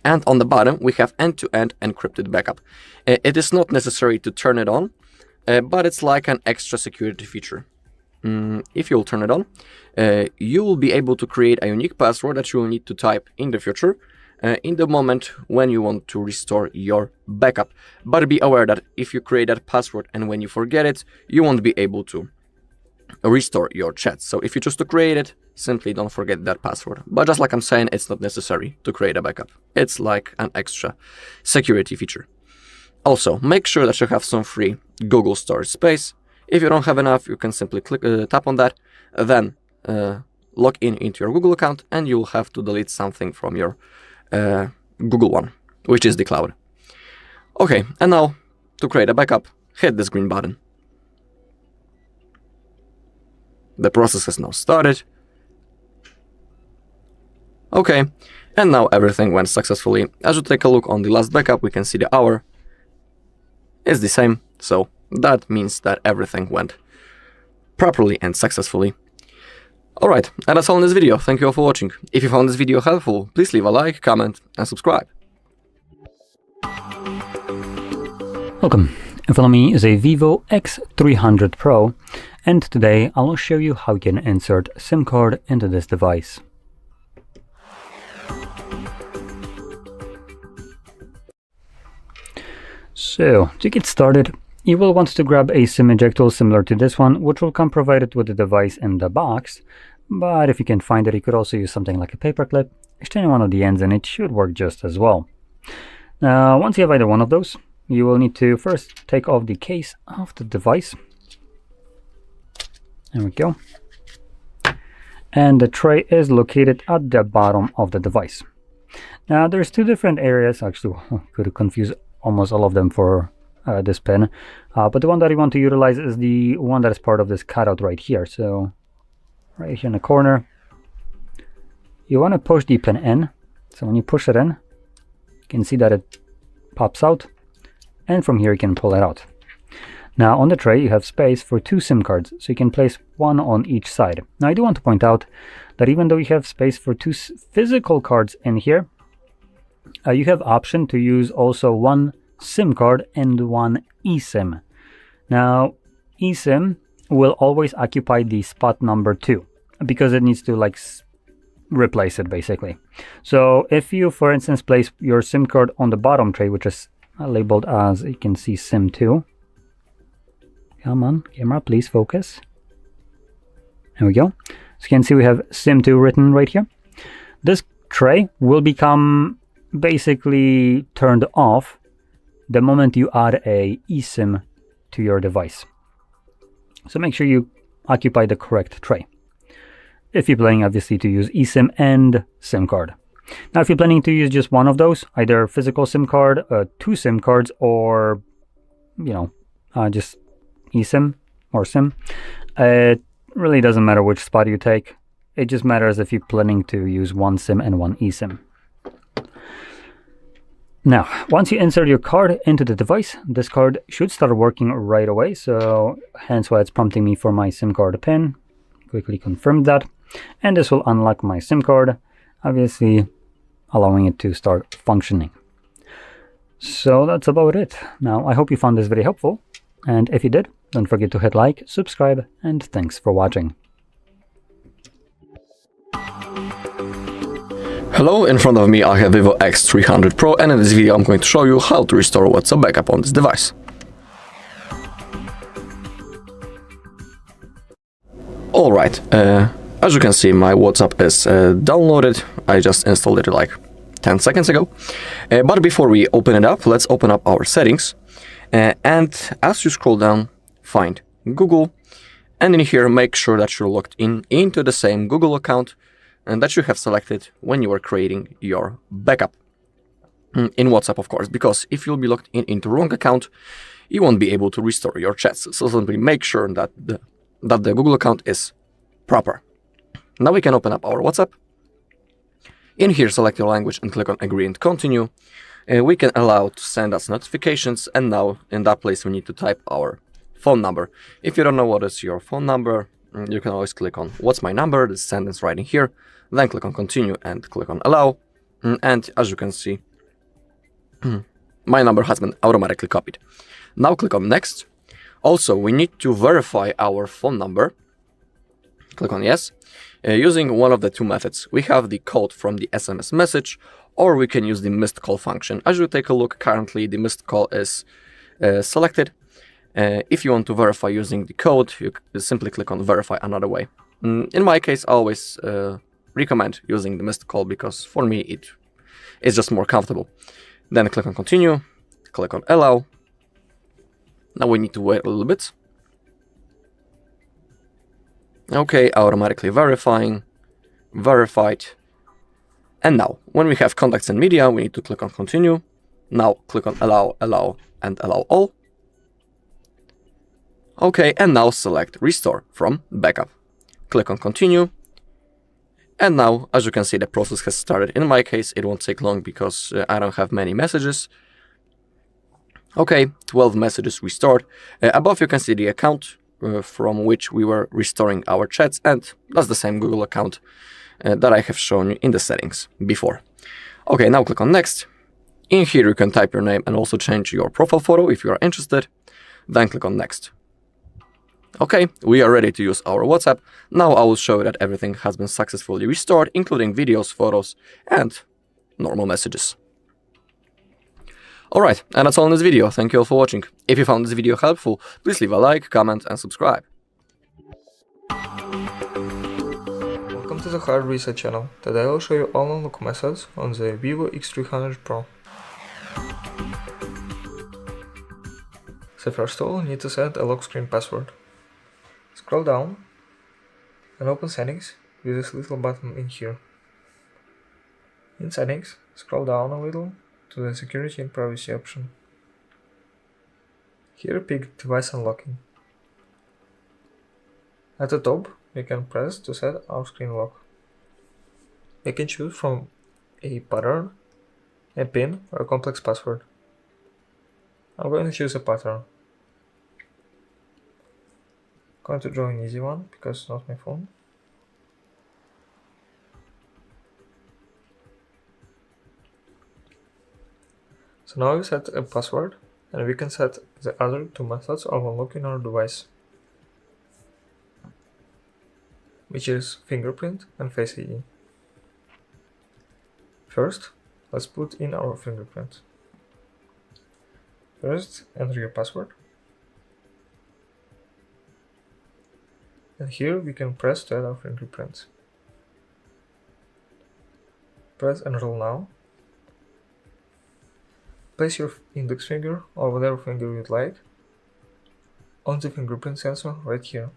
And on the bottom we have end-to-end encrypted backup. It is not necessary to turn it on, but it's like an extra security feature. If you'll turn it on, you will be able to create a unique password that you will need to type in the future in the moment when you want to restore your backup. But be aware that if you create that password and when you forget it, you won't be able to restore your chat. So if you choose to create it, simply don't forget that password. But just like I'm saying, it's not necessary to create a backup. It's like an extra security feature. Also, make sure that you have some free Google storage space. If you don't have enough, you can simply tap on that, then log in into your Google account, and you'll have to delete something from your Google one, which is the cloud. Okay, and now to create a backup, hit this green button. The process has now started. Okay, and now everything went successfully. As you take a look on the last backup, we can see the hour is the same, so That means that everything went properly and successfully. Alright, and that's all in this video. Thank you all for watching. If you found this video helpful, please leave a like, comment, and subscribe. Welcome. In front of me is a Vivo X300 Pro, and today I will show you how you can insert SIM card into this device. So, to get started, you will want to grab a SIM eject similar to this one, which will come provided with the device in the box, but if you can find it, you could also use something like a paper clip, extending one of the ends, and it should work just as well. Now, once you have either one of those, you will need to first take off the case of the device. There we go. And the tray is located at the bottom of the device. Now, there's two different areas, actually, could confuse almost all of them for this pin, but the one that you want to utilize is the one that is part of this cutout right here. So right here in the corner, you want to push the pin in. So when you push it in, you can see that it pops out, and from here you can pull it out. Now on the tray you have space for two SIM cards, so you can place one on each side. Now I do want to point out that even though you have space for two physical cards in here, you have option to use also one SIM card and one eSIM. Now eSIM will always occupy the spot number 2 because it needs to like replace it basically. So if you, for instance, place your SIM card on the bottom tray, which is labeled as, you can see, SIM 2. Come on, camera, please focus. There we go. So you can see we have SIM 2 written right here. This tray will become basically turned off the moment you add a eSIM to your device. So make sure you occupy the correct tray if you're planning obviously to use eSIM and SIM card. Now if you're planning to use just one of those, either physical SIM card, two SIM cards, or just eSIM or SIM, it really doesn't matter which spot you take. It just matters if you're planning to use one SIM and one eSIM. Now, once you insert your card into the device, this card should start working right away. So hence why it's prompting me for my SIM card pin. Quickly confirm that. And this will unlock my SIM card, obviously allowing it to start functioning. So that's about it. Now, I hope you found this video helpful. And if you did, don't forget to hit like, subscribe, and thanks for watching. Hello, in front of me I have Vivo X300 Pro, and in this video I'm going to show you how to restore WhatsApp backup on this device. Alright, as you can see, my WhatsApp is downloaded. I just installed it like 10 seconds ago. But before we open it up, let's open up our settings. And as you scroll down, find Google, and in here make sure that you're logged into the same Google account and that you have selected when you are creating your backup in WhatsApp, of course, because if you'll be logged into wrong account, you won't be able to restore your chats. So simply make sure that the Google account is proper. Now we can open up our WhatsApp. In here, select your language and click on Agree and Continue. We can allow to send us notifications, and now in that place we need to type our phone number. If you don't know what is your phone number, you can always click on What's my number, this sentence right in here, then click on Continue and click on Allow, and as you can see, my number has been automatically copied. Now click on Next. Also, we need to verify our phone number. Click on Yes. Using one of the two methods, we have the code from the SMS message, or we can use the missed call function. As you take a look, currently the missed call is selected. If you want to verify using the code, you simply click on Verify another way. In my case, I always recommend using the missed call because for me it is just more comfortable. Then click on Continue, click on Allow. Now we need to wait a little bit. Okay, automatically verifying, verified. And now, when we have contacts and media, we need to click on Continue. Now click on Allow, Allow, and Allow All. Okay, and now select Restore from Backup. Click on Continue. And now, as you can see, the process has started. In my case, it won't take long because I don't have many messages. Okay, 12 messages restored. Above you can see the account from which we were restoring our chats, and that's the same Google account that I have shown you in the settings before. Okay, now click on Next. In here you can type your name and also change your profile photo if you are interested. Then click on Next. Okay, we are ready to use our WhatsApp. Now I will show you that everything has been successfully restored, including videos, photos, and normal messages. Alright, and that's all in this video. Thank you all for watching. If you found this video helpful, please leave a like, comment, and subscribe. Welcome to the Hard Reset channel. Today I will show you all unlock methods on the Vivo X300 Pro. So first of all, you need to set a lock screen password. Scroll down and open settings with this little button in here. In settings, scroll down a little to the security and privacy option. Here pick device unlocking. At the top, you can press to set our screen lock. You can choose from a pattern, a PIN, or a complex password. I'm going to choose a pattern. I'm going to draw an easy one because it's not my phone. So now we set a password, and we can set the other two methods of unlocking our device, which is fingerprint and Face ID. First, let's put in our fingerprint. First, enter your password. And here we can press to add our fingerprint. Press Enroll Now. Place your index finger or whatever finger you'd like on the fingerprint sensor right here.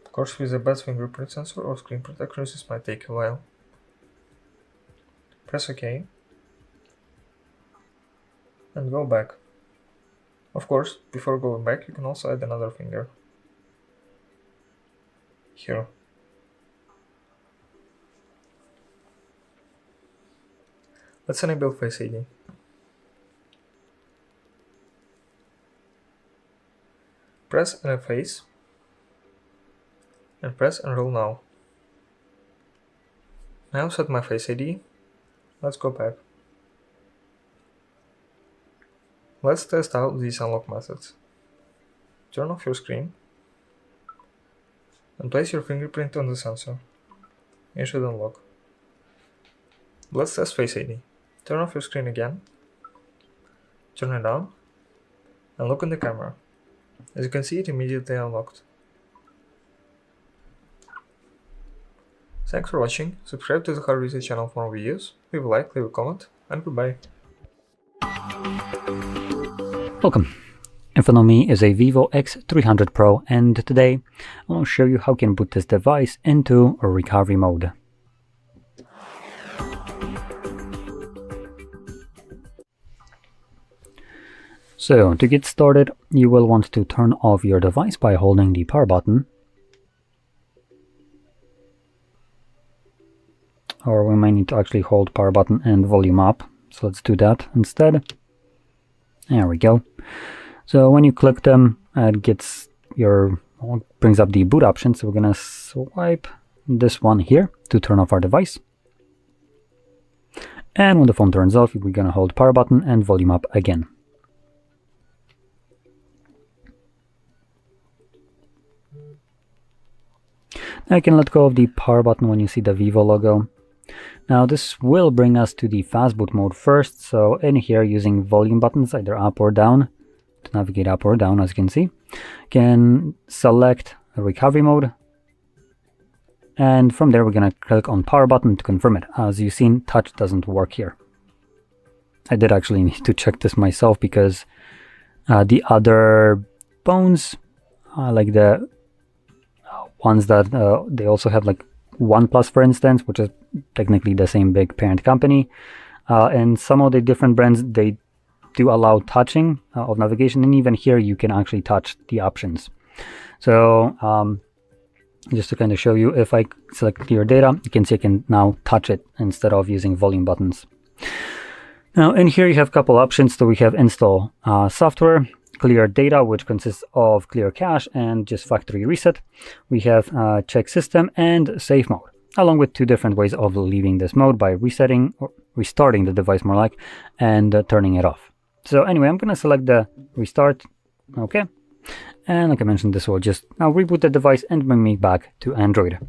Of course, with the best fingerprint sensor or screen protector, this might take a while. Press OK and go back. Of course, before going back, you can also add another finger here. Let's enable Face ID. Press Face and press Enroll Now. Now set my Face ID. Let's go back. Let's test out these unlock methods. Turn off your screen and place your fingerprint on the sensor. It should unlock. Let's test Face ID. Turn off your screen again, turn it on, and look in the camera. As you can see, it immediately unlocked. Thanks for watching, subscribe to the Hard Reset channel for more videos, leave a like, leave a comment, and goodbye. Welcome. In front of me is a Vivo X300 Pro, and today I want to show you how you can boot this device into a recovery mode. So to get started, you will want to turn off your device by holding the power button. Or we might need to actually hold power button and volume up. So let's do that instead. There we go. So when you click them, it brings up the boot option. So we're gonna swipe this one here to turn off our device. And when the phone turns off, we're gonna hold power button and volume up again. Now you can let go of the power button when you see the Vivo logo. Now this will bring us to the Fastboot mode first, so in here using volume buttons either up or down, to navigate up or down as you can see, you can select a recovery mode, and from there we're going to click on power button to confirm it. As you've seen, touch doesn't work here. I did actually need to check this myself because the other phones, like the ones that they also have like OnePlus for instance, which is technically the same big parent company, and some of the different brands, they do allow touching of navigation, and even here you can actually touch the options. So just to kind of show you, if I select clear data, you can see I can now touch it instead of using volume buttons. Now in here you have a couple options. So we have install software, clear data, which consists of clear cache and just factory reset. We have check system and safe mode, along with two different ways of leaving this mode by resetting or restarting the device more like, and turning it off. So anyway, I'm going to select the restart. Okay. And like I mentioned, this will just now reboot the device and bring me back to Android.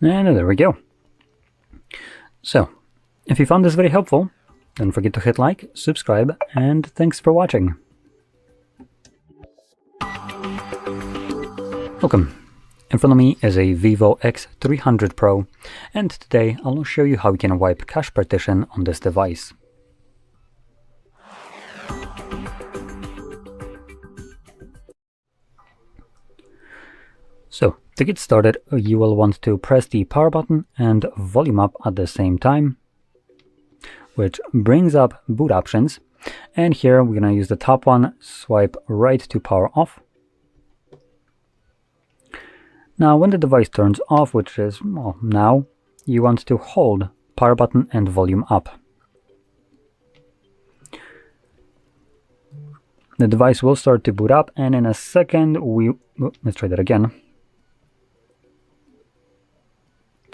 And there we go. So, if you found this very helpful, don't forget to hit like, subscribe, and thanks for watching. Welcome. In front of me is a Vivo X300 Pro, and today I'll show you how you can wipe cache partition on this device. So, to get started, you will want to press the power button and volume up at the same time, which brings up boot options. And here we're going to use the top one, swipe right to power off. Now when the device turns off, which is well, now, you want to hold power button and volume up. The device will start to boot up, and in a second let's try that again.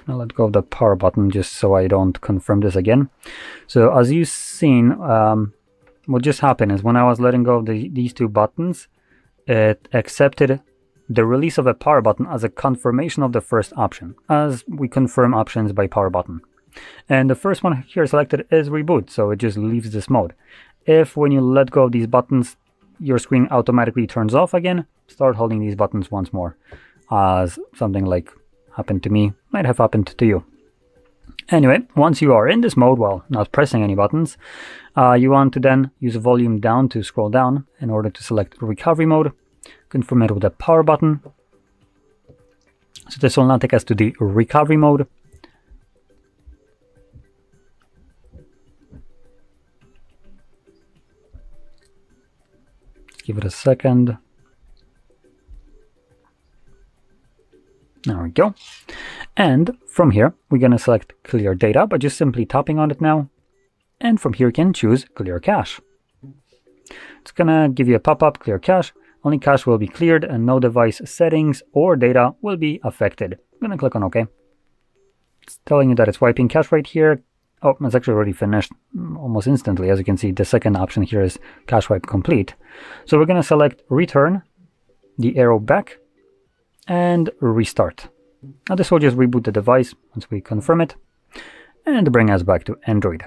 I'll let go of the power button just so I don't confirm this again. So as you've seen, what just happened is when I was letting go of these two buttons, it accepted the release of a power button as a confirmation of the first option, as we confirm options by power button. And the first one here selected is reboot, so it just leaves this mode. If when you let go of these buttons, your screen automatically turns off again, start holding these buttons once more, as something like happened to me might have happened to you. Anyway, once you are in this mode while not pressing any buttons, you want to then use volume down to scroll down in order to select recovery mode, confirm it with the power button. So this will now take us to the recovery mode. Let's give it a second. There we go. And from here, we're going to select clear data by just simply tapping on it now. And from here, you can choose clear cache. It's going to give you a pop-up, clear cache. Only cache will be cleared and no device settings or data will be affected. I'm going to click on OK. It's telling you that it's wiping cache right here. Oh, it's actually already finished almost instantly. As you can see, the second option here is cache wipe complete. So we're going to select return, the arrow back, and restart. Now this will just reboot the device once we confirm it and bring us back to Android.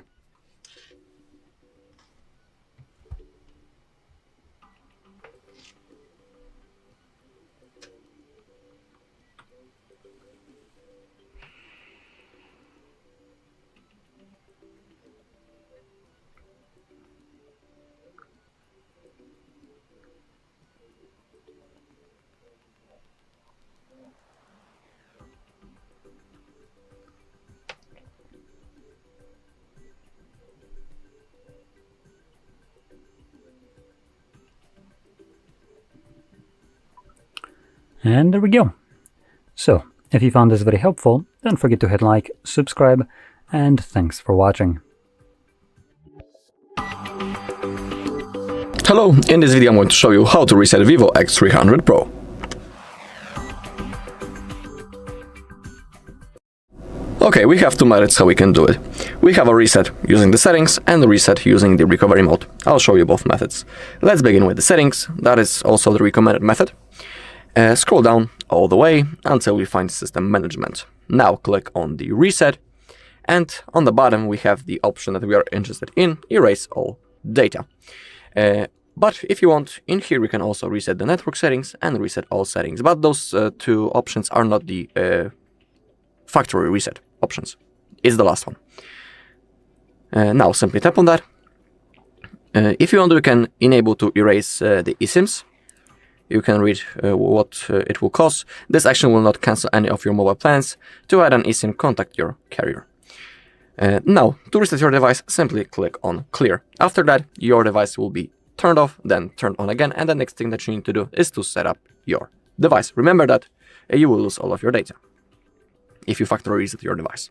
And there we go. So, if you found this very helpful, don't forget to hit like, subscribe, and thanks for watching. Hello, in this video I'm going to show you how to reset Vivo X300 Pro. Okay, we have two methods how we can do it. We have a reset using the settings and a reset using the recovery mode. I'll show you both methods. Let's begin with the settings. That is also the recommended method. Scroll down all the way until we find system management. Now click on the reset, and on the bottom we have the option that we are interested in, erase all data. But if you want, in here we can also reset the network settings and reset all settings. But those two options are not the factory reset options. It's the last one. Now simply tap on that. If you want, you can enable to erase the eSIMs. You can read what it will cost. This action will not cancel any of your mobile plans. To add an eSIM, contact your carrier. Now, to reset your device, simply click on Clear. After that, your device will be turned off, then turned on again, and the next thing that you need to do is to set up your device. Remember that you will lose all of your data if you factory reset your device.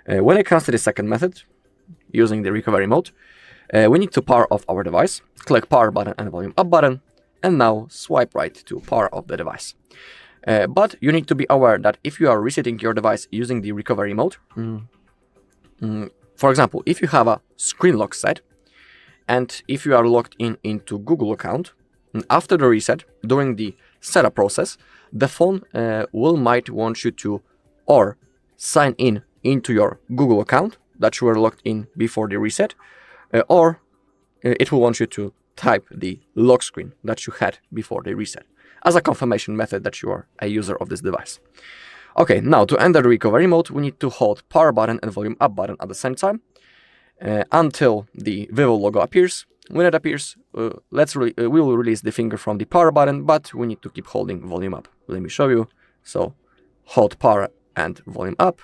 When it comes to the second method, using the recovery mode, we need to power off our device. Click Power button and Volume Up button, and now swipe right to power off the device. But you need to be aware that if you are resetting your device using the recovery mode, for example, if you have a screen lock set, and if you are logged into Google account, after the reset, during the setup process, the phone might want you to or sign in into your Google account that you were logged in before the reset, or it will want you to type the lock screen that you had before the reset as a confirmation method that you are a user of this device. Okay, now to enter the recovery mode, we need to hold Power button and Volume Up button at the same time until the Vivo logo appears. When it appears, we will release the finger from the Power button, but we need to keep holding Volume Up. Let me show you. So hold Power and Volume Up.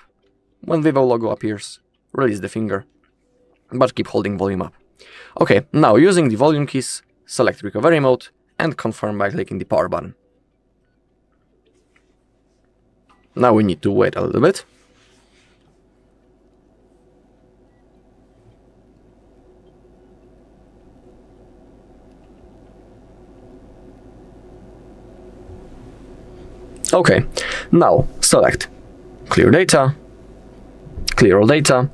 When Vivo logo appears, release the finger, but keep holding Volume Up. Okay, now using the volume keys, select recovery mode and confirm by clicking the Power button. Now we need to wait a little bit. Okay, now select Clear Data, Clear All Data,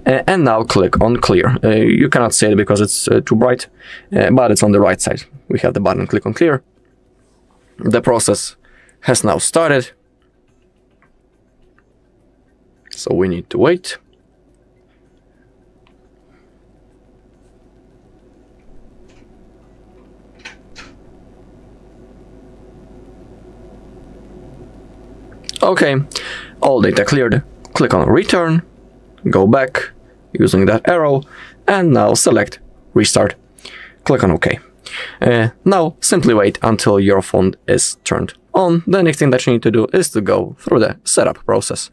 and now click on Clear. You cannot see it because it's too bright, but it's on the right side. We have the button, click on Clear. The process has now started, so we need to wait. Okay, all data cleared. Click on Return, go back using that arrow, and now select Restart. Click on OK. Now simply wait until your phone is turned on. The next thing that you need to do is to go through the setup process.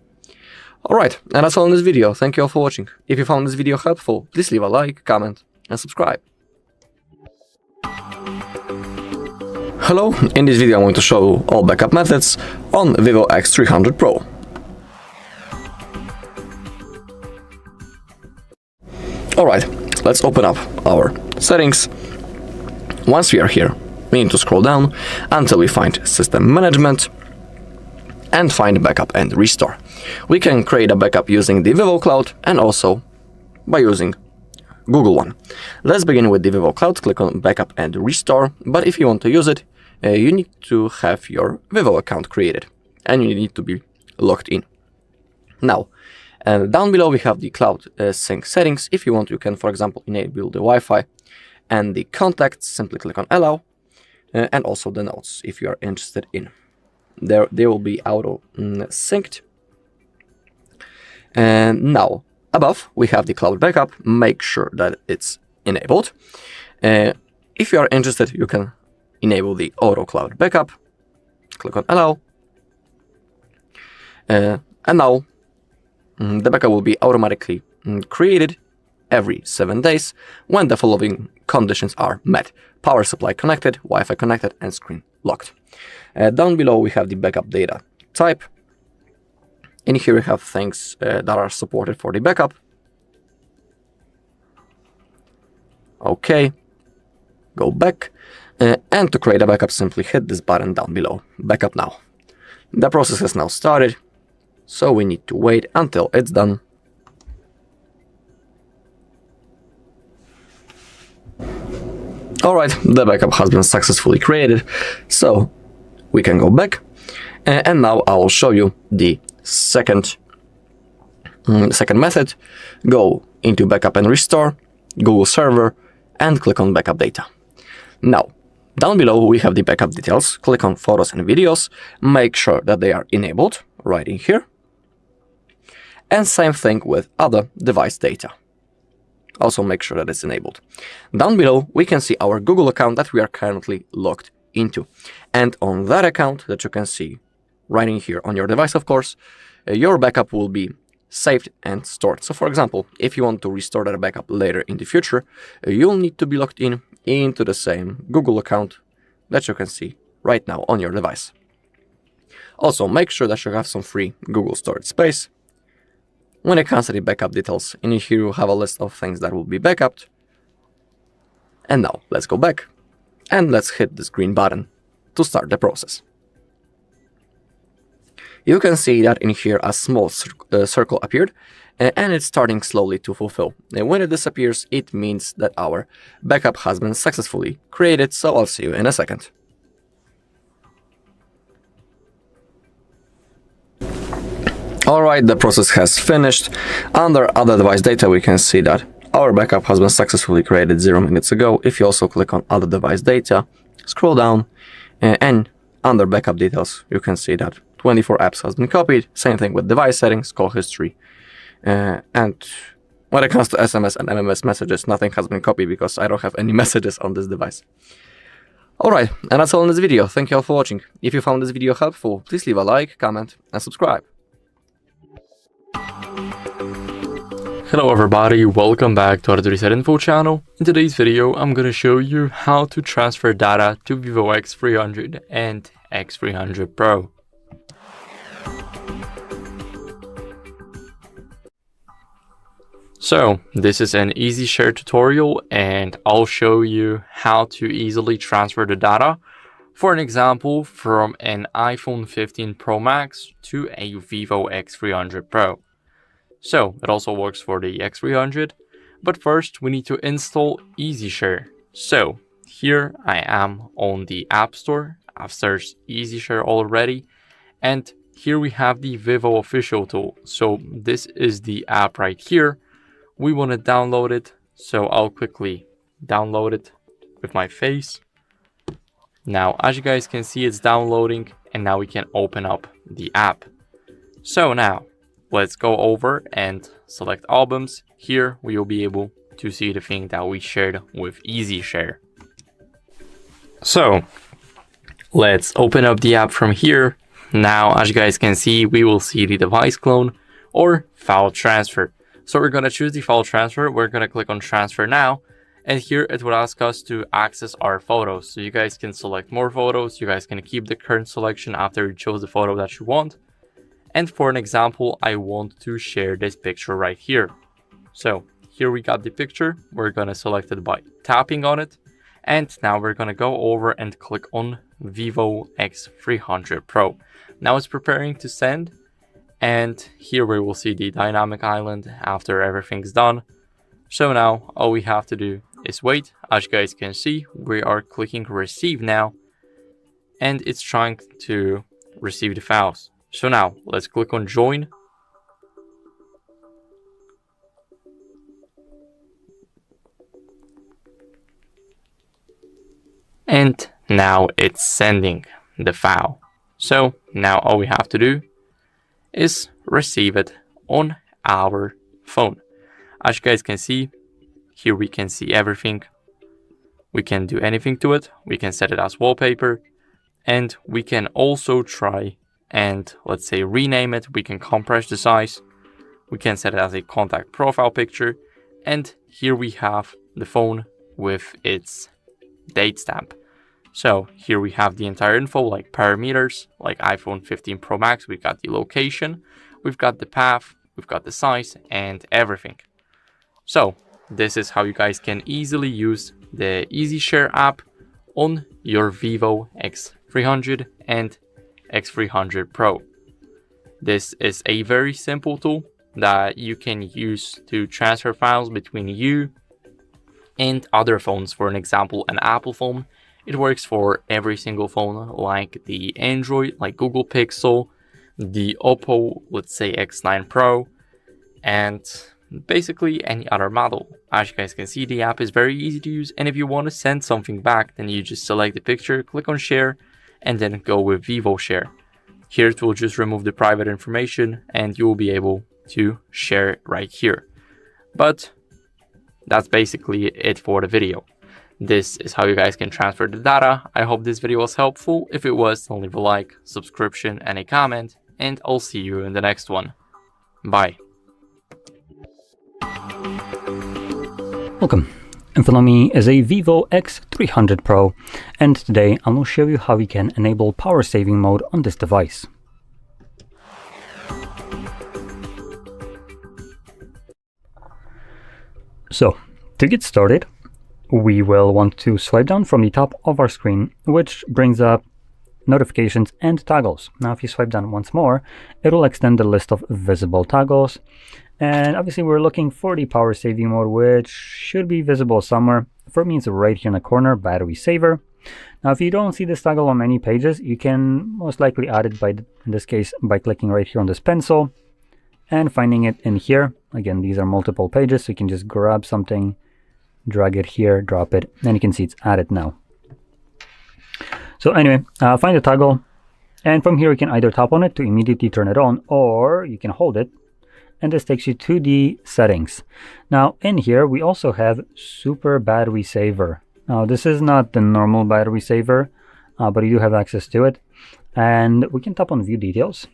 Alright, and that's all in this video. Thank you all for watching. If you found this video helpful, please leave a like, comment, and subscribe. Hello, in this video I'm going to show all backup methods on Vivo X300 Pro. Alright, let's open up our settings. Once we are here, we need to scroll down until we find System Management and find Backup and Restore. We can create a backup using the Vivo Cloud and also by using Google One. Let's begin with the Vivo Cloud. Click on Backup and Restore, but if you want to use it, you need to have your Vivo account created and you need to be logged in. Now, down below we have the cloud sync settings. If you want, you can, for example, enable the Wi-Fi and the contacts. Simply click on Allow, and also the notes if you are interested in. They will be auto synced. And now, above we have the cloud backup. Make sure that it's enabled. If you are interested, you can enable the auto cloud backup. Click on Allow, and now the backup will be automatically created every 7 days when the following conditions are met: power supply connected, Wi-Fi connected, and screen locked. Down below we have the backup data type. In here we have things that are supported for the backup. Okay, go back, and to create a backup, simply hit this button down below, Backup Now. The process has now started, so we need to wait until it's done. Alright, the backup has been successfully created, so we can go back, and now I will show you the second method. Go into Backup and Restore, Google Server, and click on Backup Data. Now, down below we have the backup details. Click on Photos and Videos, make sure that they are enabled right in here. And same thing with other device data. Also make sure that it's enabled. Down below we can see our Google account that we are currently logged into. And on that account that you can see right in here on your device, of course, your backup will be saved and stored. So for example, if you want to restore that backup later in the future, you'll need to be logged into the same Google account that you can see right now on your device. Also, make sure that you have some free Google storage space. When it comes to the backup details, in here you have a list of things that will be backupped. And now let's go back and let's hit this green button to start the process. You can see that in here a small circle appeared and it's starting slowly to fulfill. And when it disappears, it means that our backup has been successfully created, so I'll see you in a second. Alright, the process has finished. Under other device data we can see that our backup has been successfully created 0 minutes ago. If you also click on other device data, scroll down and under backup details you can see that 24 apps has been copied. Same thing with device settings, call history. And when it comes to SMS and MMS messages, nothing has been copied because I don't have any messages on this device. Alright, and that's all in this video. Thank you all for watching. If you found this video helpful, please leave a like, comment and subscribe. Hello everybody, welcome back to HardReset.Info channel. In today's video, I'm going to show you how to transfer data to Vivo X300 and X300 Pro. So, this is an EasyShare tutorial and I'll show you how to easily transfer the data. For an example, from an iPhone 15 Pro Max to a Vivo X300 Pro. So, it also works for the X300, but first we need to install EasyShare. So, here I am on the App Store. I've searched EasyShare already, and here we have the Vivo official tool. So, this is the app right here. We want to download it, so I'll quickly download it with my face. Now, as you guys can see, it's downloading, and now we can open up the app. So now, let's go over and select albums. Here we will be able to see the thing that we shared with EasyShare. So let's open up the app from here. Now, as you guys can see, we will see the device clone or file transfer. So we're going to choose the file transfer. We're going to click on transfer now. And here it will ask us to access our photos. So you guys can select more photos. You guys can keep the current selection after you chose the photo that you want. And for an example, I want to share this picture right here. So here we got the picture. We're going to select it by tapping on it. And now we're going to go over and click on Vivo X300 Pro. Now it's preparing to send. And here we will see the dynamic island after everything's done. So now all we have to do is wait. As you guys can see, we are clicking receive now. And it's trying to receive the files. So now let's click on join. And now it's sending the file. So now all we have to do is receive it on our phone. As you guys can see, here we can see everything. We can do anything to it. We can set it as wallpaper. And we can also try and, let's say, rename it. We can compress the size. We can set it as a contact profile picture. And here we have the phone with its date stamp. So here we have the entire info, like parameters, like iPhone 15 Pro Max. We've got the location, we've got the path, we've got the size and everything. So this is how you guys can easily use the EasyShare app on your Vivo X300 and X300 Pro. This is a very simple tool that you can use to transfer files between you and other phones. For an example, an Apple phone. It works for every single phone, like the Android, like Google Pixel, the Oppo, let's say X9 Pro, and basically any other model. As you guys can see, the app is very easy to use, and if you want to send something back, then you just select the picture, click on share, and then go with Vivo Share. Here it will just remove the private information and you will be able to share it right here. But that's basically it for the video. This is how you guys can transfer the data. I hope this video was helpful. If it was, then leave a like, subscription, and a comment, and I'll see you in the next one. Bye. Welcome. In front of me is a Vivo X300 Pro, and today I will show you how we can enable power saving mode on this device. So, to get started, we will want to swipe down from the top of our screen, which brings up notifications and toggles. Now, if you swipe down once more, it will extend the list of visible toggles. And obviously we're looking for the power saving mode, which should be visible somewhere. For me, it's right here in the corner, battery saver. Now, if you don't see this toggle on any pages, you can most likely add it in this case, by clicking right here on this pencil and finding it in here. Again, these are multiple pages, so you can just grab something, drag it here, drop it, and you can see it's added now. So anyway, find the toggle, and from here you can either tap on it to immediately turn it on, or you can hold it, and this takes you to the settings. Now in here we also have super battery saver. Now this is not the normal battery saver, but you do have access to it, and we can tap on view details.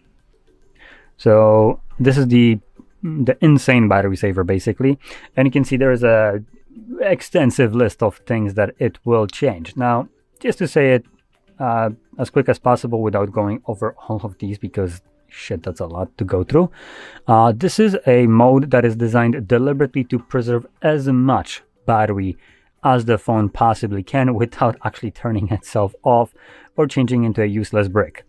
So this is the insane battery saver basically, and you can see there is a extensive list of things that it will change. Now, just to say it as quick as possible without going over all of these, because shit, that's a lot to go through. This is a mode that is designed deliberately to preserve as much battery as the phone possibly can without actually turning itself off or changing into a useless brick.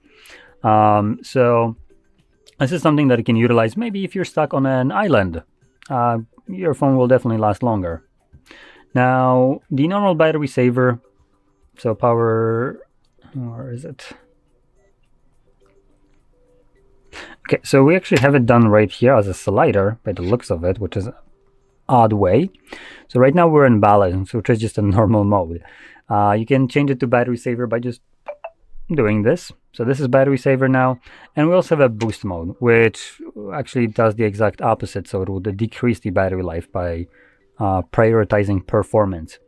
So this is something that you can utilize maybe if you're stuck on an island. Your phone will definitely last longer. Now, the normal battery saver, so power, where is it? Okay, so we actually have it done right here as a slider by the looks of it, which is an odd way. So right now we're in balance, which is just a normal mode. You can change it to battery saver by just doing this. So this is battery saver now, and we also have a boost mode, which actually does the exact opposite. So it will decrease the battery life by prioritizing performance.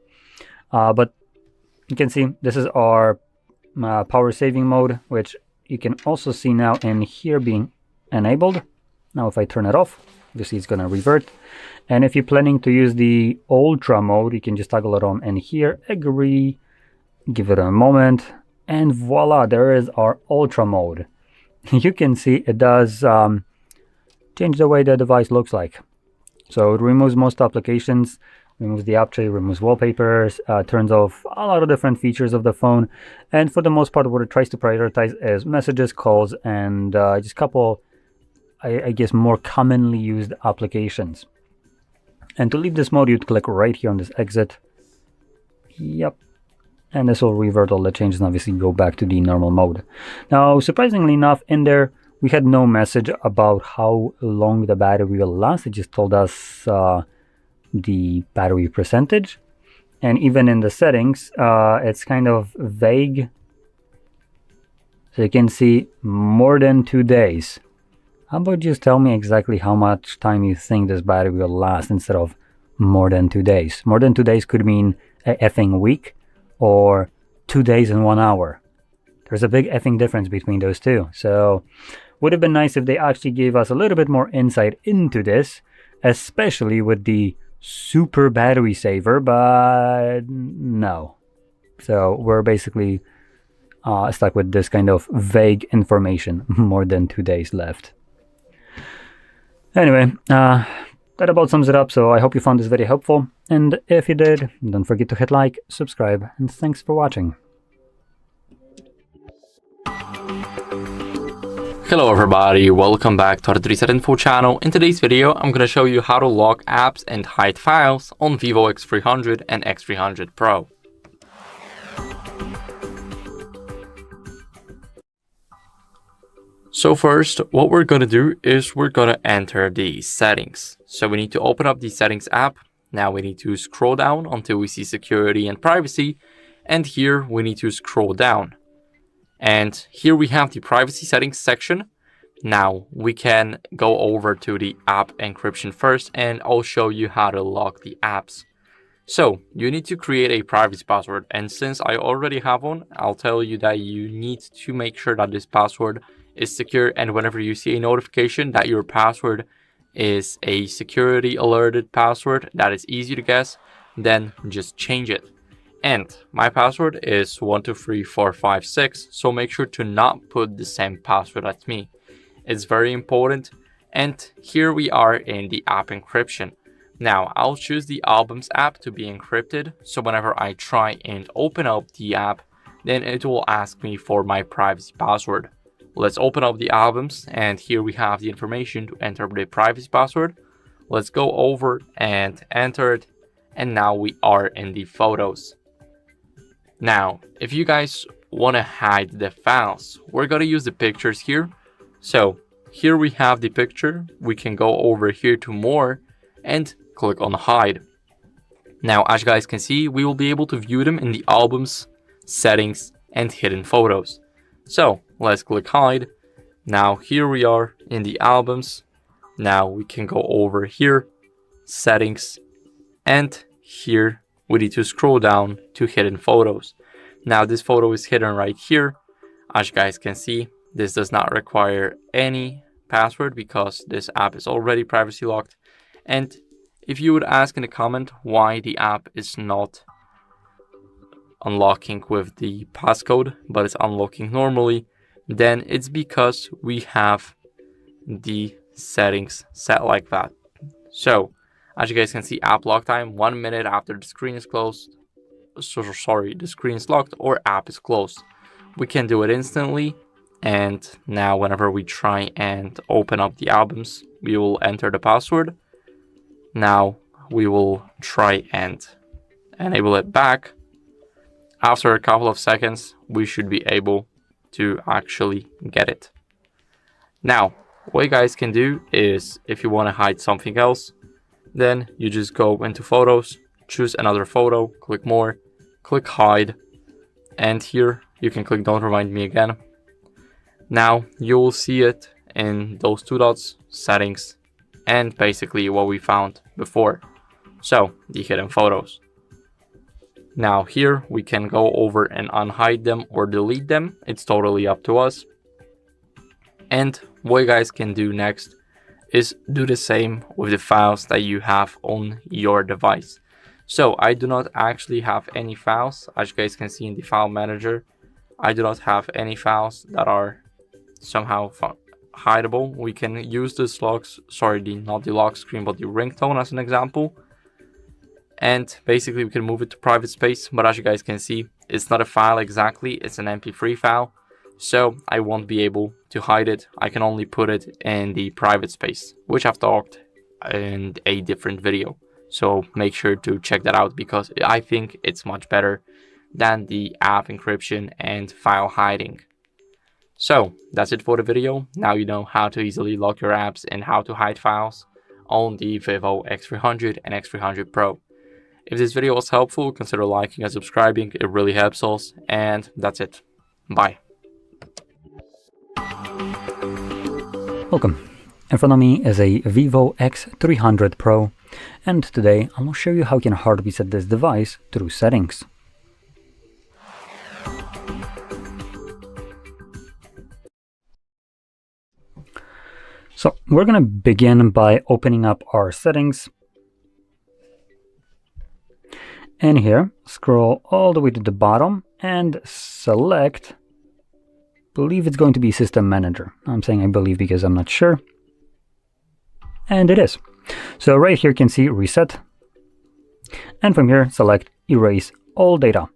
But you can see this is our power saving mode, which you can also see now in here being enabled. Now if I turn it off, you see it's going to revert. And if you're planning to use the ultra mode, you can just toggle it on in here, agree, give it a moment, and voila, there is our ultra mode. You can see it does change the way the device looks like. So it removes most applications, removes the app tray, removes wallpapers, turns off a lot of different features of the phone, and for the most part what it tries to prioritize is messages, calls, and just a couple, I guess, more commonly used applications. And to leave this mode, you'd click right here on this exit. Yep. And this will revert all the changes and obviously go back to the normal mode. Now, surprisingly enough, in there, we had no message about how long the battery will last. It just told us the battery percentage. And even in the settings, it's kind of vague. So you can see more than 2 days. How about just tell me exactly how much time you think this battery will last instead of more than 2 days. More than 2 days could mean a effing week or 2 days and 1 hour. There's a big effing difference between those two. So would have been nice if they actually gave us a little bit more insight into this, especially with the super battery saver, but no. So we're basically stuck with this kind of vague information, more than 2 days left. Anyway, that about sums it up, so I hope you found this video helpful, and if you did, don't forget to hit like, subscribe, and thanks for watching. Hello everybody, welcome back to HardReset.Info channel. In today's video, I'm going to show you how to lock apps and hide files on Vivo X300 and X300 Pro. So first, what we're going to do is we're going to enter the settings. So we need to open up the settings app. Now we need to scroll down until we see security and privacy, and here we need to scroll down. And here we have the privacy settings section. Now we can go over to the app encryption first, and I'll show you how to lock the apps. So you need to create a privacy password, and since I already have one, I'll tell you that you need to make sure that this password is secure, and whenever you see a notification that your password is a security alerted password that is easy to guess, then just change it. And my password is 123456, so make sure to not put the same password as me. It's very important. And here we are in the app encryption. Now I'll choose the Albums app to be encrypted, so whenever I try and open up the app, then it will ask me for my privacy password. Let's open up the Albums, and here we have the information to enter the privacy password. Let's go over and enter it, and now we are in the Photos. Now, if you guys want to hide the files, we're going to use the pictures here. So here we have the picture. We can go over here to More and click on Hide. Now, as you guys can see, we will be able to view them in the Albums, Settings, and Hidden Photos. So let's click Hide. Now here we are in the Albums. Now we can go over here, Settings, and here we need to scroll down to Hidden Photos. Now this photo is hidden right here. As you guys can see, this does not require any password because this app is already privacy locked. And if you would ask in the comment why the app is not unlocking with the passcode, but it's unlocking normally, then it's because we have the settings set like that. So as you guys can see, app lock time 1 minute after the screen is closed. The screen is locked or app is closed. We can do it instantly. And now whenever we try and open up the Albums, we will enter the password. Now we will try and enable it back. After a couple of seconds, we should be able to actually get it. Now, what you guys can do is, if you want to hide something else, then you just go into Photos, choose another photo, click More, click Hide, and here you can click Don't Remind Me again. Now you will see it in those two dots, Settings, and basically what we found before. So the hidden photos. Now here we can go over and unhide them or delete them. It's totally up to us. And what you guys can do next is do the same with the files that you have on your device. So I do not actually have any files. As you guys can see in the file manager, I do not have any files that are somehow hideable. We can use this not the lock screen, but the ringtone as an example. And basically we can move it to private space, but as you guys can see, it's not a file exactly, it's an MP3 file. So I won't be able to hide it. I can only put it in the private space, which I've talked in a different video. So make sure to check that out because I think it's much better than the app encryption and file hiding. So that's it for the video. Now you know how to easily lock your apps and how to hide files on the Vivo X300 and X300 Pro. If this video was helpful, consider liking and subscribing. It really helps us. And that's it. Bye. Welcome. In front of me is a Vivo X300 Pro, and today I'm going to show you how you can hard reset this device through settings. So we're going to begin by opening up our settings. And here, scroll all the way to the bottom and select, I believe it's going to be System Manager. I'm saying I believe because I'm not sure. And it is. So right here you can see Reset. And from here, select Erase All Data.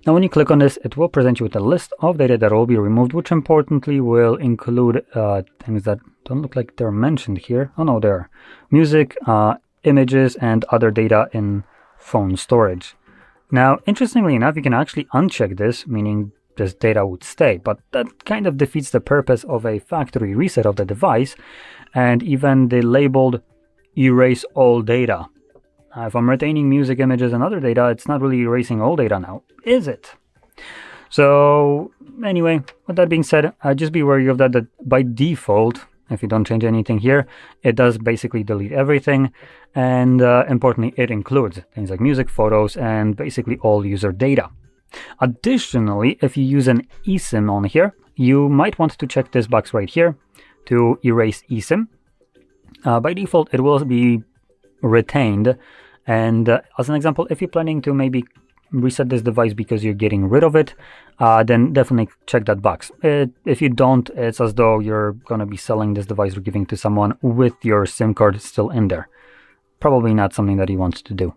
Now when you click on this, it will present you with a list of data that will be removed, which importantly will include things that don't look like they're mentioned here. Oh no, they're music, images, and other data in phone storage. Now, interestingly enough, you can actually uncheck this, meaning this data would stay, but that kind of defeats the purpose of a factory reset of the device, and even the labeled Erase All Data If I'm retaining music, images, and other data, it's not really erasing all data now, is it? So anyway, with that being said, just be wary of that by default, if you don't change anything here, it does basically delete everything. And importantly, it includes things like music, photos, and basically all user data. Additionally, if you use an eSIM on here, you might want to check this box right here to erase eSIM. By default, it will be retained. And as an example, if you're planning to maybe reset this device because you're getting rid of it, then definitely check that box. If you don't, it's as though you're going to be selling this device or giving to someone with your SIM card still in there. Probably not something that you want to do.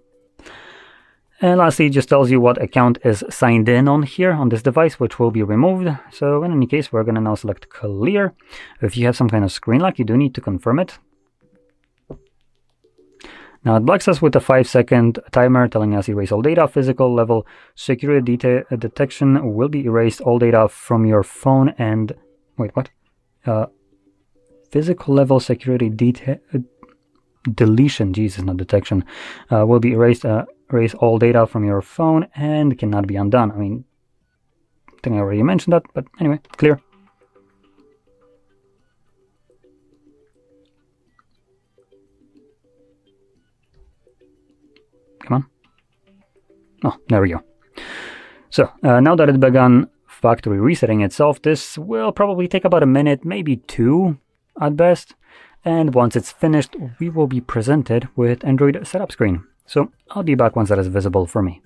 And lastly, it just tells you what account is signed in on here on this device, which will be removed. So in any case, we're going to now select clear. If you have some kind of screen lock, you do need to confirm it. Now it blocks us with a 5-second timer telling us erase all data, physical level security detection will be erased all data from your phone and... Wait, what? Physical level security deletion, Jesus, not detection, will be erased, erase all data from your phone and cannot be undone. I mean, I think I already mentioned that, but anyway, clear. Come on. Oh, there we go. So now that it's begun factory resetting itself, this will probably take about a minute, maybe 2 at best. And once it's finished, we will be presented with Android setup screen. So I'll be back once that is visible for me.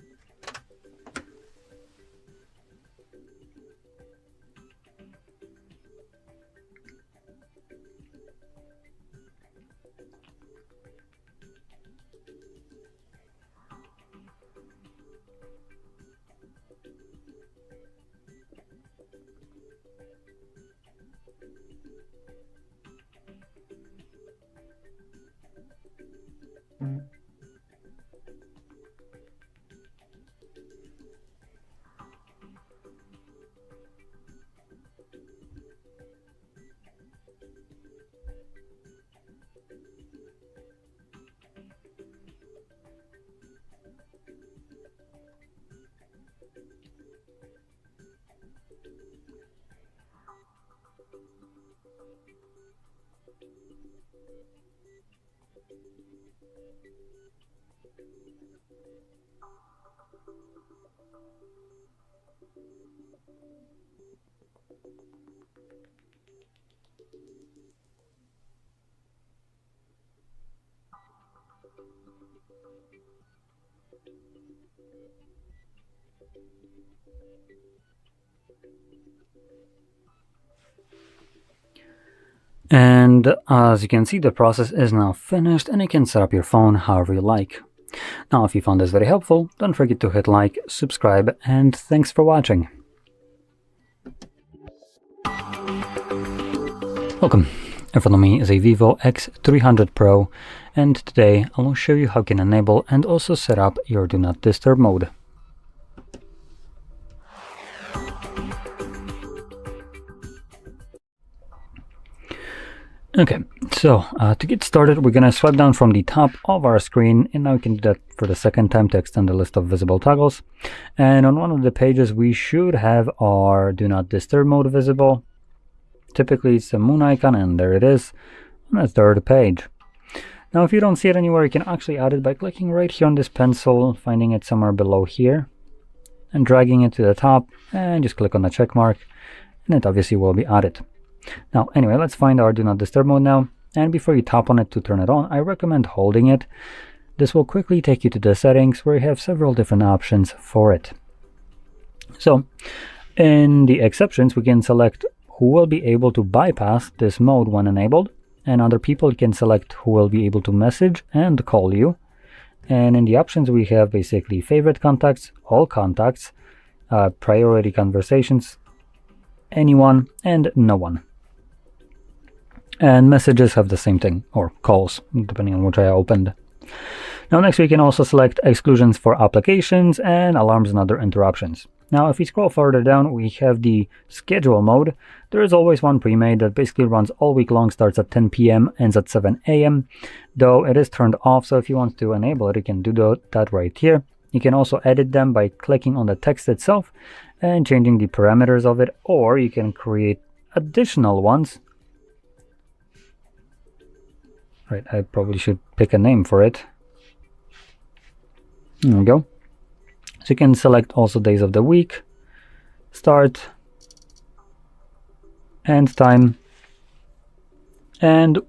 And as you can see, the process is now finished and you can set up your phone however you like. Now, if you found this very helpful, don't forget to hit like, subscribe, and thanks for watching. Welcome. In front of me is a Vivo X300 Pro, and today I will show you how you can enable and also set up your Do Not Disturb mode. Okay, so to get started, we're going to swipe down from the top of our screen, and now we can do that for the second time to extend the list of visible toggles. And on one of the pages, we should have our Do Not Disturb mode visible. Typically, it's a moon icon, and there it is on the third page. Now, if you don't see it anywhere, you can actually add it by clicking right here on this pencil, finding it somewhere below here, and dragging it to the top, and just click on the check mark, and it obviously will be added. Now, anyway, let's find our Do Not Disturb mode now, and before you tap on it to turn it on, I recommend holding it. This will quickly take you to the settings where you have several different options for it. So, in the exceptions, we can select who will be able to bypass this mode when enabled, and other people can select who will be able to message and call you. And in the options, we have basically favorite contacts, all contacts, priority conversations, anyone, and no one. And messages have the same thing, or calls, depending on which I opened. Now next we can also select exclusions for applications and alarms and other interruptions. Now, if we scroll further down, we have the schedule mode. There is always one pre-made that basically runs all week long, starts at 10 p.m., ends at 7 a.m., though it is turned off, so if you want to enable it, you can do that right here. You can also edit them by clicking on the text itself and changing the parameters of it, or you can create additional ones. Right, I probably should pick a name for it. There we go. So you can select also days of the week, start, end time, and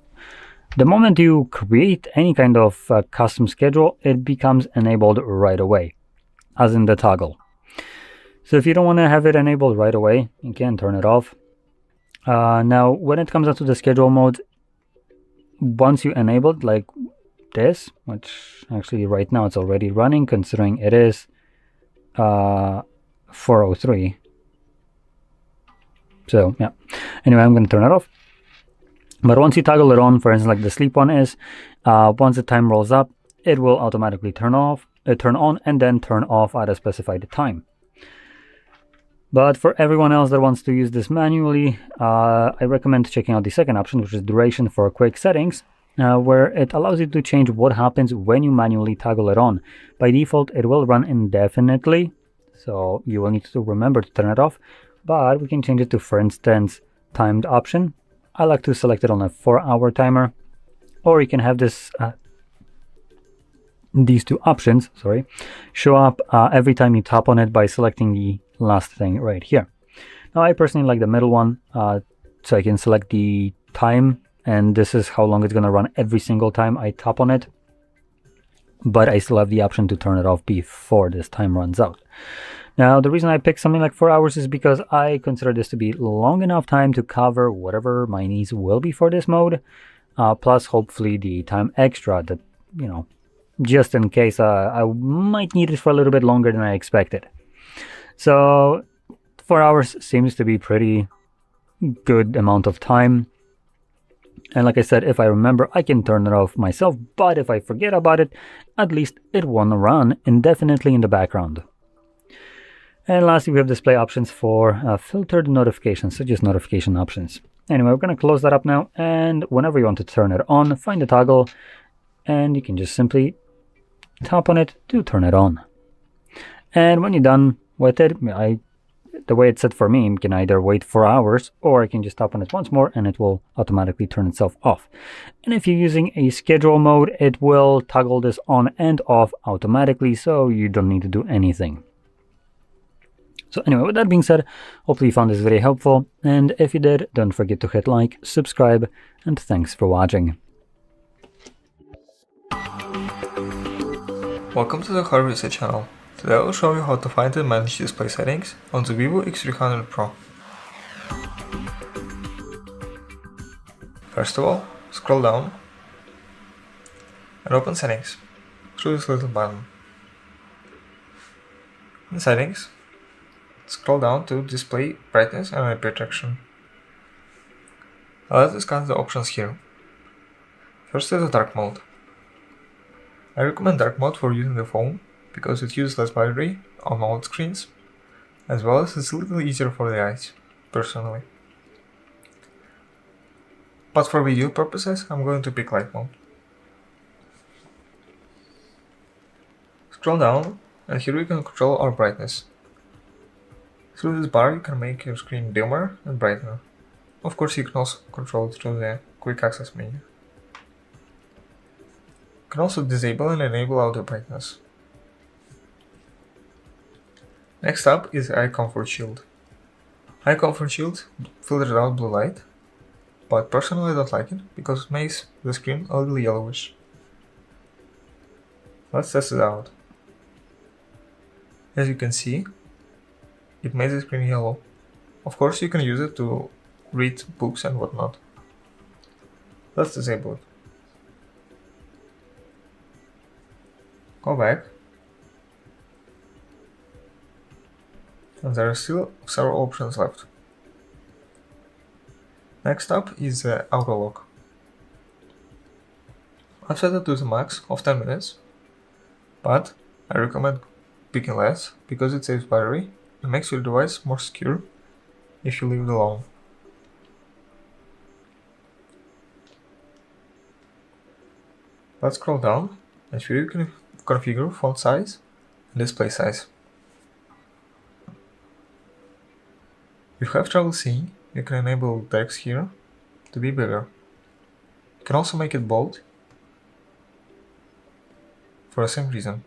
the moment you create any kind of custom schedule, it becomes enabled right away, as in the toggle. So if you don't want to have it enabled right away, you can turn it off. Now, when it comes out to the schedule mode, once you enable it like this, which actually right now it's already running, considering it is 4:03. So yeah, anyway, I'm going to turn it off. But once you toggle it on, for instance, like the sleep one is, once the time rolls up, it will automatically turn on, and then turn off at a specified time. But for everyone else that wants to use this manually, I recommend checking out the second option, which is duration for quick settings, where it allows you to change what happens when you manually toggle it on. By default, it will run indefinitely, so you will need to remember to turn it off, but we can change it to, for instance, timed option. I like to select it on a 4-hour timer, or you can have this these two options, show up every time you tap on it by selecting the last thing right here. Now, I personally like the middle one, so I can select the time, and this is how long it's going to run every single time I tap on it, but I still have the option to turn it off before this time runs out. Now, the reason I picked something like 4 hours is because I consider this to be long enough time to cover whatever my needs will be for this mode, plus hopefully the time extra that, you know, just in case I might need it for a little bit longer than I expected. So 4 hours seems to be pretty good amount of time. And like I said, if I remember, I can turn it off myself, but if I forget about it, at least it won't run indefinitely in the background. And lastly, we have display options for filtered notifications, such as notification options. Anyway, we're going to close that up now, and whenever you want to turn it on, find the toggle, and you can just simply tap on it to turn it on. And when you're done with it, the way it's set for me, you can either wait 4 hours, or I can just tap on it once more and it will automatically turn itself off. And if you're using a schedule mode, it will toggle this on and off automatically, so you don't need to do anything. So anyway, with that being said, hopefully you found this very helpful, and if you did, don't forget to hit like, subscribe, and thanks for watching. Welcome to the HardReset channel. Today I will show you how to find and manage display settings on the Vivo X300 Pro. First of all, scroll down and open Settings through this little button. In Settings, scroll down to Display Brightness and Eye Protection. Now let's discuss the options here. First is the dark mode. I recommend dark mode for using the phone because it uses less battery on AMOLED screens, as well as it's a little easier for the eyes, personally. But for video purposes, I'm going to pick light mode. Scroll down, and here we can control our brightness. Through this bar you can make your screen dimmer and brighter. Of course, you can also control it through the quick access menu. You can also disable and enable auto brightness. Next up is Eye Comfort Shield. Eye Comfort Shield filters out blue light, but personally I don't like it because it makes the screen a little yellowish. Let's test it out. As you can see, it makes the screen yellow. Of course, you can use it to read books and whatnot. Let's disable it. Go back. And there are still several options left. Next up is the auto lock. I've set it to the max of 10 minutes, but I recommend picking less because it saves battery It makes your device more secure if you leave it alone. Let's scroll down and here you can configure font size and display size. If you have trouble seeing, you can enable text here to be bigger. You can also make it bold for the same reason.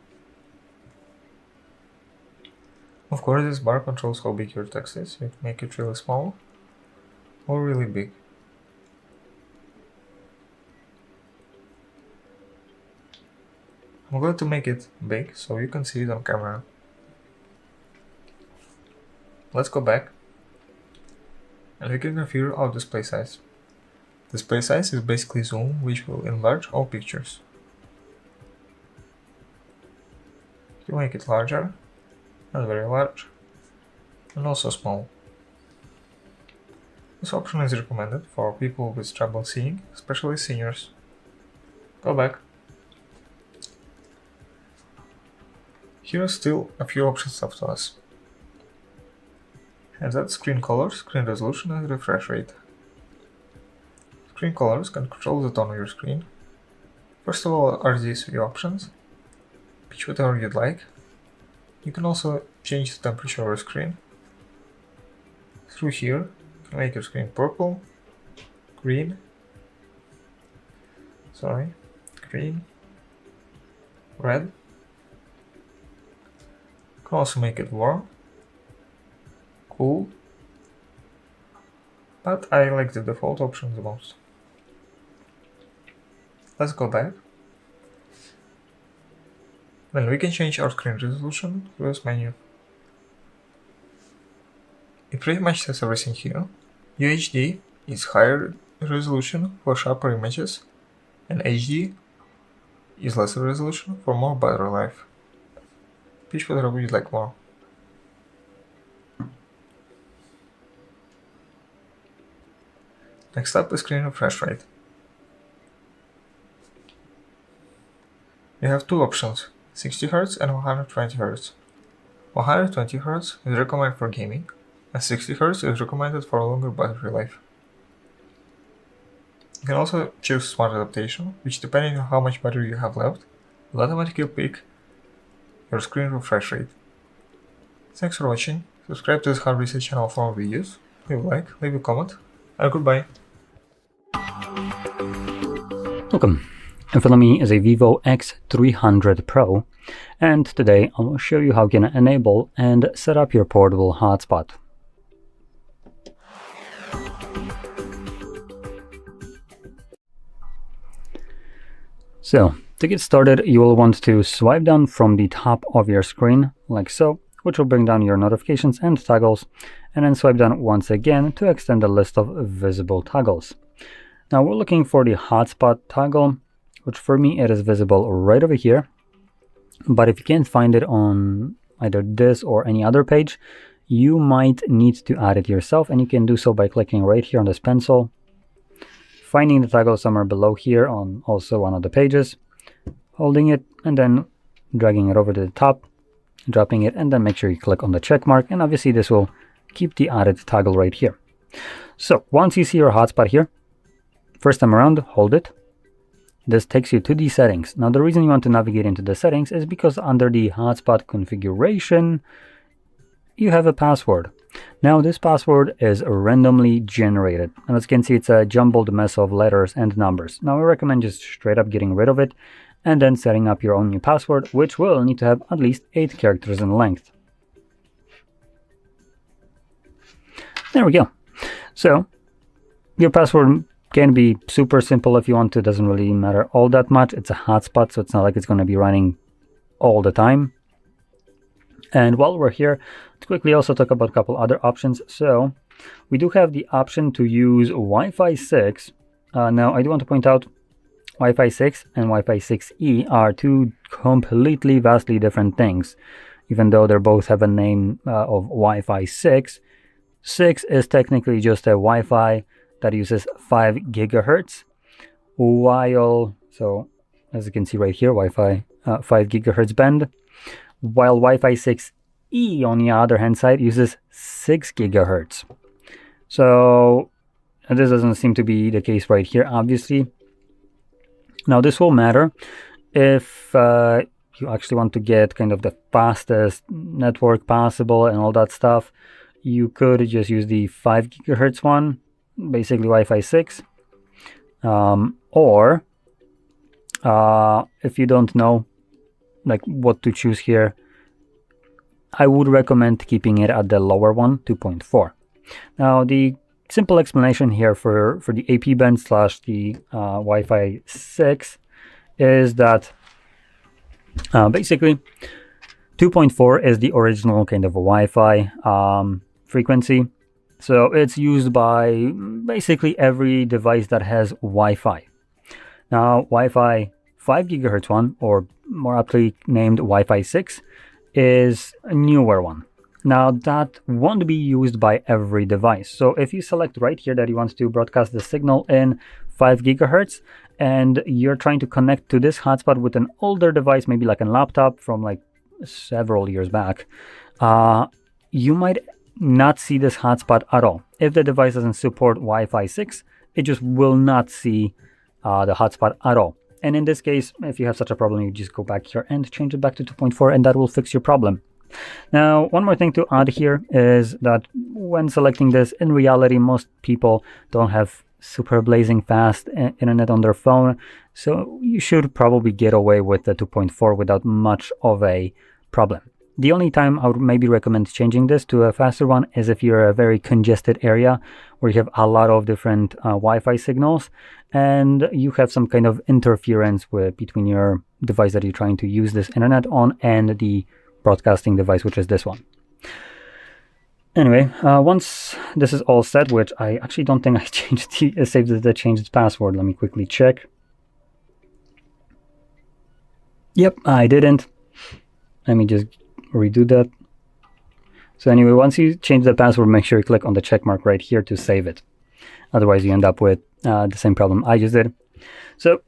Of course, this bar controls how big your text is. You can make it really small or really big. I'm going to make it big so you can see it on camera. Let's go back and we can configure our display size. Display size is basically zoom, which will enlarge all pictures. You make it larger and very large and also small. This option is recommended for people with trouble seeing, especially seniors. Go back. Here are still a few options left to us. And that's screen color, screen resolution and refresh rate. Screen colors can control the tone of your screen. First of all are these few options. Pick whatever you'd like. You can also change the temperature of your screen. Through here, you can make your screen purple, green, red. You can also make it warm, cool, but I like the default option the most. Let's go back. Then we can change our screen resolution through this menu. It pretty much says everything here. UHD is higher resolution for sharper images, and HD is lesser resolution for more battery life. Pick whatever you'd like more. Next up is screen refresh rate. We have two options, 60Hz and 120Hz. 120Hz is recommended for gaming, and 60Hz is recommended for a longer battery life. You can also choose smart adaptation, which depending on how much battery you have left, will automatically pick your screen refresh rate. Thanks for watching, subscribe to this HardReset channel for more videos, leave a like, leave a comment, and goodbye. Welcome. In front of me is a Vivo X300 Pro, and today I will show you how you can enable and set up your portable hotspot. So, to get started, you will want to swipe down from the top of your screen, like so, which will bring down your notifications and toggles, and then swipe down once again to extend the list of visible toggles. Now we're looking for the hotspot toggle, which for me it is visible right over here, but if you can't find it on either this or any other page, you might need to add it yourself, and you can do so by clicking right here on this pencil, finding the toggle somewhere below here on also one of the pages, holding it and then dragging it over to the top, dropping it, and then make sure you click on the check mark, and obviously this will keep the added toggle right here. So once you see your hotspot here, first time around, hold it. This takes you to the settings. Now the reason you want to navigate into the settings is because under the hotspot configuration, you have a password. Now this password is randomly generated, and as you can see it's a jumbled mess of letters and numbers. Now I recommend just straight up getting rid of it and then setting up your own new password, which will need to have at least 8 characters in length. There we go. So your password can be super simple if you want to, doesn't really matter all that much. It's a hotspot, so it's not like it's going to be running all the time. And while we're here, let's quickly also talk about a couple other options. So we do have the option to use Wi-Fi 6. Now I do want to point out Wi-Fi 6 and Wi-Fi 6E are two completely vastly different things. Even though they both have a name of Wi-Fi 6, 6 is technically just a Wi-Fi that uses 5 gigahertz, while, so as you can see right here, Wi-Fi 5 gigahertz band, while Wi-Fi E, on the other hand side, uses 6 gigahertz. So this doesn't seem to be the case right here, obviously. Now this will matter if you actually want to get kind of the fastest network possible and all that stuff. You could just use the 5 gigahertz one, basically Wi-Fi 6. Or if you don't know like what to choose here, I would recommend keeping it at the lower one, 2.4. Now the simple explanation here for the AP band slash the Wi-Fi 6 is that basically 2.4 is the original kind of a Wi-Fi frequency. So it's used by basically every device that has Wi-Fi. Now Wi-Fi 5 gigahertz one, or more aptly named Wi-Fi 6, is a newer one. Now that won't be used by every device. So if you select right here that you want to broadcast the signal in 5 gigahertz and you're trying to connect to this hotspot with an older device, maybe like a laptop from like several years back, you might not see this hotspot at all. If the device doesn't support Wi-Fi 6, it just will not see the hotspot at all. And in this case, if you have such a problem, you just go back here and change it back to 2.4 and that will fix your problem. Now, one more thing to add here is that when selecting this, in reality, most people don't have super blazing fast internet on their phone. So you should probably get away with the 2.4 without much of a problem. The only time I would maybe recommend changing this to a faster one is if you're a very congested area where you have a lot of different Wi-Fi signals and you have some kind of interference between your device that you're trying to use this internet on and the broadcasting device, which is this one. Anyway, once this is all set, which I actually don't think I saved the changed password. Let me quickly check. Yep, I didn't. Let me just redo that. So anyway, once you change the password, make sure you click on the check mark right here to save it. Otherwise, you end up with the same problem I just did. So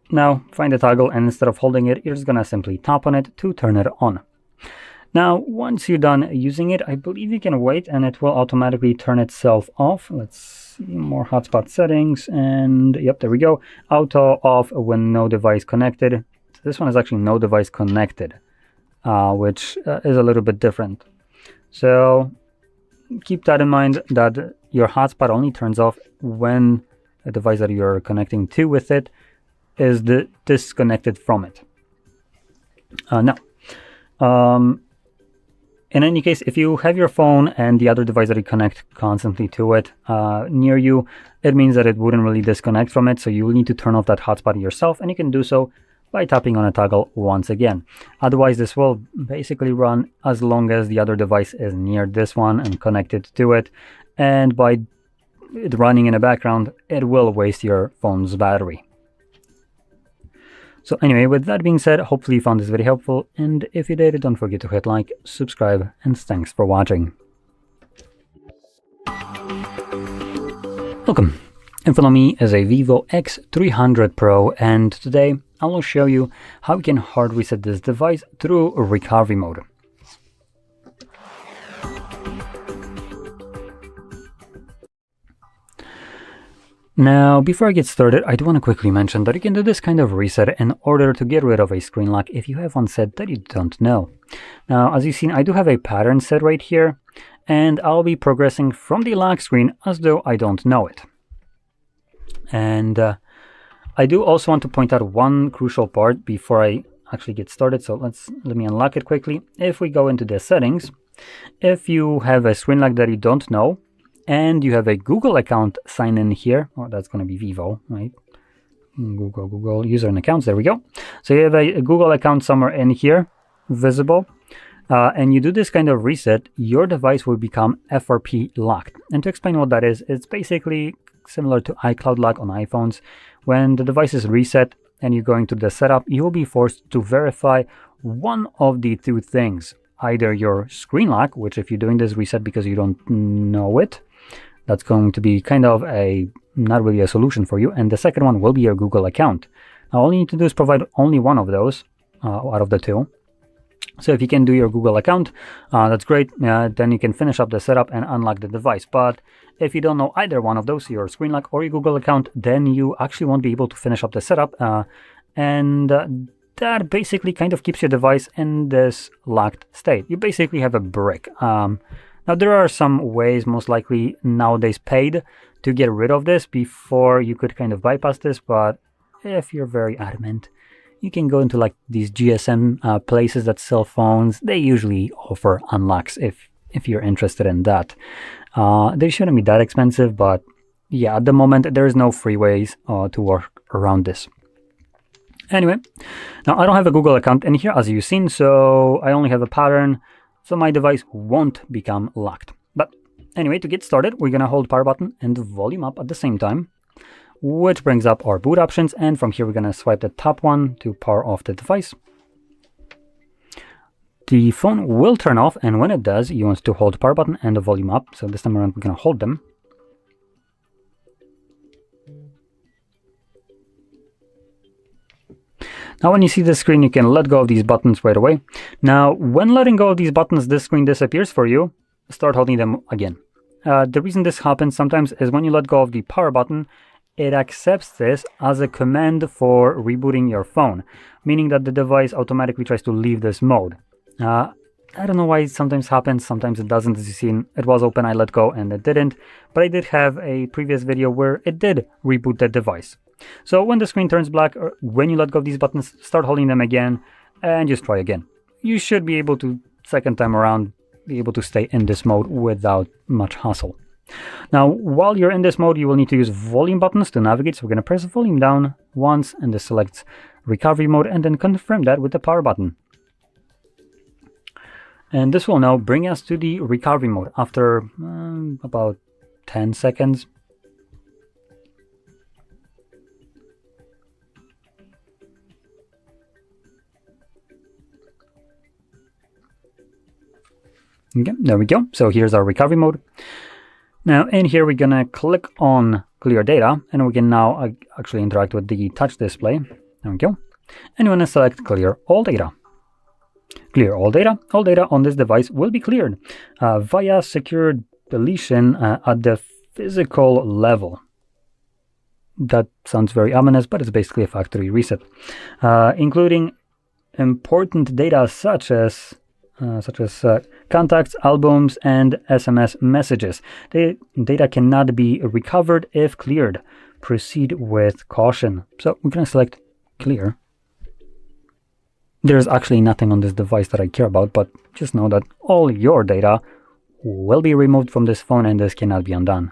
now find the toggle, and instead of holding it, you're just gonna simply tap on it to turn it on. Now, once you're done using it, I believe you can wait and it will automatically turn itself off. Let's see, more hotspot settings, and yep, there we go. Auto off when no device connected. So this one is actually no device connected, which is a little bit different. So keep that in mind, that your hotspot only turns off when a device that you're connecting to with it is disconnected from it. In any case, if you have your phone and the other device that you connect constantly to it near you, it means that it wouldn't really disconnect from it. So you will need to turn off that hotspot yourself, and you can do so by tapping on a toggle once again. Otherwise, this will basically run as long as the other device is near this one and connected to it. And by it running in the background, it will waste your phone's battery. So anyway, with that being said, hopefully you found this very helpful, and if you did, don't forget to hit like, subscribe, and thanks for watching. Welcome. In front of me is a Vivo X300 Pro, and today I will show you how you can hard reset this device through recovery mode. Now, before I get started, I do want to quickly mention that you can do this kind of reset in order to get rid of a screen lock if you have one set that you don't know. Now, as you've seen, I do have a pattern set right here, and I'll be progressing from the lock screen as though I don't know it. And I do also want to point out one crucial part before I actually get started. So let me unlock it quickly. If we go into the settings, if you have a screen lock that you don't know, and you have a Google account sign in here, or that's going to be Vivo, right? Google user and accounts, there we go. So you have a Google account somewhere in here, visible, and you do this kind of reset, your device will become FRP locked. And to explain what that is, it's basically similar to iCloud lock on iPhones. When the device is reset and you're going to the setup, you will be forced to verify one of the two things. Either your screen lock, which if you're doing this reset because you don't know it, that's going to be kind of not really a solution for you. And the second one will be your Google account. Now, all you need to do is provide only one of those out of the two. So if you can do your Google account, that's great. Then you can finish up the setup and unlock the device. But if you don't know either one of those, your screen lock or your Google account, then you actually won't be able to finish up the setup. That basically kind of keeps your device in this locked state. You basically have a brick. Now there are some ways, most likely nowadays paid, to get rid of this before you could kind of bypass this. But if you're very adamant, you can go into like these GSM places that sell phones. They usually offer unlocks if you're interested in that. They shouldn't be that expensive, but yeah, at the moment there is no free ways to work around this. Anyway, now I don't have a Google account in here, as you've seen, so I only have a pattern, so my device won't become locked. But anyway, to get started, we're gonna hold power button and volume up at the same time, which brings up our boot options, and from here we're gonna swipe the top one to power off the device. The phone will turn off, and when it does, you want to hold the power button and the volume up. So this time around we're gonna hold them. Now when you see this screen, you can let go of these buttons right away. Now when letting go of these buttons, this screen disappears for you. Start holding them again. The reason this happens sometimes is when you let go of the power button, it accepts this as a command for rebooting your phone, meaning that the device automatically tries to leave this mode. I don't know why it sometimes happens, sometimes it doesn't. As you've seen, it was open, I let go, and it didn't. But I did have a previous video where it did reboot the device. So when the screen turns black, or when you let go of these buttons, start holding them again, and just try again. You should be able to, second time around, be able to stay in this mode without much hassle. Now, while you're in this mode, you will need to use volume buttons to navigate. So we're going to press volume down once, and this selects recovery mode, and then confirm that with the power button. And this will now bring us to the recovery mode after about 10 seconds. Okay, there we go. So here's our recovery mode. Now in here we're gonna click on clear data, and we can now actually interact with the touch display. There we go. And you want to select clear all data. Clear all data. All data on this device will be cleared via secure deletion at the physical level. That sounds very ominous, but it's basically a factory reset, including important data such as contacts, albums, and SMS messages. The data cannot be recovered if cleared. Proceed with caution. So we're going to select clear. There's actually nothing on this device that I care about, but just know that all your data will be removed from this phone, and this cannot be undone.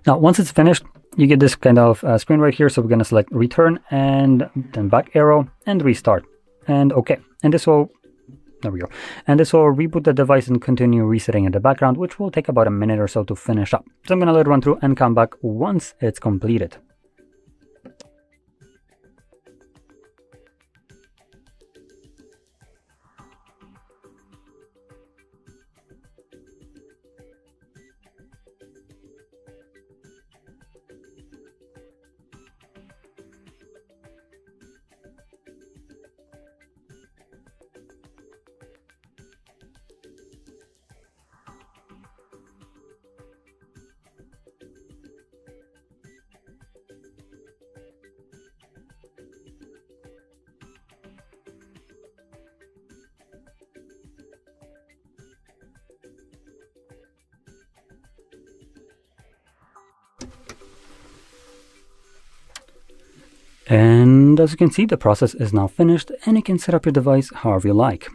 Now, once it's finished, you get this kind of screen right here. So we're going to select return and then back arrow and restart. And okay. And this will, there we go. And this will reboot the device and continue resetting in the background, which will take about a minute or so to finish up. So I'm going to let it run through and come back once it's completed. And as you can see, the process is now finished, and you can set up your device however you like.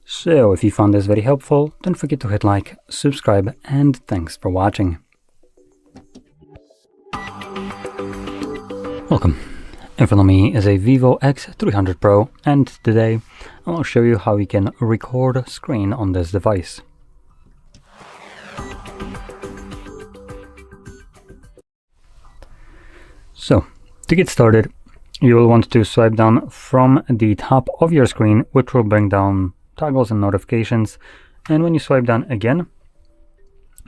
So if you found this very helpful, don't forget to hit like, subscribe, and thanks for watching. Welcome. In front of me is a Vivo X300 Pro, and today I'll show you how you can record screen on this device. So, to get started, you will want to swipe down from the top of your screen, which will bring down toggles and notifications. And when you swipe down again,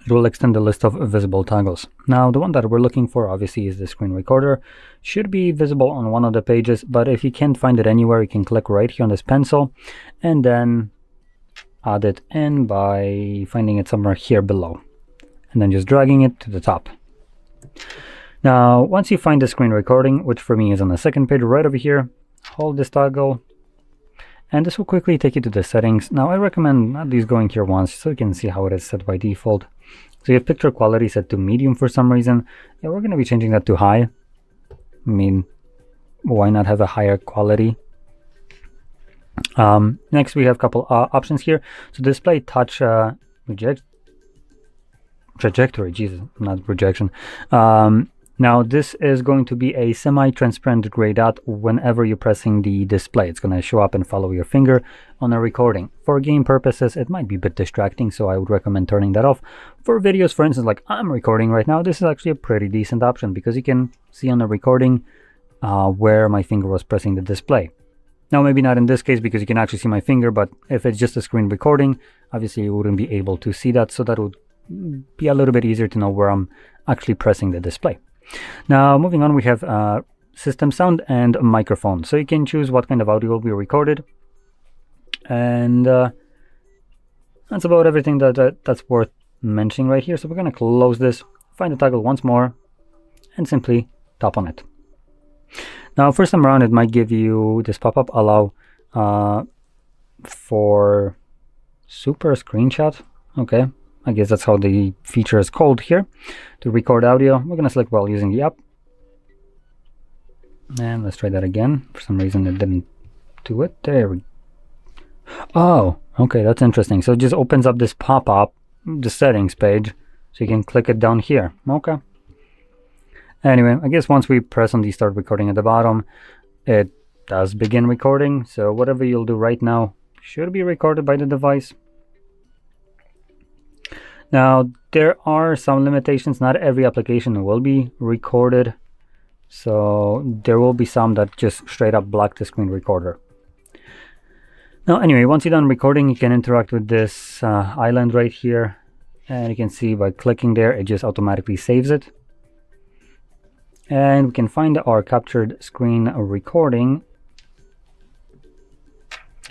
it will extend the list of visible toggles. Now, the one that we're looking for obviously is the screen recorder. Should be visible on one of the pages, but if you can't find it anywhere, you can click right here on this pencil and then add it in by finding it somewhere here below and then just dragging it to the top. Now, once you find the screen recording, which for me is on the second page right over here, hold this toggle and this will quickly take you to the settings. Now, I recommend at least going here once so you can see how it is set by default. So you have picture quality set to medium for some reason. Yeah, we're going to be changing that to high. I mean, why not have a higher quality? Next, we have a couple options here. So display touch trajectory, Jesus, not rejection. Now, this is going to be a semi-transparent gray dot whenever you're pressing the display. It's going to show up and follow your finger on a recording. For game purposes, it might be a bit distracting, so I would recommend turning that off. For videos, for instance, like I'm recording right now, this is actually a pretty decent option because you can see on the recording where my finger was pressing the display. Now, maybe not in this case because you can actually see my finger, but if it's just a screen recording, obviously you wouldn't be able to see that, so that would be a little bit easier to know where I'm actually pressing the display. Now, moving on, we have system sound and microphone. So you can choose what kind of audio will be recorded. And that's about everything that's worth mentioning right here. So we're going to close this, find the toggle once more, and simply tap on it. Now, first time around, it might give you this pop-up, allow for super screenshot. Okay. I guess that's how the feature is called here. To record audio, we're going to select while using the app. And let's try that again. For some reason it didn't do it. There we go. Oh, okay, that's interesting. So it just opens up this pop-up, the settings page. So you can click it down here. Okay. Anyway, I guess once we press on the start recording at the bottom, it does begin recording. So whatever you'll do right now should be recorded by the device. Now, there are some limitations. Not every application will be recorded. So there will be some that just straight up block the screen recorder. Now, anyway, once you're done recording, you can interact with this island right here. And you can see by clicking there, it just automatically saves it. And we can find our captured screen recording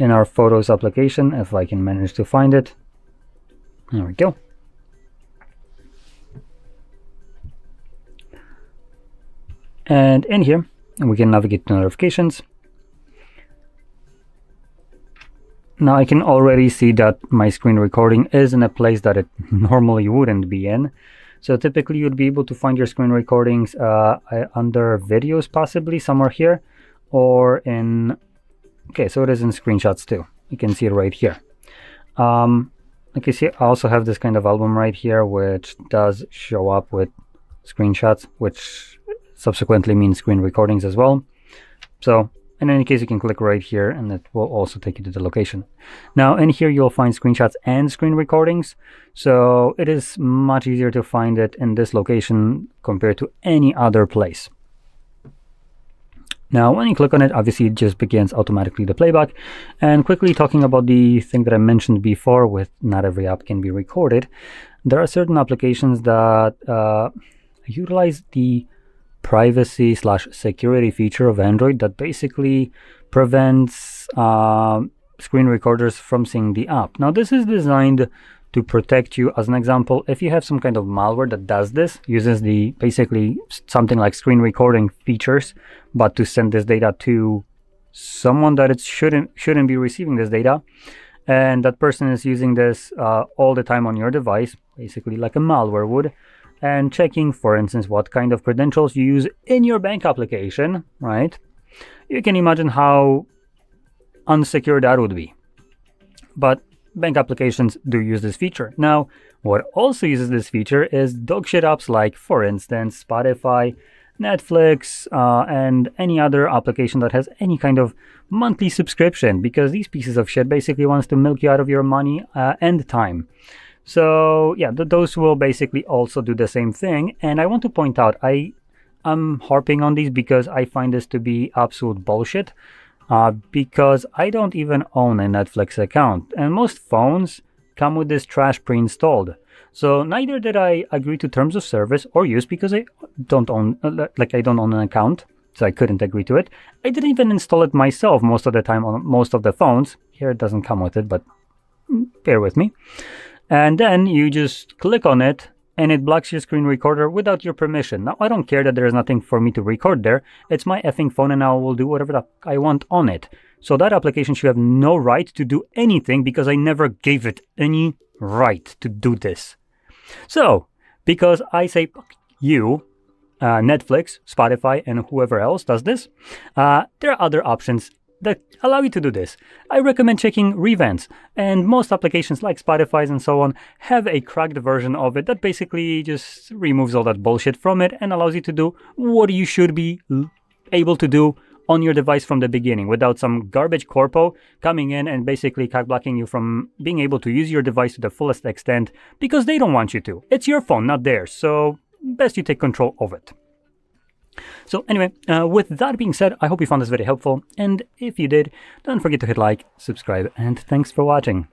in our Photos application, if I can manage to find it. There we go. And in here, we can navigate to notifications. Now I can already see that my screen recording is in a place that it normally wouldn't be in. So typically you'd be able to find your screen recordings under videos, possibly somewhere here, or in, okay, so it is in screenshots too. You can see it right here. Like you see, I also have this kind of album right here, which does show up with screenshots, which subsequently means screen recordings as well. So in any case, you can click right here and it will also take you to the location. Now in here, you'll find screenshots and screen recordings. So it is much easier to find it in this location compared to any other place. Now, when you click on it, obviously it just begins automatically the playback. And quickly talking about the thing that I mentioned before with not every app can be recorded, there are certain applications that utilize the privacy/security feature of Android that basically prevents screen recorders from seeing the app. Now, this is designed to protect you. As an example, if you have some kind of malware that does this, uses the basically something like screen recording features, but to send this data to someone that it shouldn't be receiving this data, and that person is using this all the time on your device, basically like a malware would, and checking, for instance, what kind of credentials you use in your bank application, right? You can imagine how unsecure that would be. But bank applications do use this feature. Now, what also uses this feature is dogshit apps like, for instance, Spotify, Netflix, and any other application that has any kind of monthly subscription, because these pieces of shit basically wants to milk you out of your money and time. So yeah, those will basically also do the same thing. And I want to point out, I'm harping on these because I find this to be absolute bullshit, because I don't even own a Netflix account, and most phones come with this trash pre-installed. So neither did I agree to terms of service or use because I don't own an account, so I couldn't agree to it. I didn't even install it myself most of the time on most of the phones. Here it doesn't come with it, but bear with me. And then you just click on it and it blocks your screen recorder without your permission. Now, I don't care that there's nothing for me to record there. It's my effing phone and I will do whatever I want on it. So that application should have no right to do anything because I never gave it any right to do this. So, because I say you, Netflix, Spotify, and whoever else does this, there are other options that allow you to do this. I recommend checking revents, and most applications like Spotify's and so on have a cracked version of it that basically just removes all that bullshit from it and allows you to do what you should be able to do on your device from the beginning without some garbage corpo coming in and basically cock-blocking you from being able to use your device to the fullest extent because they don't want you to. It's your phone, not theirs, so best you take control of it. So anyway, with that being said, I hope you found this video helpful, and if you did, don't forget to hit like, subscribe, and thanks for watching.